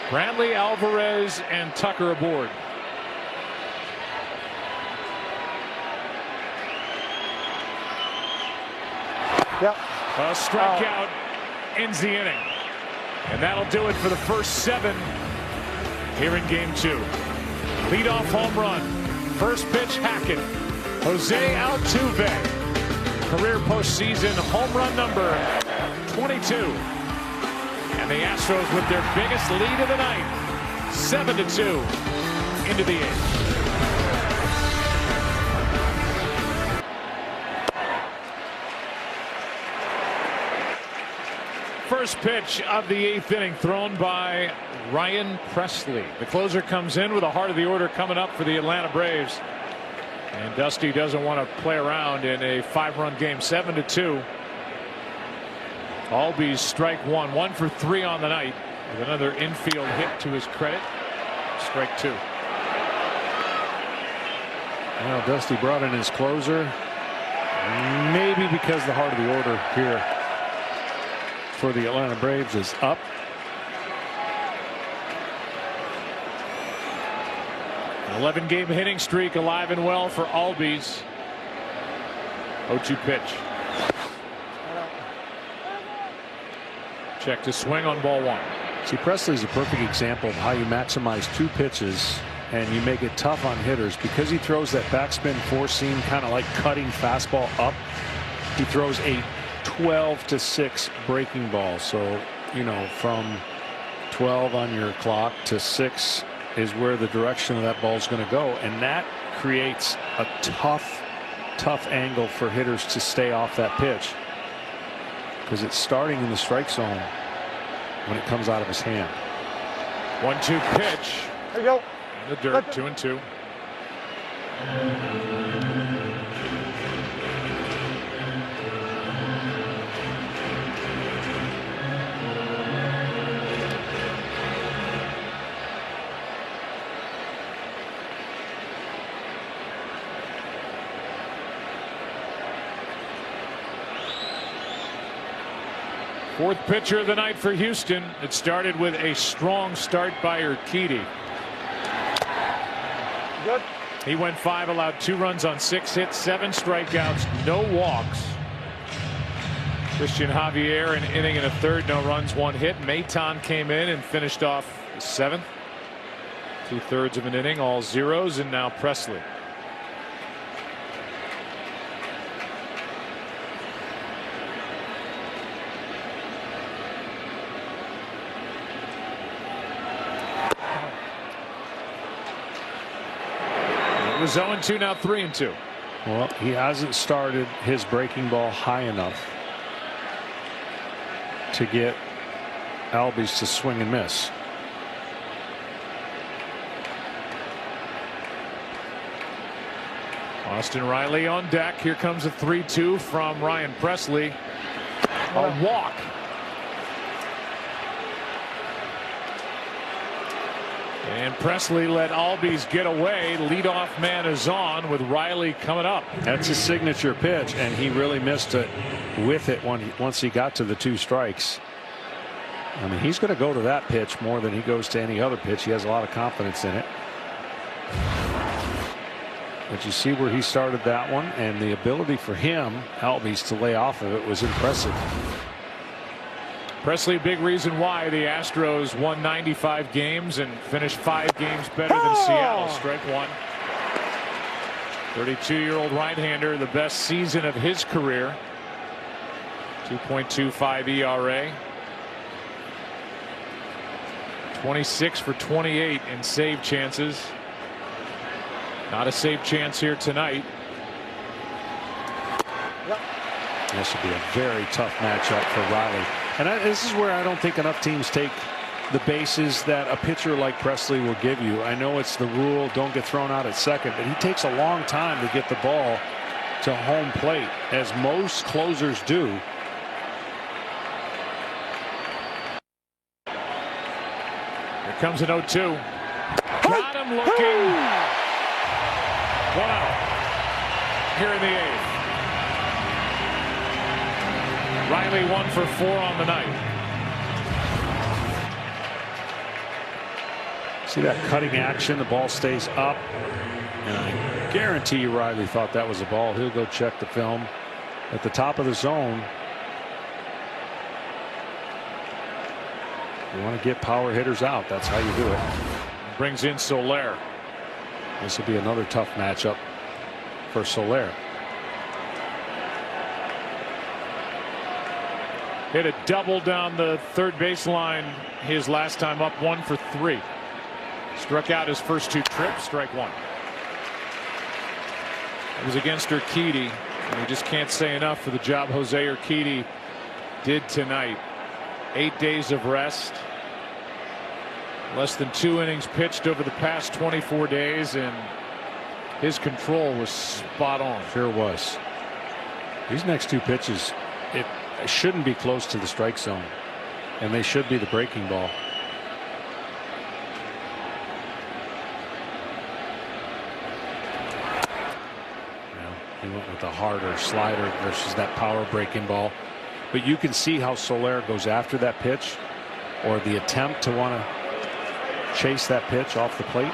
S3: Brantley, Alvarez, and Tucker aboard.
S9: Yep.
S3: A strikeout ends the inning. And that'll do it for the first 7 here in game 2. Leadoff home run. First pitch, Hackett. Jose Altuve. Career postseason home run number 22. And the Astros with their biggest lead of the night. 7-2 into the 8th. First pitch of the 8th inning thrown by Ryan Pressly. The closer comes in with a heart of the order coming up for the Atlanta Braves. And Dusty doesn't want to play around in a 5-run game. 7-2. Albies strike 1. 1 for 3 on the night with another infield hit to his credit. Strike 2.
S4: Well, Dusty brought in his closer. Maybe because the heart of the order here for the Atlanta Braves is up.
S3: An 11-game hitting streak alive and well for Albies. 0-2 pitch. Check to swing on ball 1.
S4: See, Presley's a perfect example of how you maximize 2 pitches and you make it tough on hitters because he throws that backspin 4-seam kind of like cutting fastball up. He throws a 12-6 breaking ball. So, you know, from 12 on your clock to 6 is where the direction of that ball is going to go. And that creates a tough angle for hitters to stay off that pitch because it's starting in the strike zone when it comes out of his hand.
S3: 1-2 pitch.
S9: There you go.
S3: In the dirt. 2-2. Fourth pitcher of the night for Houston. It started with a strong start by Urquidy.
S9: Good.
S3: He went 5, allowed 2 runs on 6 hits, 7 strikeouts, no walks. Christian Javier an inning and a third, no runs, 1 hit. Maton came in and finished off the 7th. 2/3 of an inning, all zeros, and now Pressly. It was 0-2, now 3-2.
S4: Well, he hasn't started his breaking ball high enough to get Albies to swing and miss.
S3: Austin Riley on deck. Here comes a 3-2 from Ryan Pressly. A walk. And Pressly let Albies get away. Leadoff man is on with Riley coming up.
S4: That's his signature pitch, and he really missed it with it once he got to the 2 strikes. I mean, he's going to go to that pitch more than he goes to any other pitch. He has a lot of confidence in it. But you see where he started that one, and the ability for him, Albies, to lay off of it was impressive.
S3: Pressly, a big reason why the Astros won 95 games and finished 5 games better than Seattle. Strike 1. 32-year-old right-hander, the best season of his career. 2.25 ERA. 26 for 28 in save chances. Not a save chance here tonight.
S4: This would be a very tough matchup for Riley. And this is where I don't think enough teams take the bases that a pitcher like Pressly will give you. I know it's the rule, don't get thrown out at second, but he takes a long time to get the ball to home plate, as most closers do.
S3: Here comes an 0-2. Got him looking. 1 out here in the 8th. Riley 1 for 4 on the night.
S4: See that cutting action? The ball stays up. And I guarantee you Riley thought that was a ball. He'll go check the film. At the top of the zone, you want to get power hitters out. That's how you do it.
S3: Brings in Soler.
S4: This will be another tough matchup for Soler.
S3: Hit a double down the third baseline his last time up, 1 for 3. Struck out his first 2 trips, strike 1. It was against Urquidy, and we just can't say enough for the job Jose Urquidy did tonight. 8 days of rest, less than 2 innings pitched over the past 24 days, and his control was spot on.
S4: Sure was. These next 2 pitches, it shouldn't be close to the strike zone, and they should be the breaking ball. He went with the harder slider versus that power breaking ball. But you can see how Soler goes after that pitch, or the attempt to want to chase that pitch off the plate.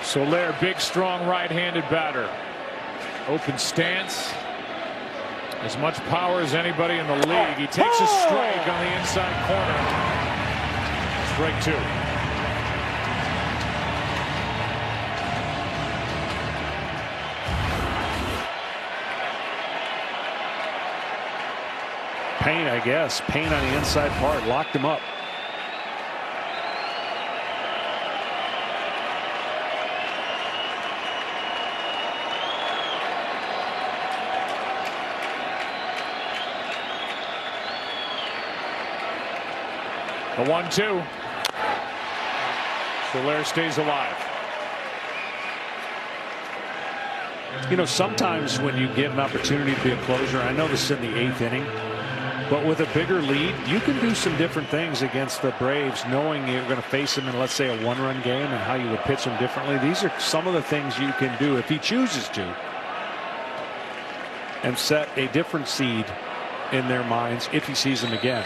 S3: Soler, big, strong right-handed batter. Open stance. As much power as anybody in the league. He takes a strike on the inside corner. Strike 2.
S4: Pain, I guess. Pain on the inside part. Locked him up.
S3: The 1-2. Soler stays alive.
S4: You know, sometimes when you get an opportunity to be a closer, I know this is in the 8th inning, but with a bigger lead, you can do some different things against the Braves, knowing you're going to face them in, let's say, a 1-run game, and how you would pitch them differently. These are some of the things you can do if he chooses to, and set a different seed in their minds if he sees them again.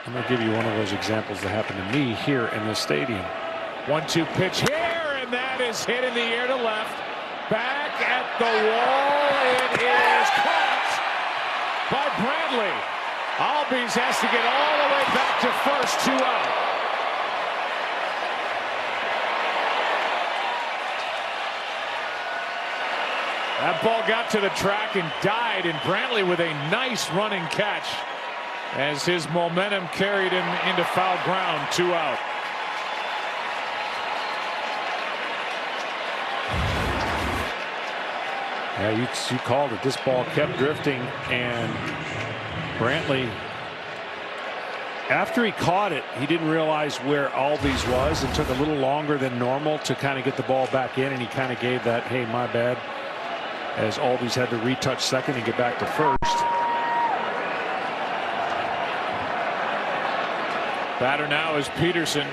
S4: I'm going to give you one of those examples that happened to me here in this stadium.
S3: 1-2 pitch here, and that is hit in the air to left. Back at the wall. It is caught by Bradley. Albies has to get all the way back to first, 2 out. That ball got to the track and died, and Brantley with a nice running catch as his momentum carried him into foul ground. 2 out.
S4: Yeah, you called it. This ball kept drifting, and Brantley, after he caught it, he didn't realize where Albies was. It took a little longer than normal to kind of get the ball back in, and he kind of gave that, hey, my bad, as Albies had to retouch second and get back to first.
S3: Batter now is Peterson.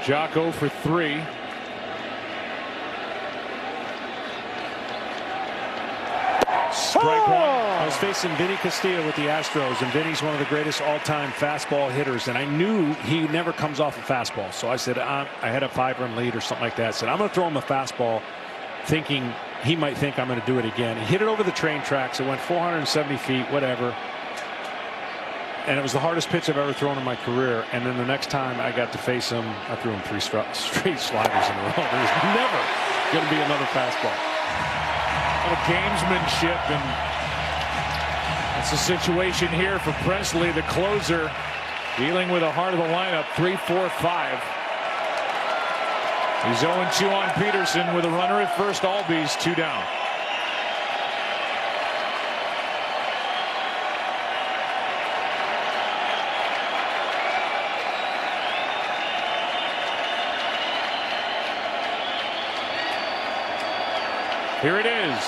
S3: Jock 0 for 3.
S4: Strike 1. I was facing Vinny Castilla with the Astros, and Vinny's one of the greatest all-time fastball hitters, and I knew he never comes off a fastball. So I said, I had a 5-run lead or something like that. I said, I'm going to throw him a fastball, thinking he might think I'm going to do it again. He hit it over the train tracks. It went 470 feet, whatever. And it was the hardest pitch I've ever thrown in my career. And then the next time I got to face him, I threw him 3 straight sliders in a row. There was never going to be another fastball.
S3: A little gamesmanship, and that's the situation here for Pressly, the closer, dealing with the heart of the lineup. 3, 4, 5. He's 0-2 on Peterson with a runner at first. Albies 2 down. Here it is.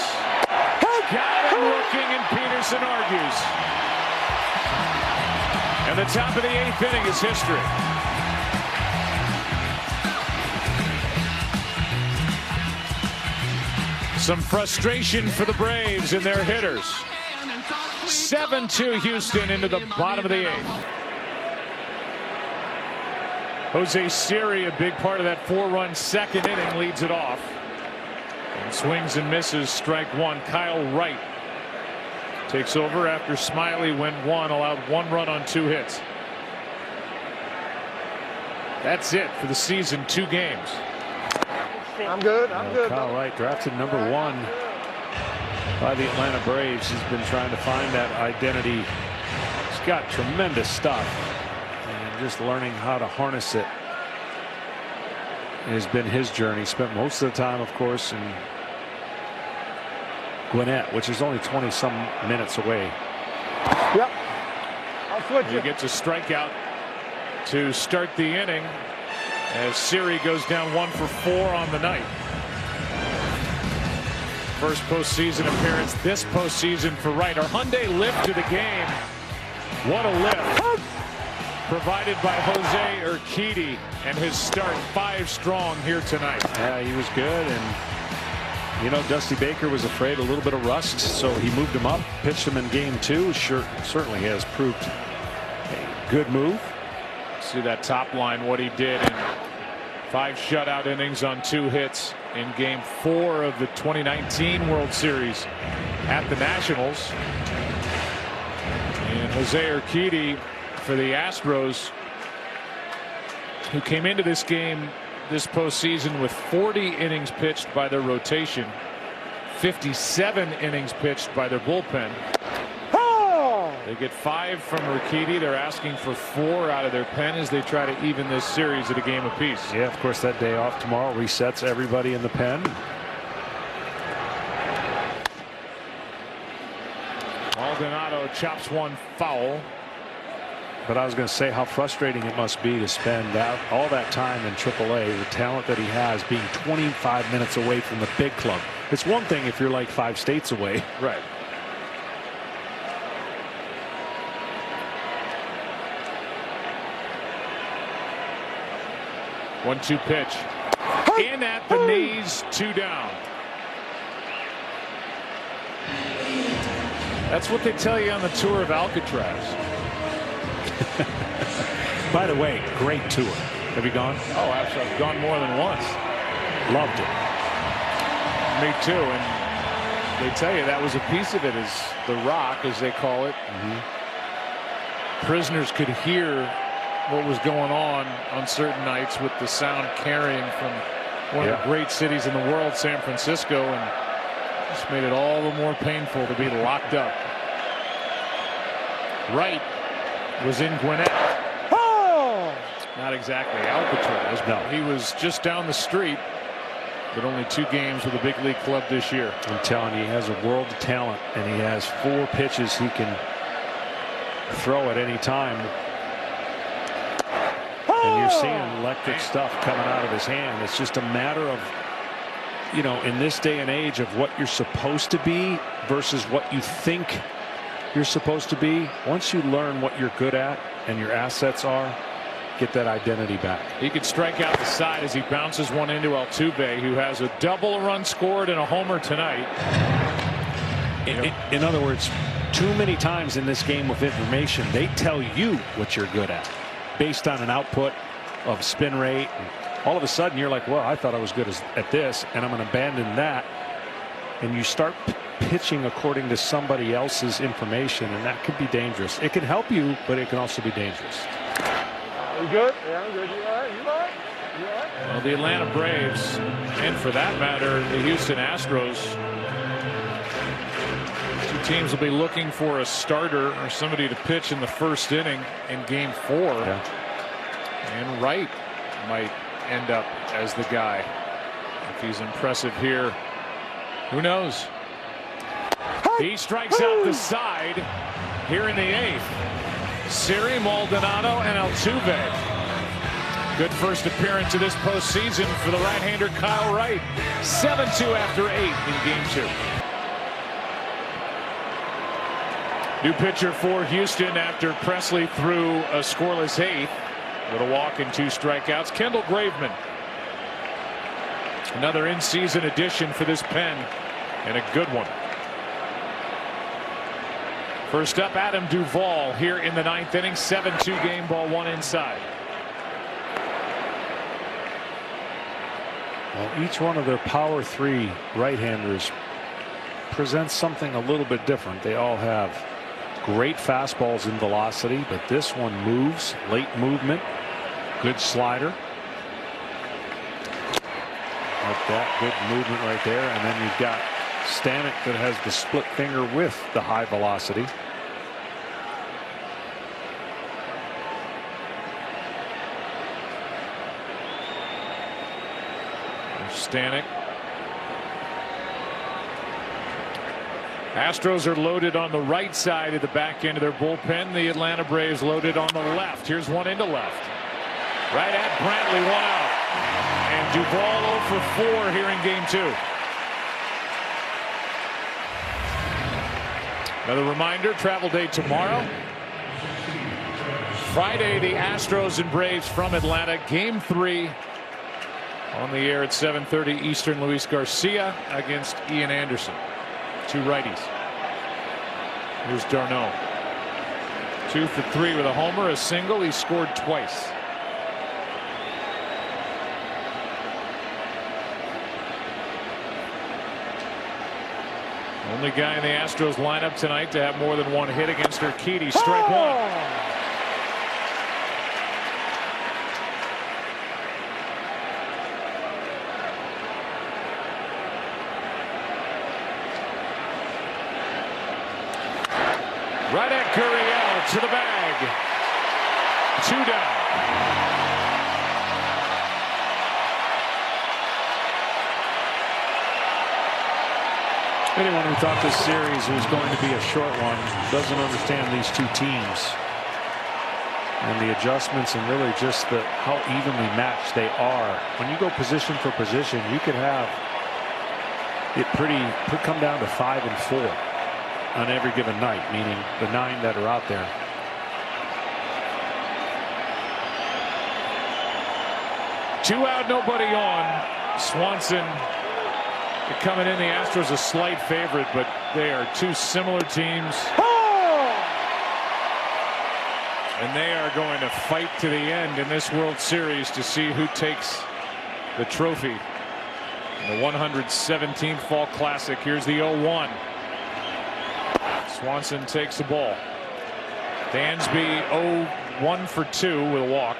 S3: Got him looking, and Peterson argues. And the top of the 8th inning is history. Some frustration for the Braves and their hitters. 7-2 Houston into the bottom of the 8th. Jose Siri, a big part of that 4-run second inning, leads it off. And swings and misses, strike one. Kyle Wright takes over after Smiley went one, allowed 1 run on 2 hits. That's it for the season, 2 games.
S1: I'm good. I'm good.
S4: Kyle Wright, drafted #1 by the Atlanta Braves. He's been trying to find that identity. He's got tremendous stuff, and just learning how to harness it has been his journey. Spent most of the time, of course, in Gwinnett, which is only 20-some minutes away.
S1: Yep. I'll switch
S3: He gets a strikeout to start the inning as Siri goes down 1 for 4 on the night. First postseason appearance this postseason for Wright. Our Hyundai lift to the game. What a lift provided by Jose Urquidy, and his start 5 strong here tonight.
S4: Yeah, he was good, and you know, Dusty Baker was afraid a little bit of rust, so he moved him up, pitched him in game 2. Certainly has proved a good move.
S3: See that top line, what he did in 5 shutout innings on 2 hits in game 4 of the 2019 World Series at the Nationals. And Jose Urquidy for the Astros, who came into this game this postseason with 40 innings pitched by their rotation, 57 innings pitched by their bullpen. They get 5 from Urquidy. They're asking for 4 out of their pen as they try to even this series at a game apiece.
S4: Yeah, of course, that day off tomorrow resets everybody in the pen.
S3: Maldonado chops one foul.
S4: But I was going to say how frustrating it must be to spend all that time in AAA, the talent that he has, being 25 minutes away from the big club. It's one thing if you're like 5 states away.
S3: Right. One-two pitch. In at the knees, 2 down. That's what they tell you on the tour of Alcatraz.
S4: By the way, great tour. Have you gone?
S3: Oh, absolutely. I've gone more than once.
S4: Loved it.
S3: Me too. And they tell you that was a piece of it, is the rock, as they call it. Prisoners could hear what was going on certain nights with the sound carrying from one of the great cities in the world, San Francisco, and just made it all the more painful to be locked up. Wright was in Gwinnett. Not exactly Alcatraz, no. He was just down the street, but only 2 games with a big league club this year.
S4: I'm telling you, he has a world of talent, and he has 4 pitches he can throw at any time. And you're seeing electric stuff coming out of his hand. It's just a matter of, you know, in this day and age, of what you're supposed to be versus what you think you're supposed to be. Once you learn what you're good at and your assets are, get that identity back.
S3: He could strike out the side as he bounces one into Altuve, who has a double run scored and a homer tonight.
S4: In other words, too many times in this game with information, they tell you what you're good at based on an output of spin rate. And all of a sudden you're like, well, I thought I was good at this, and I'm going to abandon that. And you start pitching according to somebody else's information, and that could be dangerous. It can help you, but it can also be dangerous.
S1: You good? Yeah, I'm good. You all right? You all right? You all right?
S3: Well, the Atlanta Braves, and for that matter, the Houston Astros, 2 teams will be looking for a starter or somebody to pitch in the first inning in game 4.
S4: Yeah.
S3: And Wright might end up as the guy. If he's impressive here, who knows? He strikes out the side here in the 8th. Siri, Maldonado, and Altuve. Good first appearance of this postseason for the right-hander Kyle Wright. 7-2 after 8 in Game 2. New pitcher for Houston after Presley threw a scoreless 8th with a walk and 2 strikeouts. Kendall Graveman. Another in-season addition for this pen, and a good one. First up, Adam Duvall here in the 9th inning. 7-2 game, ball 1 inside.
S4: Well, each one of their power 3 right-handers presents something a little bit different. They all have great fastballs in velocity, but this one moves, late movement, good slider. Like that, good movement right there. And then you've got Stanek that has the split finger with the high velocity.
S3: Stanek. Astros are loaded on the right side of the back end of their bullpen. The Atlanta Braves loaded on the left. Here's one into left. Right at Brantley, 1 out. And Duvall 0 for 4 here in Game 2. Another reminder, travel day tomorrow. Friday, the Astros and Braves from Atlanta. Game 3 on the air at 7:30 Eastern. Luis Garcia against Ian Anderson. 2 righties. Here's d'Arnaud. 2 for 3 with a homer, a single. He scored twice. Only guy in the Astros lineup tonight to have more than 1 hit against Urquidy. Strike 1. Right at Gurriel to the bag. 2 down.
S4: Anyone who thought this series was going to be a short one doesn't understand these 2 teams and the adjustments and really just how evenly matched they are. When you go position for position, you could have it could come down to 5 and 4 on every given night, meaning the 9 that are out there.
S3: Two out, nobody on. Swanson coming in. The Astros a slight favorite, but they are 2 similar teams. And they are going to fight to the end in this World Series to see who takes the trophy. In the 117th Fall Classic. Here's the 0-1. Swanson takes the ball. Dansby 0-1 for 2 with a walk.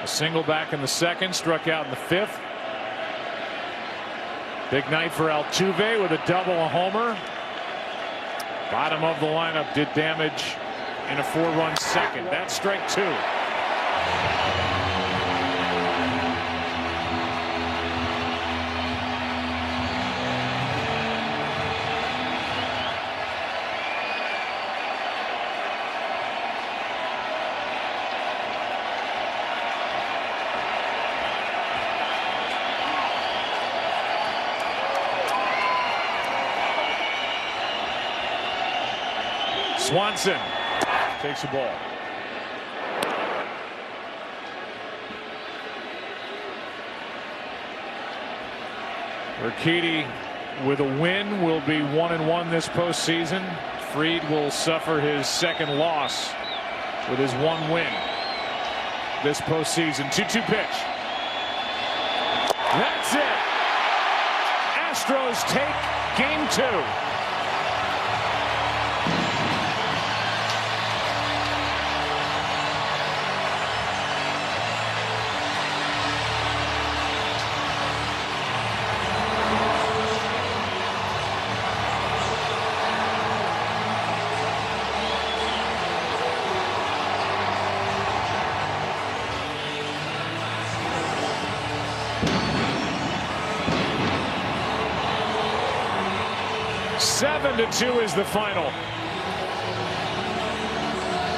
S3: A single back in the 2nd, struck out in the 5th. Big night for Altuve with a double, a homer. Bottom of the lineup did damage in a 4-run 2nd. That's strike 2. Swanson takes the ball. Urquidy with a win will be 1-1 this postseason. Fried will suffer his 2nd loss with his 1 win this postseason. 2-2 pitch. That's it. Astros take Game 2. Seven to 2 is the final.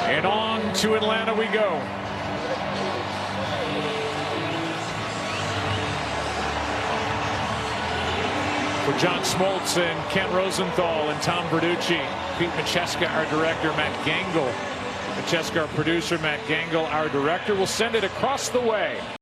S3: And on to Atlanta we go. For John Smoltz and Ken Rosenthal and Tom Verducci, Pete Macheska, our director, Matt Gangle, Macheska, our producer, Matt Gangle, our director. We'll send it across the way.